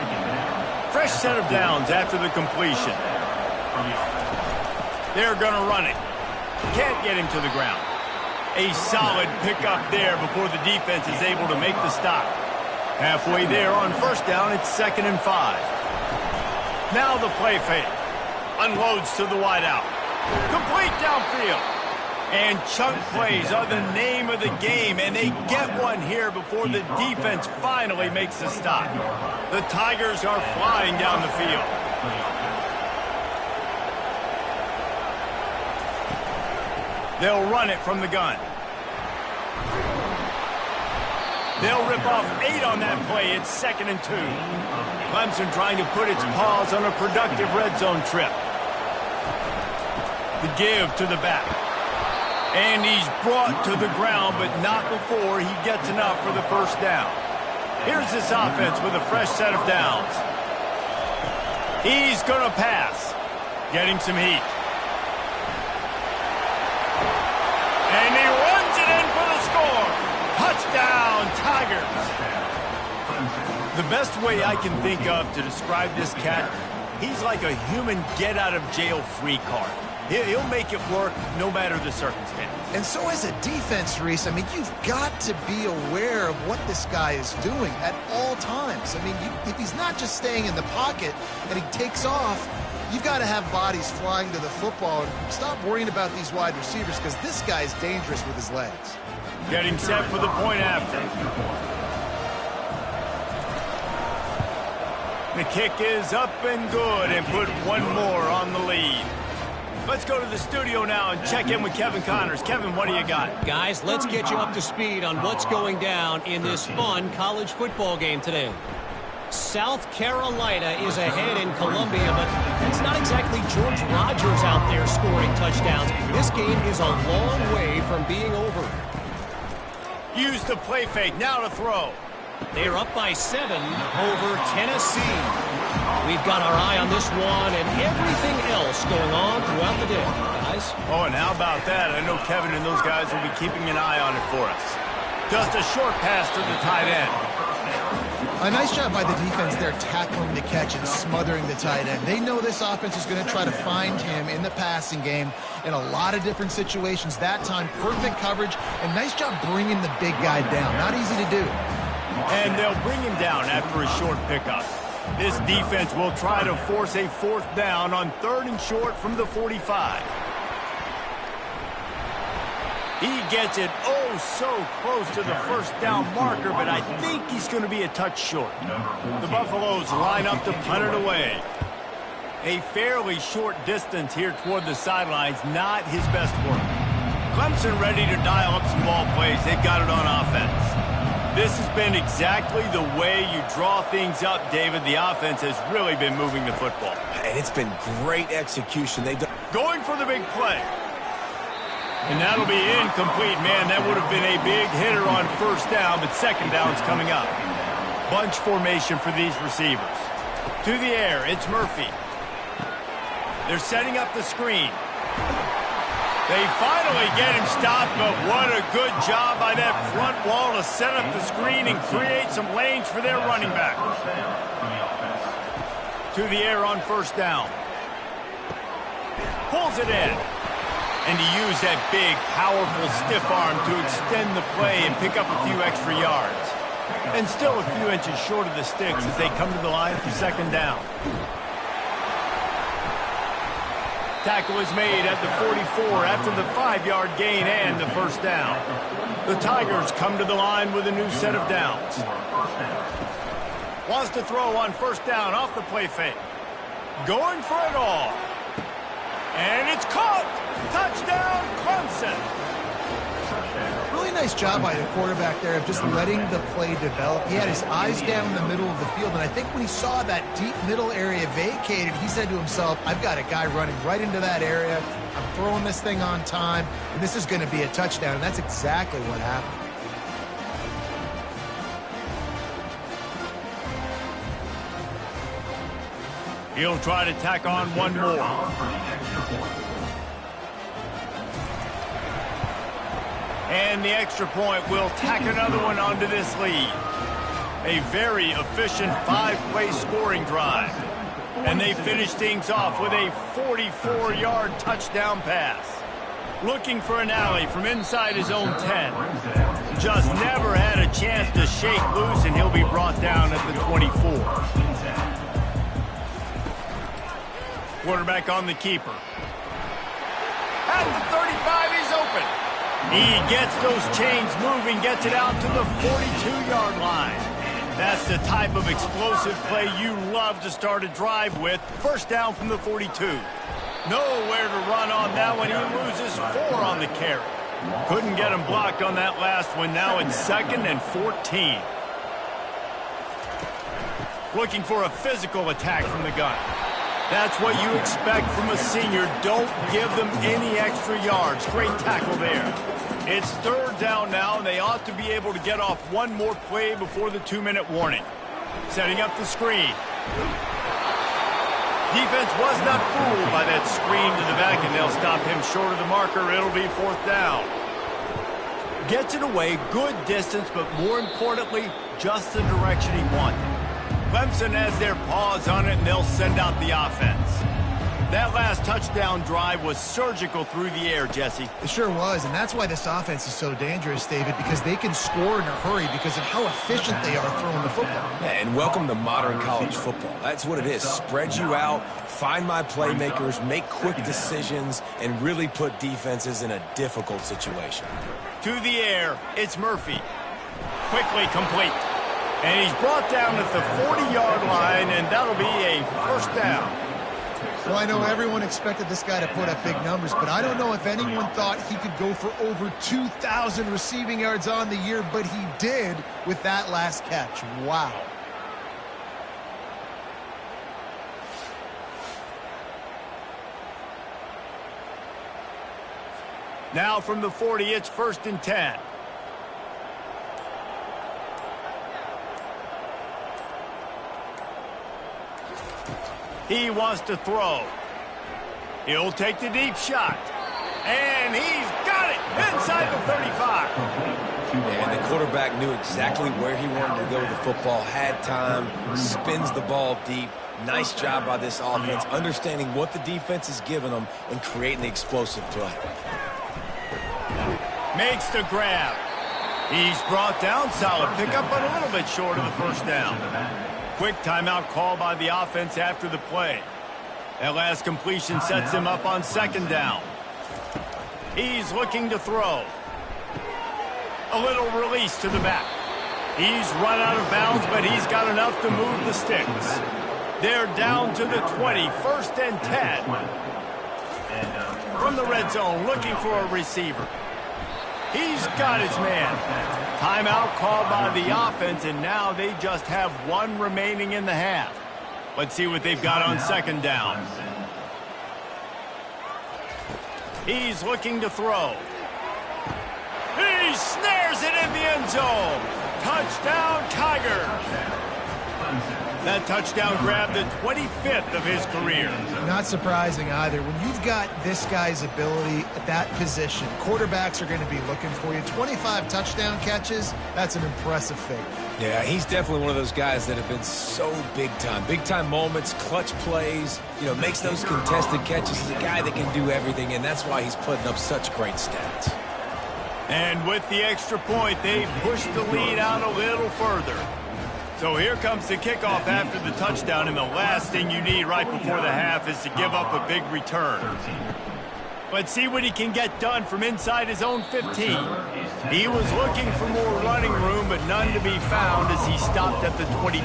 Fresh set of downs after the completion. They're going to run it. Can't get him to the ground. A solid pickup there before the defense is able to make the stop. Halfway there on first down, it's 2nd and 5. Now the play fake. Unloads to the wideout. Complete downfield. And chunk plays are the name of the game, and they get one here before the defense finally makes the stop. The Tigers are flying down the field. They'll run it from the gun. They'll rip off 8 on that play. It's 2nd and 2. Clemson trying to put its paws on a productive red zone trip. The give to the back. And he's brought to the ground, but not before he gets enough for the first down. Here's this offense with a fresh set of downs. He's going to pass. Getting some heat. And he runs it in for the score. Touchdown, Tigers. The best way I can think of to describe this cat, he's like a human get-out-of-jail-free card. He'll make it work no matter the circumstance. And so as a defense, Reese, I mean, you've got to be aware of what this guy is doing at all times. I mean, if he's not just staying in the pocket and he takes off, you've got to have bodies flying to the football and stop worrying about these wide receivers because this guy is dangerous with his legs. Getting set for the point after. The kick is up and good and put one more on the lead. Let's go to the studio now and check in with Kevin Connors. Kevin, what do you got? Guys, let's get you up to speed on what's going down in this fun college football game today. South Carolina is ahead in Columbia, but it's not exactly George Rogers out there scoring touchdowns. This game is a long way from being over. Use the play fake, now to throw. They're up by 7 over Tennessee. We've got our eye on this one and everything else going on throughout the day, guys. Oh, and how about that? I know Kevin and those guys will be keeping an eye on it for us. Just a short pass to the tight end. A nice job by the defense there tackling the catch and smothering the tight end. They know this offense is going to try to find him in the passing game in a lot of different situations. That time, perfect coverage, and nice job bringing the big guy down. Not easy to do. And they'll bring him down after a short pickup. This defense will try to force a 4th down on 3rd and short from the 45. He gets it so close to the first down marker, but I think he's going to be a touch short. The Buffaloes line up to punt it away. A fairly short distance here toward the sidelines, not his best work. Clemson ready to dial up some ball plays. They've got it on offense. This has been exactly the way you draw things up, David. The offense has really been moving the football. And it's been great execution. They've done going for the big play. And that'll be incomplete, man. That would have been a big hitter on first down, but second down's coming up. Bunch formation for these receivers. To the air, it's Murphy. They're setting up the screen. They finally get him stopped, but what a good job by that front wall to set up the screen and create some lanes for their running back. To the air on first down. Pulls it in. And to use that big, powerful stiff arm to extend the play and pick up a few extra yards. And still a few inches short of the sticks as they come to the line for second down. Tackle is made at the 44 after the 5-yard gain and the first down. The Tigers come to the line with a new set of downs. Wants to throw on first down off the play fake. Going for it all. And it's caught. Clemson. Really nice job by the quarterback there of just letting the play develop. He had his eyes down in the middle of the field, and I think when he saw that deep middle area vacated, he said to himself, I've got a guy running right into that area. I'm throwing this thing on time, and this is going to be a touchdown, and that's exactly what happened. He'll try to tack on one more. And the extra point will tack another one onto this lead. A very efficient 5-play scoring drive. And they finish things off with a 44-yard touchdown pass. Looking for an alley from inside his own 10. Just never had a chance to shake loose, and he'll be brought down at the 24. Quarterback on the keeper. At the 35, he's open. He gets those chains moving, gets it out to the 42-yard line. That's the type of explosive play you love to start a drive with. First down from the 42. Nowhere to run on that one. He loses 4 on the carry. Couldn't get him blocked on that last one. Now it's 2nd and 14. Looking for a physical attack from the gun. That's what you expect from a senior. Don't give them any extra yards. Great tackle there. It's 3rd down now, and they ought to be able to get off one more play before the 2-minute warning. Setting up the screen. Defense was not fooled by that screen to the back, and they'll stop him short of the marker. It'll be 4th down. Gets it away, good distance, but more importantly, just the direction he wanted. Clemson has their paws on it, and they'll send out the offense. That last touchdown drive was surgical through the air, Jesse. It sure was, and that's why this offense is so dangerous, David, because they can score in a hurry because of how efficient they are throwing the football. Yeah, and welcome to modern college football. That's what it is. Spread you out, find my playmakers, make quick decisions, and really put defenses in a difficult situation. To the air, it's Murphy. Quickly complete. And he's brought down at the 40-yard line, and that'll be a 1st down. Well, I know everyone expected this guy to put up big numbers, but I don't know if anyone thought he could go for over 2,000 receiving yards on the year, but he did with that last catch. Wow. Now from the 40, it's 1st and 10. He wants to throw. He'll take the deep shot. And he's got it inside the 35. And the quarterback knew exactly where he wanted to go with the football, had time, spins the ball deep. Nice job by this offense, understanding what the defense is giving them and creating the explosive play. Makes the grab. He's brought down. Solid pickup, but a little bit short of the 1st down. Quick timeout call by the offense after the play. That last completion sets him up on 2nd down. He's looking to throw. A little release to the back. He's run out of bounds, but he's got enough to move the sticks. They're down to the 20, 1st and 10. From the red zone, looking for a receiver. He's got his man. Timeout called by the offense, and now they just have 1 remaining in the half. Let's see what they've got on 2nd down. He's looking to throw. He snares it in the end zone. Touchdown, Tigers. That touchdown grabbed the 25th of his career. Not surprising either. When you've got this guy's ability at that position, quarterbacks are going to be looking for you. 25 touchdown catches, that's an impressive feat. Yeah, he's definitely one of those guys that have been so big time. Big time moments, clutch plays, makes those contested catches. He's a guy that can do everything, and that's why he's putting up such great stats. And with the extra point, they've pushed the lead out a little further. So here comes the kickoff after the touchdown, and the last thing you need right before the half is to give up a big return. Let's see what he can get done from inside his own 15. He was looking for more running room, but none to be found as he stopped at the 23.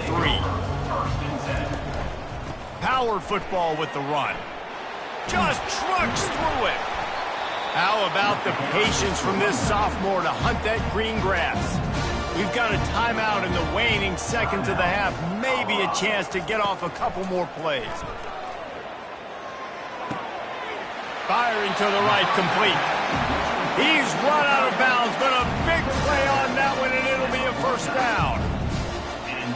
Power football with the run. Just trucks through it. How about the patience from this sophomore to hunt that green grass? We've got a timeout in the waning seconds of the half. Maybe a chance to get off a couple more plays. Firing to the right, complete. He's run out of bounds, but a big play on that one, and it'll be a first down. And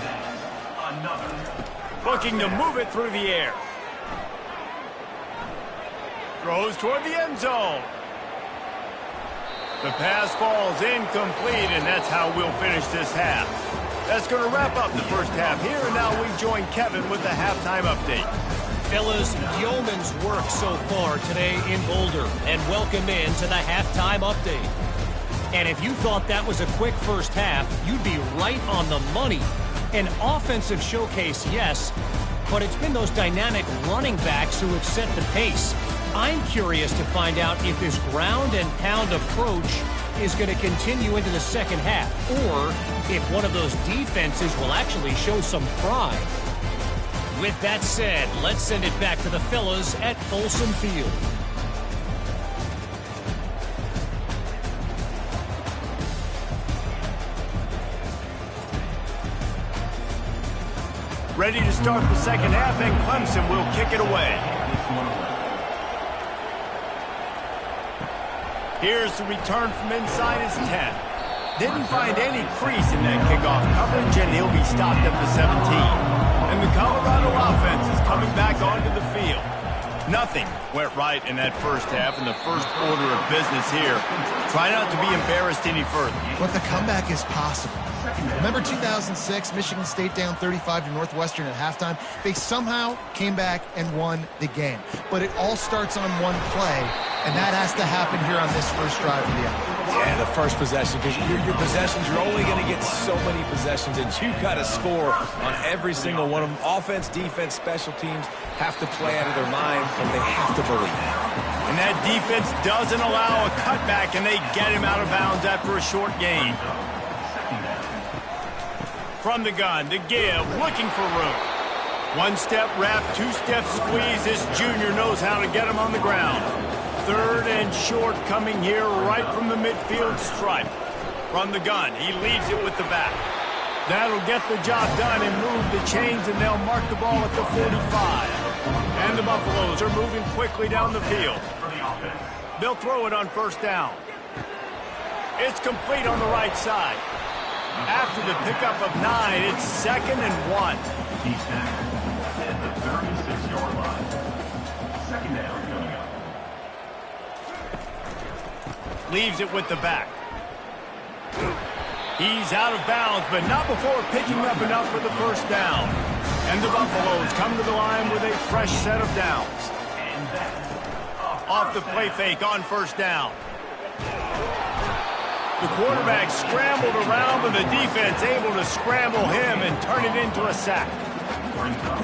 another. Looking to move it through the air. Throws toward the end zone. The pass falls incomplete, and that's how we'll finish this half. That's going to wrap up the first half here, and now we join Kevin with the halftime update. Fellas, yeoman's work so far today in Boulder, and welcome in to the halftime update. And if you thought that was a quick first half, you'd be right on the money. An offensive showcase, yes, but it's been those dynamic running backs who have set the pace. I'm curious to find out if this ground and pound approach is going to continue into the second half, or if one of those defenses will actually show some pride. With that said, let's send it back to the fellas at Folsom Field. Ready to start the second half, and Clemson will kick it away. Here's the return from inside his 10. Didn't find any crease in that kickoff coverage, and he'll be stopped at the 17. And the Colorado offense is coming back onto the field. Nothing went right in that first half, and the first order of business here. Try not to be embarrassed any further. But the comeback is possible. Remember 2006, Michigan State down 35 to Northwestern at halftime? They somehow came back and won the game. But it all starts on one play, and that has to happen here on this first drive of the offense. Yeah, the first possession, because your possessions, you're only going to get so many possessions, and you've got to score on every single one of them. Offense, defense, special teams have to play out of their mind, and they have to believe. And that defense doesn't allow a cutback, and they get him out of bounds after a short gain. From the gun to give, looking for room. One-step wrap, two-step squeeze. This junior knows how to get him on the ground. Third and short coming here right from the midfield stripe. From the gun, he leaves it with the back. That'll get the job done and move the chains, and they'll mark the ball at the 45. And the Buffaloes are moving quickly down the field. They'll throw it on first down. It's complete on the right side. After the pickup of 9, it's 2nd and 1. He's back at the 36-yard line. Second down coming up. Leaves it with the back. He's out of bounds, but not before picking up enough for the first down. And the Buffaloes come to the line with a fresh set of downs. Off the play fake on first down. The quarterback scrambled around, but the defense able to scramble him and turn it into a sack.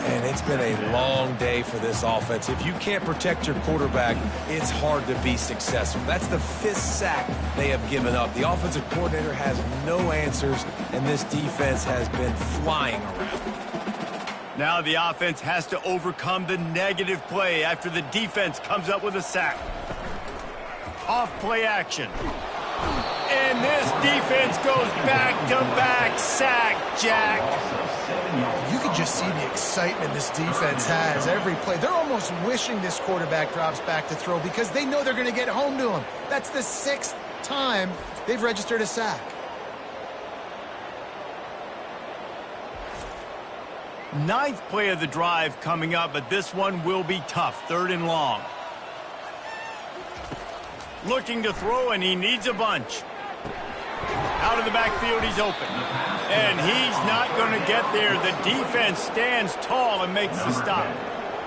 And it's been a long day for this offense. If you can't protect your quarterback, it's hard to be successful. That's the 5th sack they have given up. The offensive coordinator has no answers, and this defense has been flying around. Now the offense has to overcome the negative play after the defense comes up with a sack. Off play action. And this defense goes back-to-back sack, Jack. You can just see the excitement this defense has every play. They're almost wishing this quarterback drops back to throw because they know they're going to get home to him. That's the 6th time they've registered a sack. Ninth play of the drive coming up, but this one will be tough. 3rd and long. Looking to throw, and he needs a bunch. Out of the backfield, he's open. And he's not going to get there. The defense stands tall and makes the stop.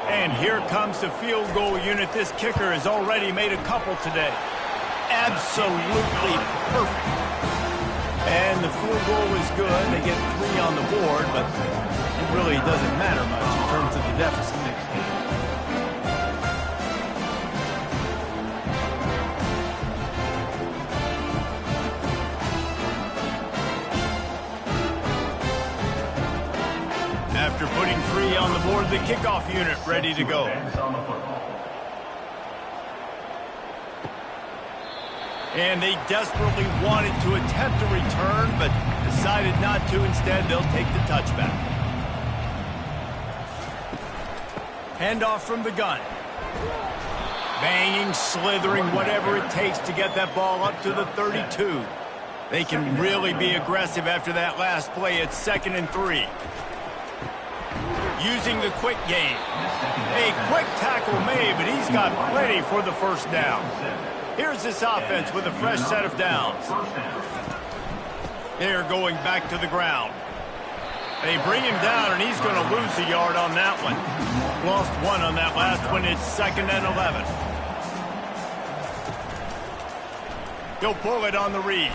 And here comes the field goal unit. This kicker has already made a couple today. Absolutely perfect. And the field goal is good. They get 3 on the board, but it really doesn't matter much in terms of the deficit. After putting 3 on the board, the kickoff unit ready to go. And they desperately wanted to attempt a return, but decided not to. Instead, they'll take the touchback. Handoff from the gun. Banging, slithering, whatever it takes to get that ball up to the 32. They can really be aggressive after that last play. It's 2nd and 3. Using the quick game. A quick tackle made, but he's got plenty for the first down. Here's this offense with a fresh set of downs. They're going back to the ground. They bring him down, and he's going to lose a yard on that one. Lost 1 on that last one. It's 2nd and 11. He'll pull it on the read.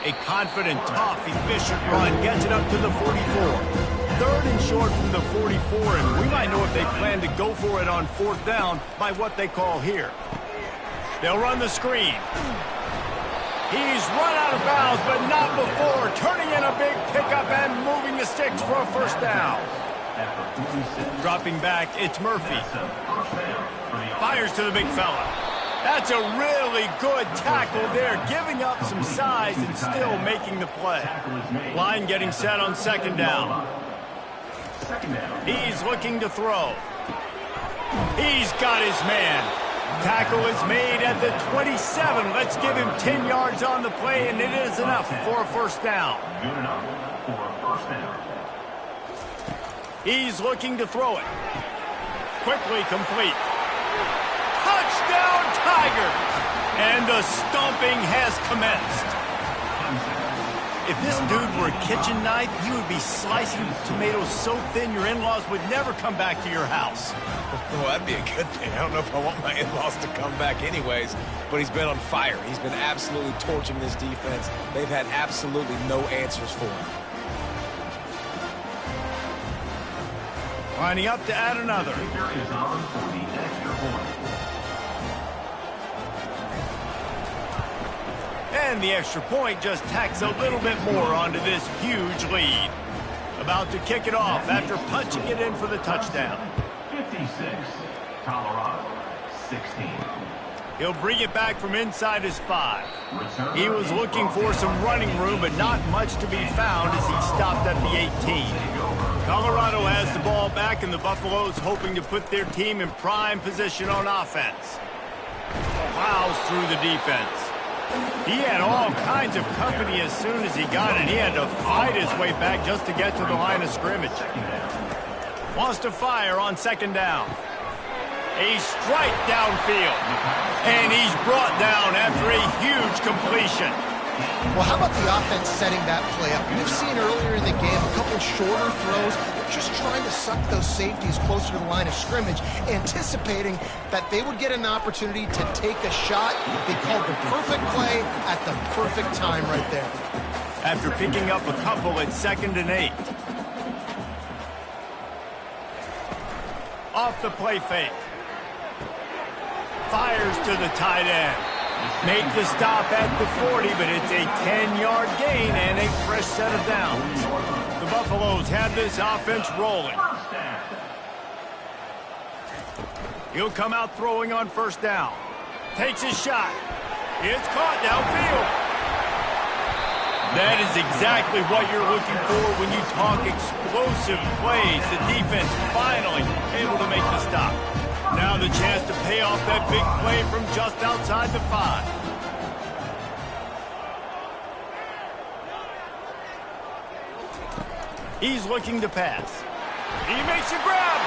A confident, tough, efficient run gets it up to the 44. 3rd and short from the 44, and we might know if they plan to go for it on 4th down by what they call here. They'll run the screen. He's run out of bounds, but not before. Turning in a big pickup and moving the sticks for a first down. Dropping back, it's Murphy. Fires to the big fella. That's a really good tackle there, giving up some size and still making the play. Line getting set on 2nd down. He's looking to throw. He's got his man. Tackle is made at the 27. Let's give him 10 yards on the play, and it is enough for a first down. Good enough for a first down. He's looking to throw it. Quickly complete. Touchdown, Tigers! And the stomping has commenced. If this dude were a kitchen knife, you would be slicing tomatoes so thin your in-laws would never come back to your house. Well, that'd be a good thing. I don't know if I want my in-laws to come back anyways, but he's been on fire. He's been absolutely torching this defense. They've had absolutely no answers for him. Lining up to add another. Kicker is on for the extra point. And the extra point just tacks a little bit more onto this huge lead. About to kick it off after punching it in for the touchdown. 56, Colorado, 16. He'll bring it back from inside his 5. He was looking for some running room, but not much to be found as he stopped at the 18. Colorado has the ball back, and the Buffaloes hoping to put their team in prime position on offense. Plows through the defense. He had all kinds of company as soon as he got it. He had to fight his way back just to get to the line of scrimmage. Wants to fire on 2nd down. A strike downfield. And he's brought down after a huge completion. Well, how about the offense setting that play up? We've seen earlier in the game a couple shorter throws. They're just trying to suck those safeties closer to the line of scrimmage, anticipating that they would get an opportunity to take a shot. They called the perfect play at the perfect time right there. After picking up a couple at 2nd and 8. Off the play fake. Fires to the tight end. Make the stop at the 40, but it's a 10-yard gain and a fresh set of downs. The Buffaloes have this offense rolling. He'll come out throwing on 1st down. Takes his shot. It's caught downfield. That is exactly what you're looking for when you talk explosive plays. The defense finally able to make the stop. Now the chance to pay off that big play from just outside the 5. He's looking to pass. He makes a grab.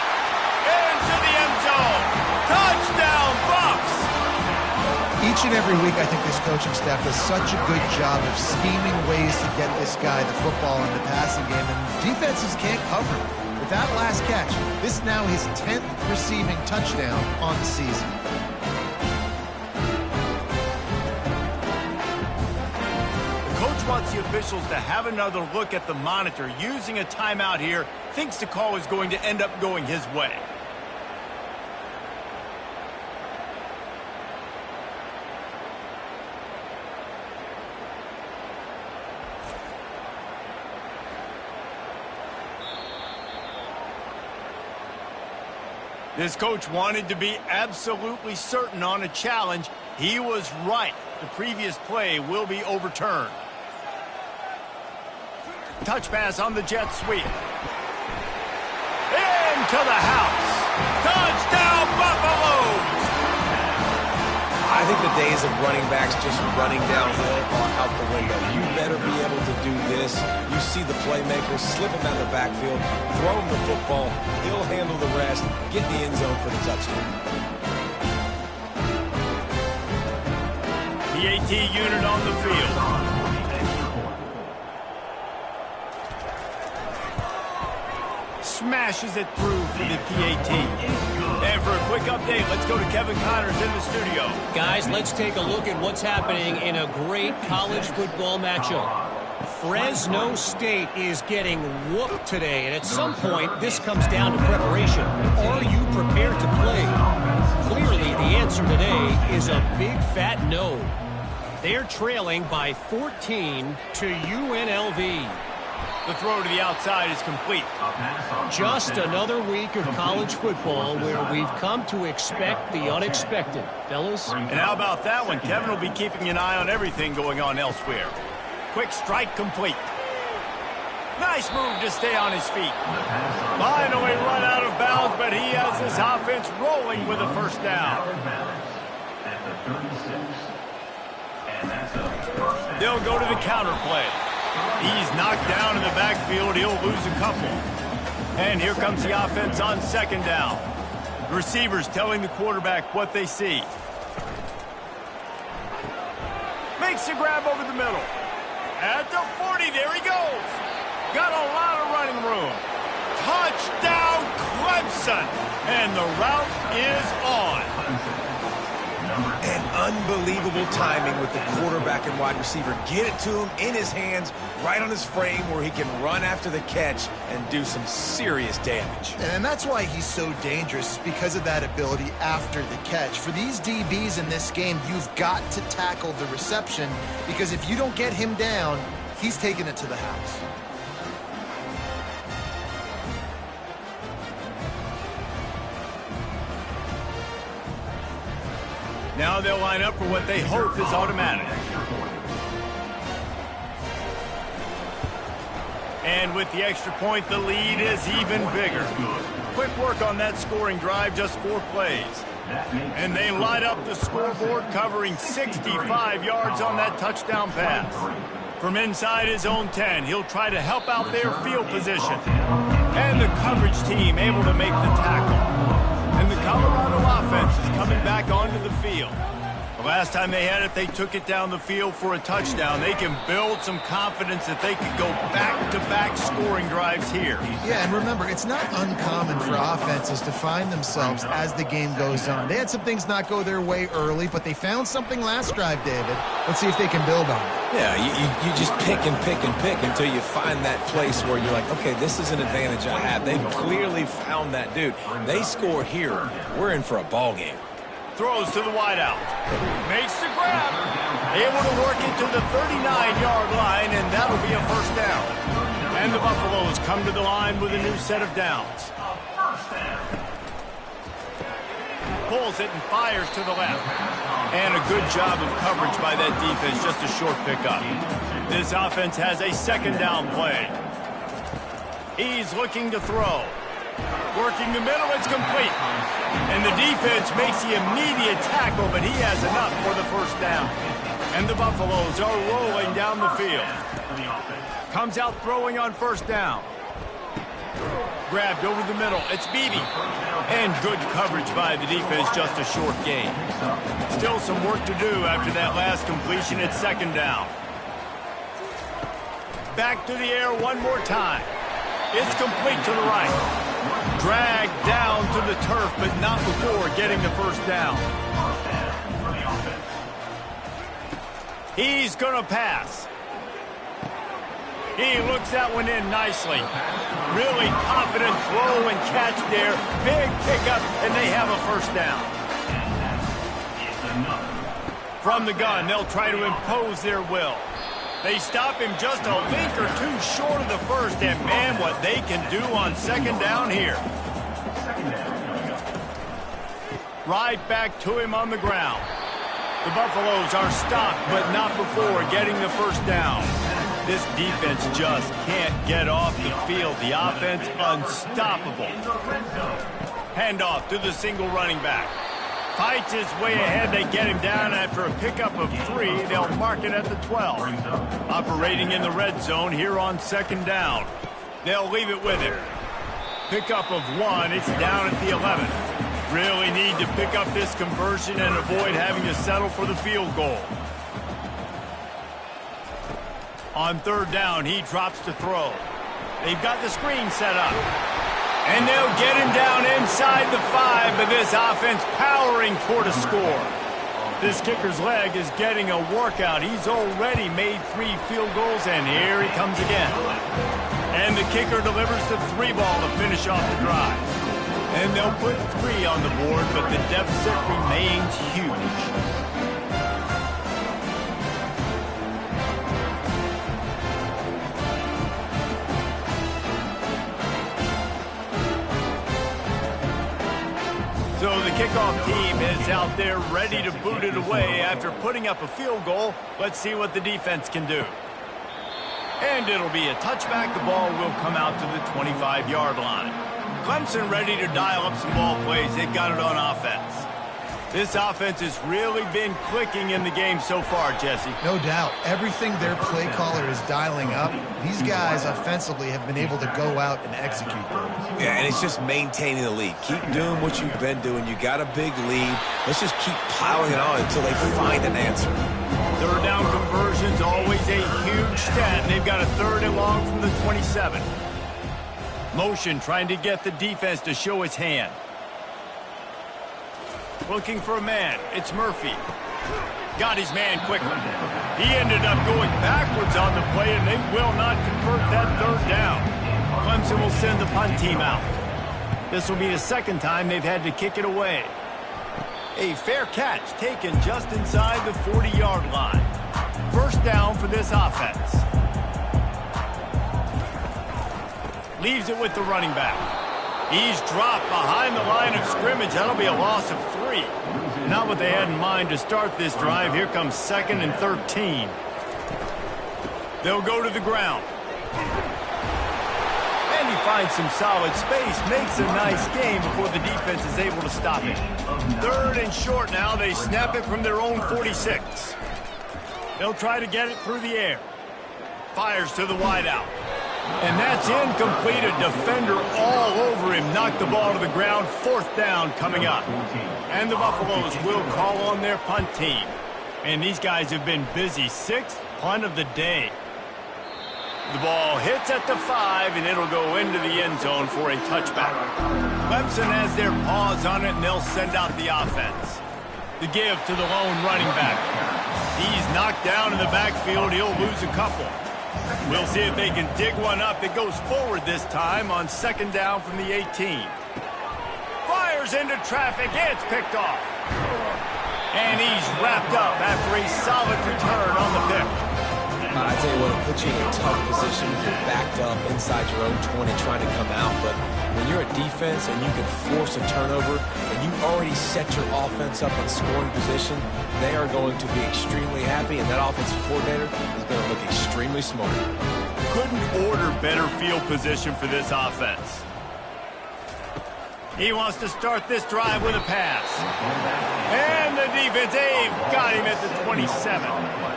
Into the end zone. Touchdown, Bucs! Each and every week, I think this coaching staff does such a good job of scheming ways to get this guy the football in the passing game, and defenses can't cover him. With that last catch, this is now his 10th receiving touchdown on the season. The coach wants the officials to have another look at the monitor. Using a timeout here, thinks the call is going to end up going his way. This coach wanted to be absolutely certain on a challenge. He was right. The previous play will be overturned. Touch pass on the jet sweep. Into the house. Touchdown, Buffaloes! I think the days of running backs just running downhill are out the window. You better be able to do this. You see the playmaker, slip him down the backfield, throw him the football, he'll handle the rest, get in the end zone for the touchdown. PAT unit on the field. Smashes it through for the PAT. And for a quick update, let's go to Kevin Connors in the studio. Guys, let's take a look at what's happening in a great college football matchup. Fresno State is getting whooped today, and at some point, this comes down to preparation. Are you prepared to play? Clearly, the answer today is a big fat no. They're trailing by 14 to UNLV. The throw to the outside is complete. Just another week of college football where we've come to expect the unexpected. Fellas? And how about that one? Kevin will be keeping an eye on everything going on elsewhere. Quick strike complete. Nice move to stay on his feet. Finally run out of bounds, but he has his offense rolling with a first down. They'll go to the counter play. He's knocked down in the backfield. He'll lose a couple. And here comes the offense on second down. The receivers telling the quarterback what they see. Makes the grab over the middle. At the 40, there he goes. Got a lot of running room. Touchdown, Clemson. And the route is on. And unbelievable timing with the quarterback and wide receiver. Get it to him in his hands, right on his frame where he can run after the catch and do some serious damage. And that's why he's so dangerous, because of that ability after the catch. For these DBs in this game, you've got to tackle the reception, because if you don't get him down, he's taking it to the house. Now they'll line up for what they hope is automatic. And with the extra point, the lead is even bigger. Quick work on that scoring drive, just 4 plays. And they light up the scoreboard, covering 65 yards on that touchdown pass. From inside his own 10, he'll try to help out their field position. And the coverage team able to make the tackle. And the Colorado offense is coming back onto the field. The last time they had it, they took it down the field for a touchdown. They can build some confidence that they could go back-to-back scoring drives here. Yeah, and remember, it's not uncommon for offenses to find themselves as the game goes on. They had some things not go their way early, but they found something last drive, David. Let's see if they can build on it. Yeah, you just pick and pick and pick until you find that place where you're like, okay, this is an advantage I have. They've clearly found that dude. They score here, we're in for a ball game. Throws to the wideout. Makes the grab. Able to work it to the 39-yard line, and that'll be a first down. And the Buffaloes come to the line with a new set of downs. Pulls it and fires to the left. And a good job of coverage by that defense, just a short pickup. This offense has a second down play. He's looking to throw. Working the middle, it's complete. And the defense makes the immediate tackle, but he has enough for the first down. And the Buffaloes are rolling down the field. Comes out throwing on first down. Grabbed over the middle, it's Beebe. And good coverage by the defense, just a short gain. Still some work to do after that last completion at second down. Back to the air one more time. It's complete to the right. Dragged down to the turf, but not before getting the first down. He's going to pass. He looks that one in nicely. Really confident throw and catch there. Big pickup, and they have a first down. From the gun, they'll try to impose their will. They stop him just a link or two short of the first, and man, what they can do on second down here. Right back to him on the ground. The Buffaloes are stopped, but not before getting the first down. This defense just can't get off the field. The offense unstoppable. Handoff to the single running back. Fights his way ahead. They get him down after a pickup of 3. They'll mark it at the 12. Operating in the red zone here on second down. They'll leave it with him. Pickup of 1. It's down at the 11. Really need to pick up this conversion and avoid having to settle for the field goal. On third down, he drops to throw. They've got the screen set up. And they'll get him down inside the 5, but this offense powering toward a score. This kicker's leg is getting a workout. He's already made 3 field goals, and here he comes again. And the kicker delivers the 3 ball to finish off the drive. And they'll put 3 on the board, but the deficit remains huge. So the kickoff team is out there ready to boot it away after putting up a field goal. Let's see what the defense can do. And it'll be a touchback. The ball will come out to the 25-yard line. Clemson ready to dial up some ball plays. They've got it on offense. This offense has really been clicking in the game so far, Jesse. No doubt. Everything their play caller is dialing up, these guys offensively have been able to go out and execute those. Yeah, and it's just maintaining the lead. Keep doing what you've been doing. You got a big lead. Let's just keep plowing it on until they find an answer. Third down conversion's always a huge stat. They've got a 3rd and long from the 27. Motion trying to get the defense to show its hand. Looking for a man. It's Murphy. Got his man quickly. He ended up going backwards on the play, and they will not convert that 3rd down. Clemson will send the punt team out. This will be the 2nd time they've had to kick it away. A fair catch taken just inside the 40-yard line. First down for this offense. Leaves it with the running back. He's dropped behind the line of scrimmage. That'll be a loss of 3. Not what they had in mind to start this drive. Here comes 2nd and 13. They'll go to the ground. And he finds some solid space. Makes a nice game before the defense is able to stop it. 3rd and short now. They snap it from their own 46. They'll try to get it through the air. Fires to the wideout. And that's incomplete. A defender all over him. Knocked the ball to the ground. 4th down coming up. And the Buffaloes will call on their punt team. And these guys have been busy. 6th punt of the day. The ball hits at the 5, and it'll go into the end zone for a touchback. Clemson has their paws on it, and they'll send out the offense. The give to the lone running back. He's knocked down in the backfield. He'll lose a couple. We'll see if they can dig one up. It goes forward this time on 2nd down from the 18. Fires into traffic. It's picked off. And he's wrapped up after a solid return on the pick. I tell you what, it puts you in a tough position. You're backed up inside your own 20 trying to come out. But when you're a defense and you can force a turnover and you already set your offense up in scoring position, they are going to be extremely happy, and that offensive coordinator is going to look extremely smart. Couldn't order better field position for this offense. He wants to start this drive with a pass. And the defense, they've got him at the 27.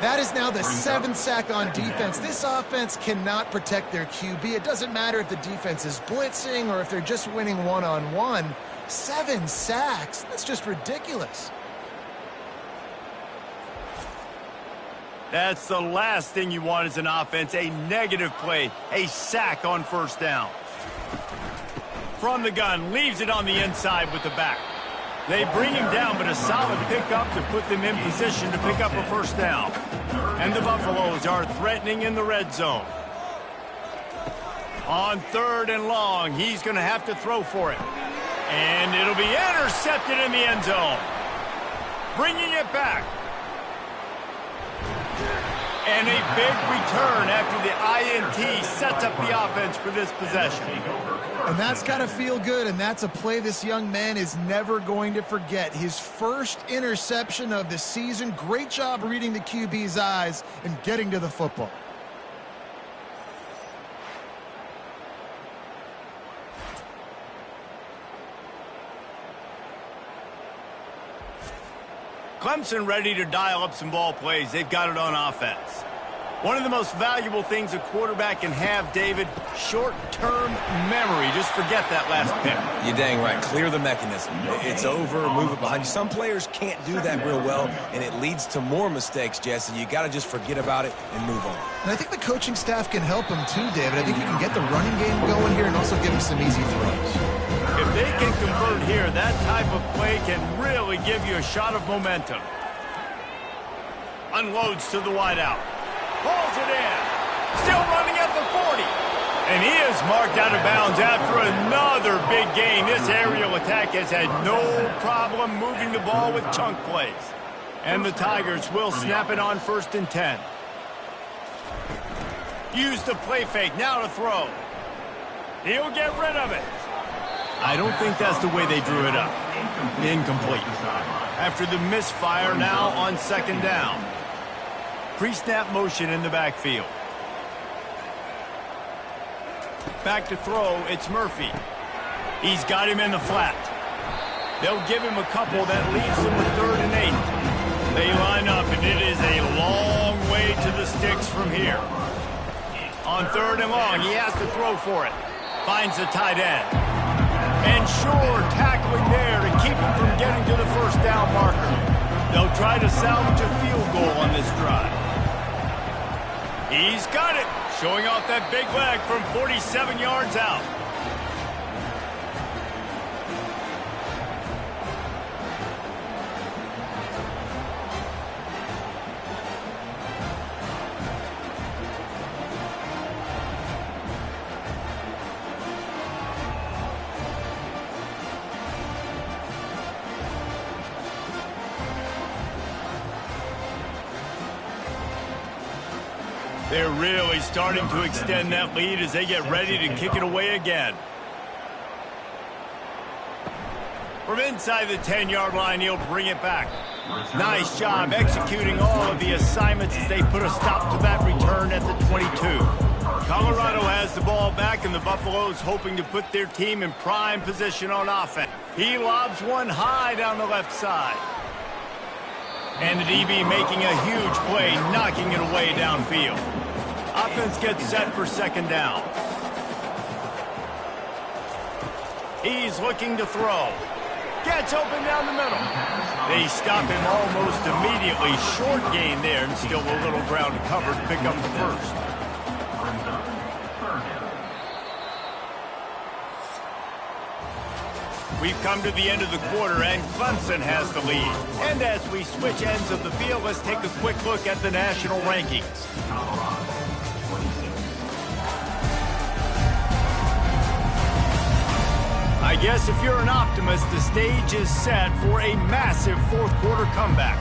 That is now the 7th sack on defense. This offense cannot protect their QB. It doesn't matter if the defense is blitzing or if they're just winning one-on-one. 7 sacks. That's just ridiculous. That's the last thing you want as an offense, a negative play, a sack on 1st down. From the gun, leaves it on the inside with the back. They bring him down, but a solid pickup to put them in position to pick up a 1st down. And the Buffaloes are threatening in the red zone. On 3rd and long, he's going to have to throw for it. And it'll be intercepted in the end zone. Bringing it back. And a big return after the INT sets up the offense for this possession. And that's got to feel good, and that's a play this young man is never going to forget. His first interception of the season. Great job reading the QB's eyes and getting to the football. Clemson ready to dial up some ball plays. They've got it on offense. One of the most valuable things a quarterback can have, David, short-term memory. Just forget that last pick. You're dang right. Clear the mechanism. It's over, move it behind you. Some players can't do that real well, and it leads to more mistakes, Jesse. You got to just forget about it and move on. And I think the coaching staff can help him too, David. I think you can get the running game going here and also give him some easy throws. If they can convert here, that type of play can really give you a shot of momentum. Unloads to the wideout. Pulls it in. Still running at the 40. And he is marked out of bounds after another big gain. This aerial attack has had no problem moving the ball with chunk plays. And the Tigers will snap it on 1st and 10. Use the play fake. Now to throw. He'll get rid of it. I don't think that's the way they drew it up. Incomplete. After the misfire, now on 2nd down. Pre-snap motion in the backfield. Back to throw, it's Murphy. He's got him in the flat. They'll give him a couple that leaves him with 3rd and 8. They line up, and it is a long way to the sticks from here. On 3rd and long, he has to throw for it. Finds the tight end. And sure, tackling there to keep him from getting to the 1st down marker. They'll try to salvage a field goal on this drive. He's got it, showing off that big leg from 47 yards out. They're really starting to extend that lead as they get ready to kick it away again. From inside the 10-yard line, he'll bring it back. Nice job executing all of the assignments as they put a stop to that return at the 22. Colorado has the ball back, and the Buffaloes hoping to put their team in prime position on offense. He lobs one high down the left side. And the DB making a huge play, knocking it away downfield. Offense gets set for 2nd down. He's looking to throw. Gets open down the middle. They stop him almost immediately. Short gain there, and still a little ground to cover to pick up the 1st. We've come to the end of the quarter, and Clemson has the lead. And as we switch ends of the field, let's take a quick look at the national rankings. I guess if you're an optimist, the stage is set for a massive 4th quarter comeback.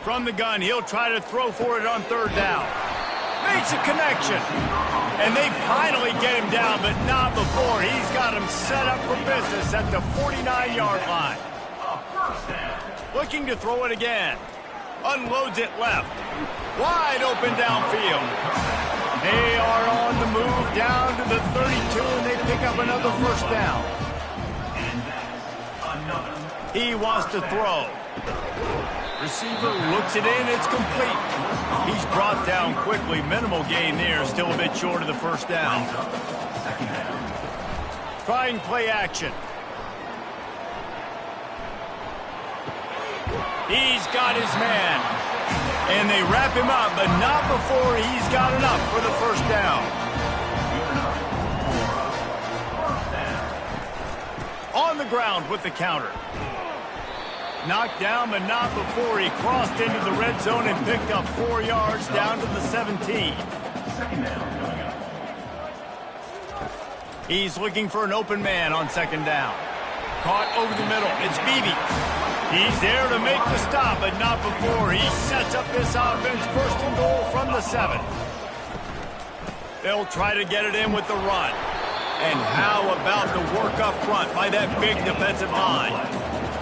From the gun, he'll try to throw for it on 3rd down. Makes a connection. And they finally get him down, but not before. He's got him set up for business at the 49-yard line. Looking to throw it again. Unloads it left. Wide open downfield. They are on the move down to the 32, and they pick up another 1st down. He wants to throw. Receiver looks it in. It's complete. He's brought down quickly. Minimal gain there. Still a bit short of the 1st down. Trying play action. He's got his man. And they wrap him up, but not before he's got enough for the 1st down. On the ground with the counter. Knocked down, but not before he crossed into the red zone and picked up 4 yards down to the 17. He's looking for an open man on 2nd down. Caught over the middle. It's Beebe. He's there to make the stop, but not before he sets up this offense. First and goal from the 7. They'll try to get it in with the run. And how about the work up front by that big defensive line?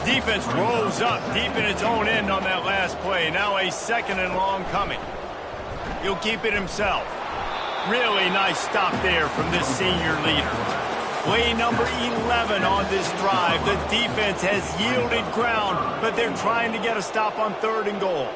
Defense rose up deep in its own end on that last play. Now a 2nd and long coming. He'll keep it himself. Really nice stop there from this senior leader. Play number 11 on this drive. The defense has yielded ground, but they're trying to get a stop on 3rd and goal.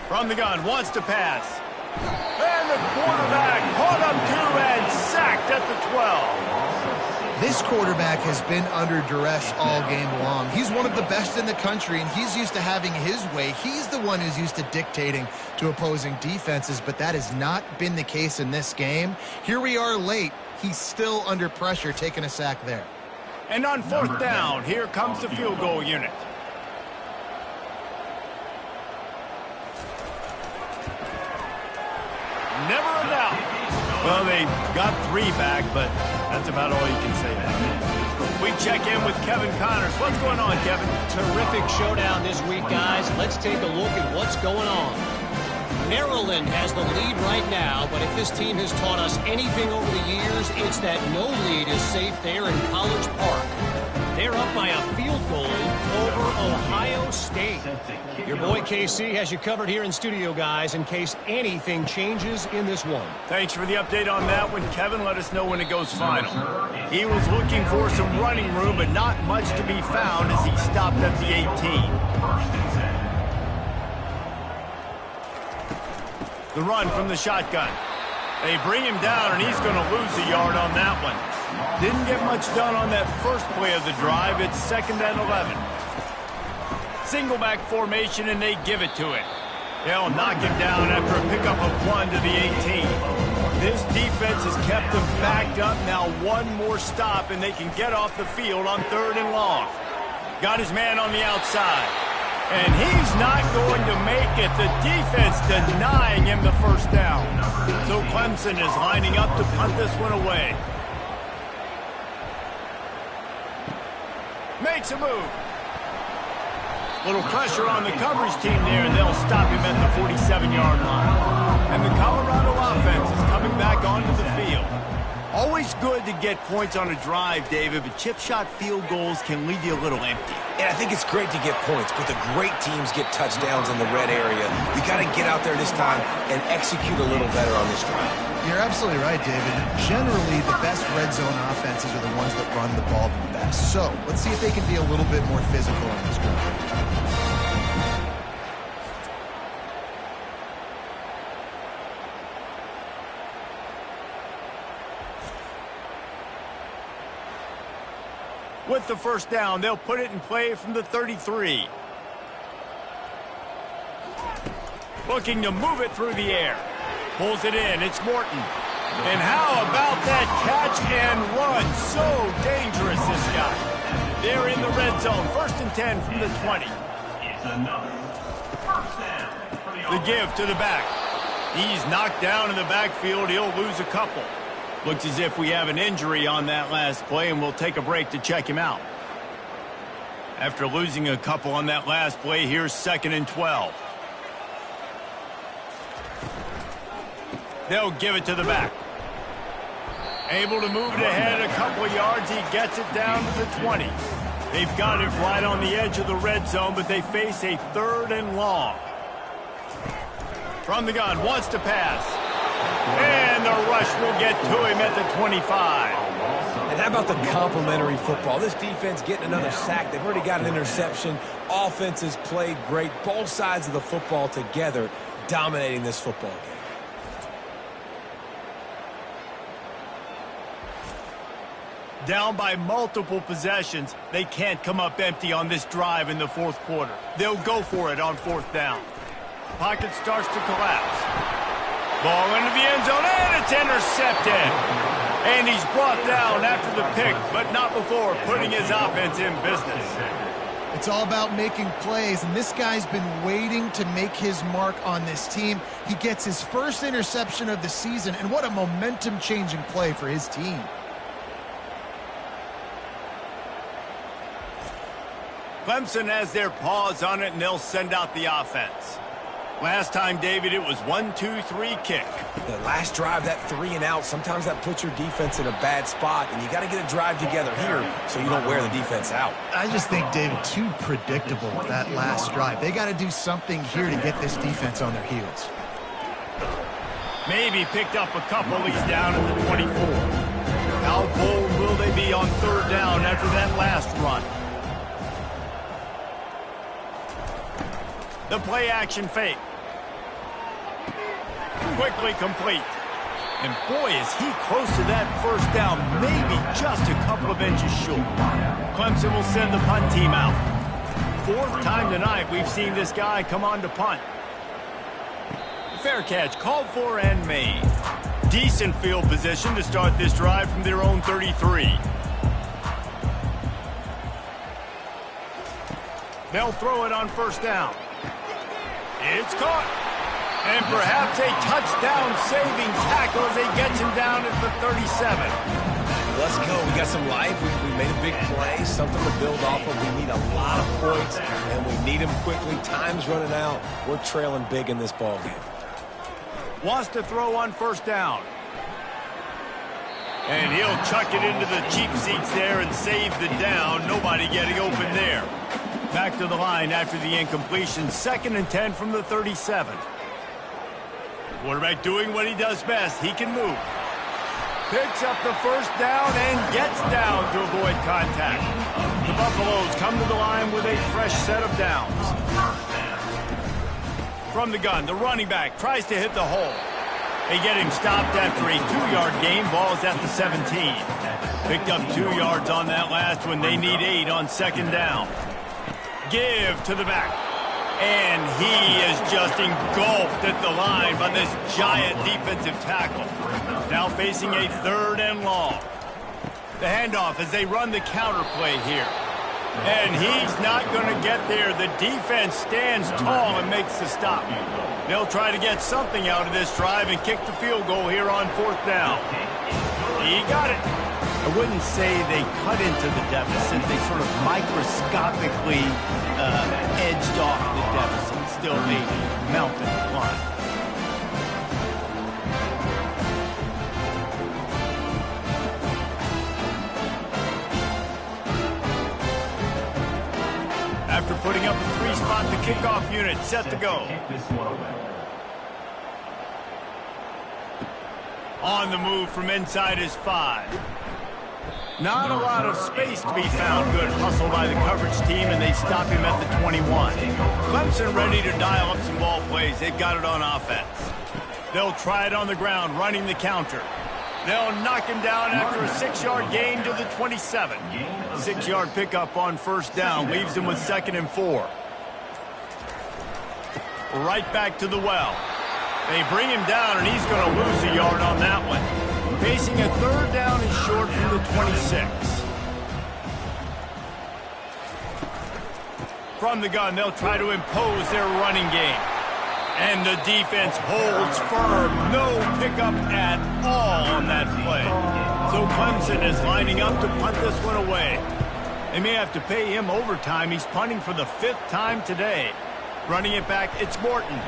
From the gun, wants to pass. And the quarterback caught up to and sacked at the 12. This quarterback has been under duress all game long. He's one of the best in the country, and he's used to having his way. He's the one who's used to dictating to opposing defenses, but that has not been the case in this game. Here we are late. He's still under pressure, taking a sack there. And on 4th down, here comes the field goal unit. Never a doubt. Well, they got 3 back, but that's about all you can say about it. We check in with Kevin Connors. What's going on, Kevin? Terrific showdown this week, guys. Let's take a look at what's going on. Maryland has the lead right now, but if this team has taught us anything over the years, it's that no lead is safe there in College Park. They're up by a field goal over Ohio State. Your boy KC has you covered here in studio, guys, in case anything changes in this one. Thanks for the update on that one, Kevin. Let us know when it goes final. He was looking for some running room, but not much to be found as he stopped at the 18. The run from the shotgun. They bring him down, and he's going to lose a yard on that one. Didn't get much done on that first play of the drive. It's 2nd and 11. Single back formation, and they give it to him. They'll knock him down after a pickup of 1 to the 18. This defense has kept them backed up. Now 1 more stop, and they can get off the field on 3rd and long. Got his man on the outside. And he's not going to make it. The defense denying him the first down. So Clemson is lining up to punt this one away. Makes a move. Little pressure on the coverage team there, and they'll stop him at the 47-yard line. And the Colorado offense is coming back onto the field. Always good to get points on a drive, David, but chip shot field goals can leave you a little empty. And I think it's great to get points, but the great teams get touchdowns in the red area. We got to get out there this time and execute a little better on this drive. You're absolutely right, David. Generally, the best red zone offenses are the ones that run the ball the best. So let's see if they can be a little bit more physical on this drive. With the first down, they'll put it in play from the 33. Looking to move it through the air. Pulls it in. It's Morton. And how about that catch and run? So dangerous, this guy. They're in the red zone. 1st and 10 from the 20. The give to the back. He's knocked down in the backfield. He'll lose a couple. Looks as if we have an injury on that last play, and we'll take a break to check him out. After losing a couple on that last play, here's 2nd and 12. They'll give it to the back. Able to move it ahead a couple of yards. He gets it down to the 20. They've got it right on the edge of the red zone, but they face a 3rd and long. From the gun, wants to pass. And the rush will get to him at the 25. And how about the complimentary football? This defense getting another sack. They've already got an interception. Offense has played great. Both sides of the football together dominating this football game. Down by multiple possessions, they can't come up empty on this drive in the 4th quarter. They'll go for it on 4th down. Pocket starts to collapse. Ball into the end zone, and it's intercepted. And he's brought down after the pick, but not before putting his offense in business. It's all about making plays, and this guy's been waiting to make his mark on this team. He gets his first interception of the season, and what a momentum-changing play for his team. Clemson has their paws on it, and they'll send out the offense. Last time, David, it was 1-2-3 kick. The last drive, that 3 and out, sometimes that puts your defense in a bad spot, and you got to get a drive together here so you don't wear the defense out. I just think, David, too predictable that last drive. They got to do something here to get this defense on their heels. Maybe picked up a couple. He's down at the 24. How bold will they be on third down after that last run? The play action fake. Quickly complete. And boy, is he close to that first down, maybe just a couple of inches short. Clemson will send the punt team out. Fourth time tonight we've seen this guy come on to punt. Fair catch, called for and made. Decent field position to start this drive from their own 33. They'll throw it on first down. It's caught. And perhaps a touchdown-saving tackle as he gets him down at the 37. Let's go. We got some life. We made a big play, something to build off of. We need a lot of points, and we need them quickly. Time's running out. We're trailing big in this ballgame. Wants to throw on first down. And he'll chuck it into the cheap seats there and save the down. Nobody getting open there. Back to the line after the incompletion. 2nd and 10 from the 37. Quarterback doing what he does best. He can move. Picks up the first down and gets down to avoid contact. The Buffaloes come to the line with a fresh set of downs. From the gun, the running back tries to hit the hole. They get him stopped after a 2-yard gain. Ball's at the 17. Picked up 2 yards on that last one. They need 8 on 2nd down. Give to the back. And he is just engulfed at the line by this giant defensive tackle. Now facing a 3rd and long. The handoff as they run the counter play here. And he's not going to get there. The defense stands tall and makes the stop. They'll try to get something out of this drive and kick the field goal here on 4th down. He got it. I wouldn't say they cut into the deficit. They sort of microscopically edged off the deficit. Still a mountain to climb. After putting up a 3-spot, the kickoff unit set to go. On the move from inside his 5. Not a lot of space to be found. Good hustle by the coverage team, and they stop him at the 21. Clemson ready to dial up some ball plays. They've got it on offense. They'll try it on the ground, running the counter. They'll knock him down after a 6-yard gain to the 27. 6-yard pickup on first down leaves him with 2nd and 4. Right back to the well. They bring him down, and he's going to lose a yard on that one. Facing a 3rd down and short from the 26. From the gun, they'll try to impose their running game. And the defense holds firm. No pickup at all on that play. So Clemson is lining up to punt this one away. They may have to pay him overtime. He's punting for the 5th time today. Running it back, it's Morton.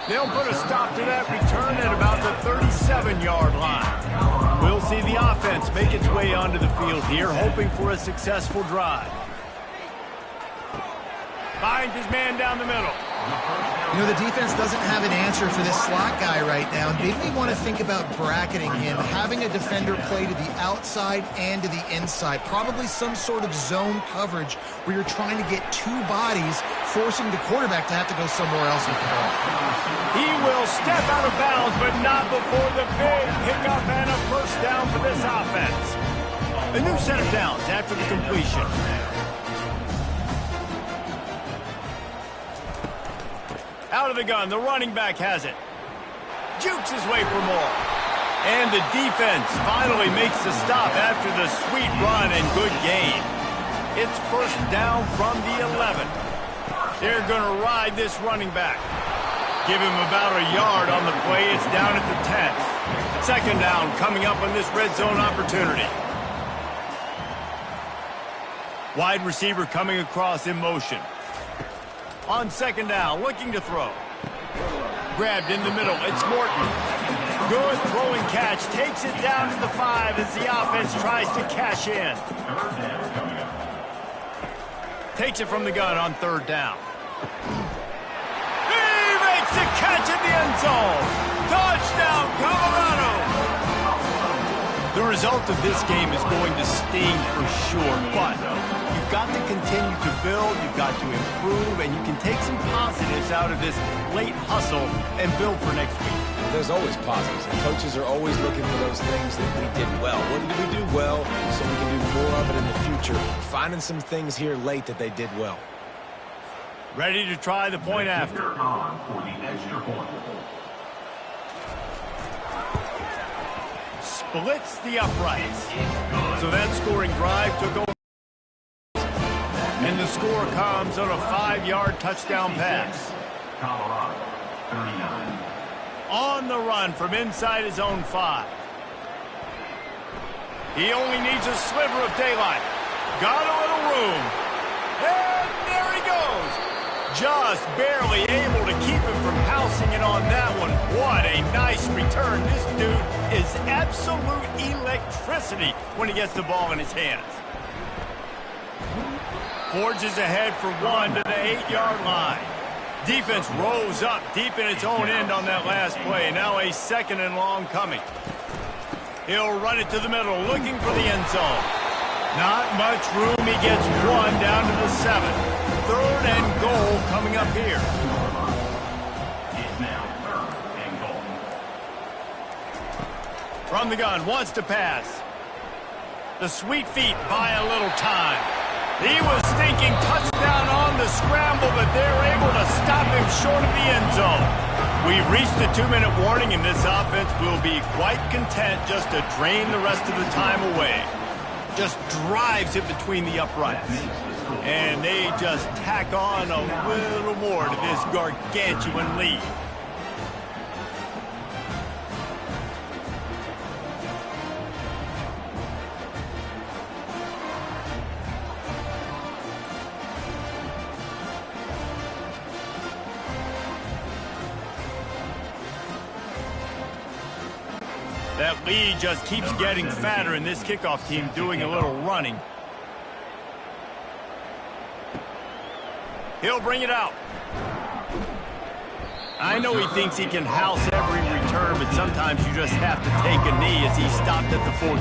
They'll put a stop to that return at about the 37-yard line. We'll see the offense make its way onto the field here, hoping for a successful drive. Finds his man down the middle. You know, the defense doesn't have an answer for this slot guy right now. And made me want to think about bracketing him, having a defender play to the outside and to the inside. Probably some sort of zone coverage where you're trying to get 2 bodies, forcing the quarterback to have to go somewhere else with the ball. He will step out of bounds, but not before the big pickup and a first down for this offense. A new set of downs after the completion. Out of the gun, the running back has it. Jukes his way for more. And the defense finally makes the stop after the sweet run and good gain. It's first down from the 11. They're going to ride this running back. Give him about a yard on the play. It's down at the 10. 2nd down coming up on this red zone opportunity. Wide receiver coming across in motion. On second down, looking to throw. Grabbed in the middle. It's Morton. Good throwing catch. Takes it down to the 5 as the offense tries to cash in. Takes it from the gun on third down. He makes the catch in the end zone. Touchdown, Colorado. The result of this game is going to sting for sure, but you've got to continue to build, you've got to improve, and you can take some positives out of this late hustle and build for next week. There's always positives, and coaches are always looking for those things that we did well. What did we do well so we can do more of it in the future? Finding some things here late that they did well. Ready to try the point after. On for the extra point. Splits the uprights. So that scoring drive took over. And the score comes on a 5-yard touchdown pass. Colorado, 39. On the run from inside his own 5. He only needs a sliver of daylight. Got a little room. And there he goes. Just barely able to keep him from housing it on that one. What a nice return. This dude is absolute electricity when he gets the ball in his hands. Forges ahead for 1 to the 8-yard line. Defense rose up deep in its own end on that last play. Now a 2nd and long coming. He'll run it to the middle, looking for the end zone. Not much room. He gets 1 down to the 7. 3rd and goal coming up here. It's now 3rd and goal. From the gun, wants to pass. The sweet feet buy a little time. He was thinking touchdown on the scramble, but they're able to stop him short of the end zone. We've reached the 2-minute warning, and this offense will be quite content just to drain the rest of the time away. Just drives it between the uprights. And they just tack on a little more to this gargantuan lead. That lead just keeps getting fatter, and this kickoff team doing a little running. He'll bring it out. I know he thinks he can house every return, but sometimes you just have to take a knee as he stopped at the 14.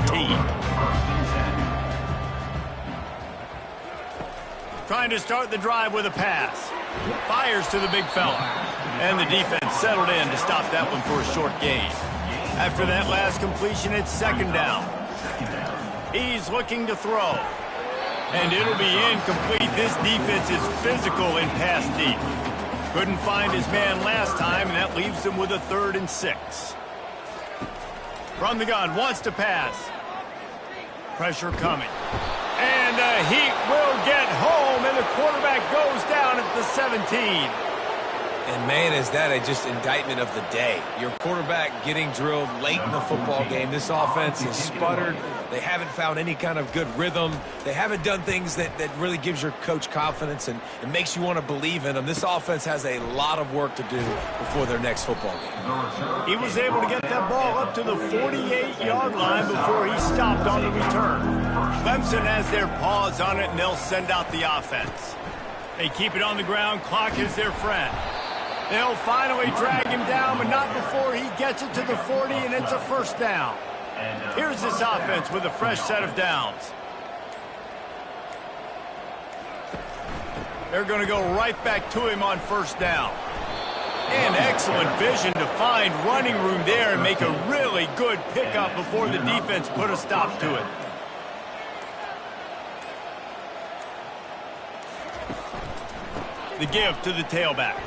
Trying to start the drive with a pass. Fires to the big fella. And the defense settled in to stop that one for a short gain. After that last completion, it's 2nd down. He's looking to throw. And it'll be incomplete. This defense is physical in pass deep. Couldn't find his man last time, and that leaves him with a 3rd and 6. From the gun, wants to pass. Pressure coming. And he will get home, and the quarterback goes down at the 17. And, man, is that just indictment of the day. Your quarterback getting drilled late in the football game. This offense is sputtered. They haven't found any kind of good rhythm. They haven't done things that really gives your coach confidence and makes you want to believe in them. This offense has a lot of work to do before their next football game. He was able to get that ball up to the 48-yard line before he stopped on the return. Clemson has their paws on it, and they'll send out the offense. They keep it on the ground. Clock is their friend. They'll finally drag him down, but not before he gets it to the 40, and it's a 1st down. Here's this offense with a fresh set of downs. They're going to go right back to him on 1st down. And excellent vision to find running room there and make a really good pickup before the defense put a stop to it. The give to the tailback.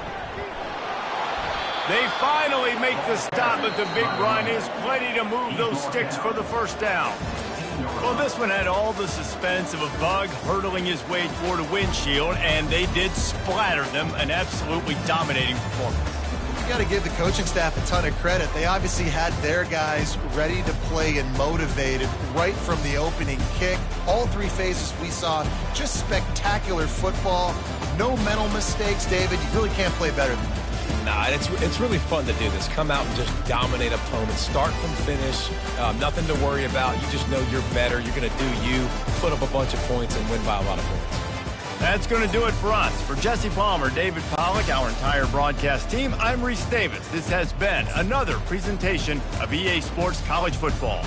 They finally make the stop, but the big run is plenty to move those sticks for the 1st down. Well, this one had all the suspense of a bug hurtling his way toward a windshield, and they did splatter them. An absolutely dominating performance. got to give the coaching staff a ton of credit. They obviously had their guys ready to play and motivated right from the opening kick. All three phases we saw just spectacular football. No mental mistakes, David. You really can't play better than that. Nah, it's really fun to do this. Come out and just dominate opponents. Start from finish. Nothing to worry about. You just know you're better. You're going to do you, put up a bunch of points, and win by a lot of points. That's going to do it for us. For Jesse Palmer, David Pollack, our entire broadcast team, I'm Reese Davis. This has been another presentation of EA Sports College Football.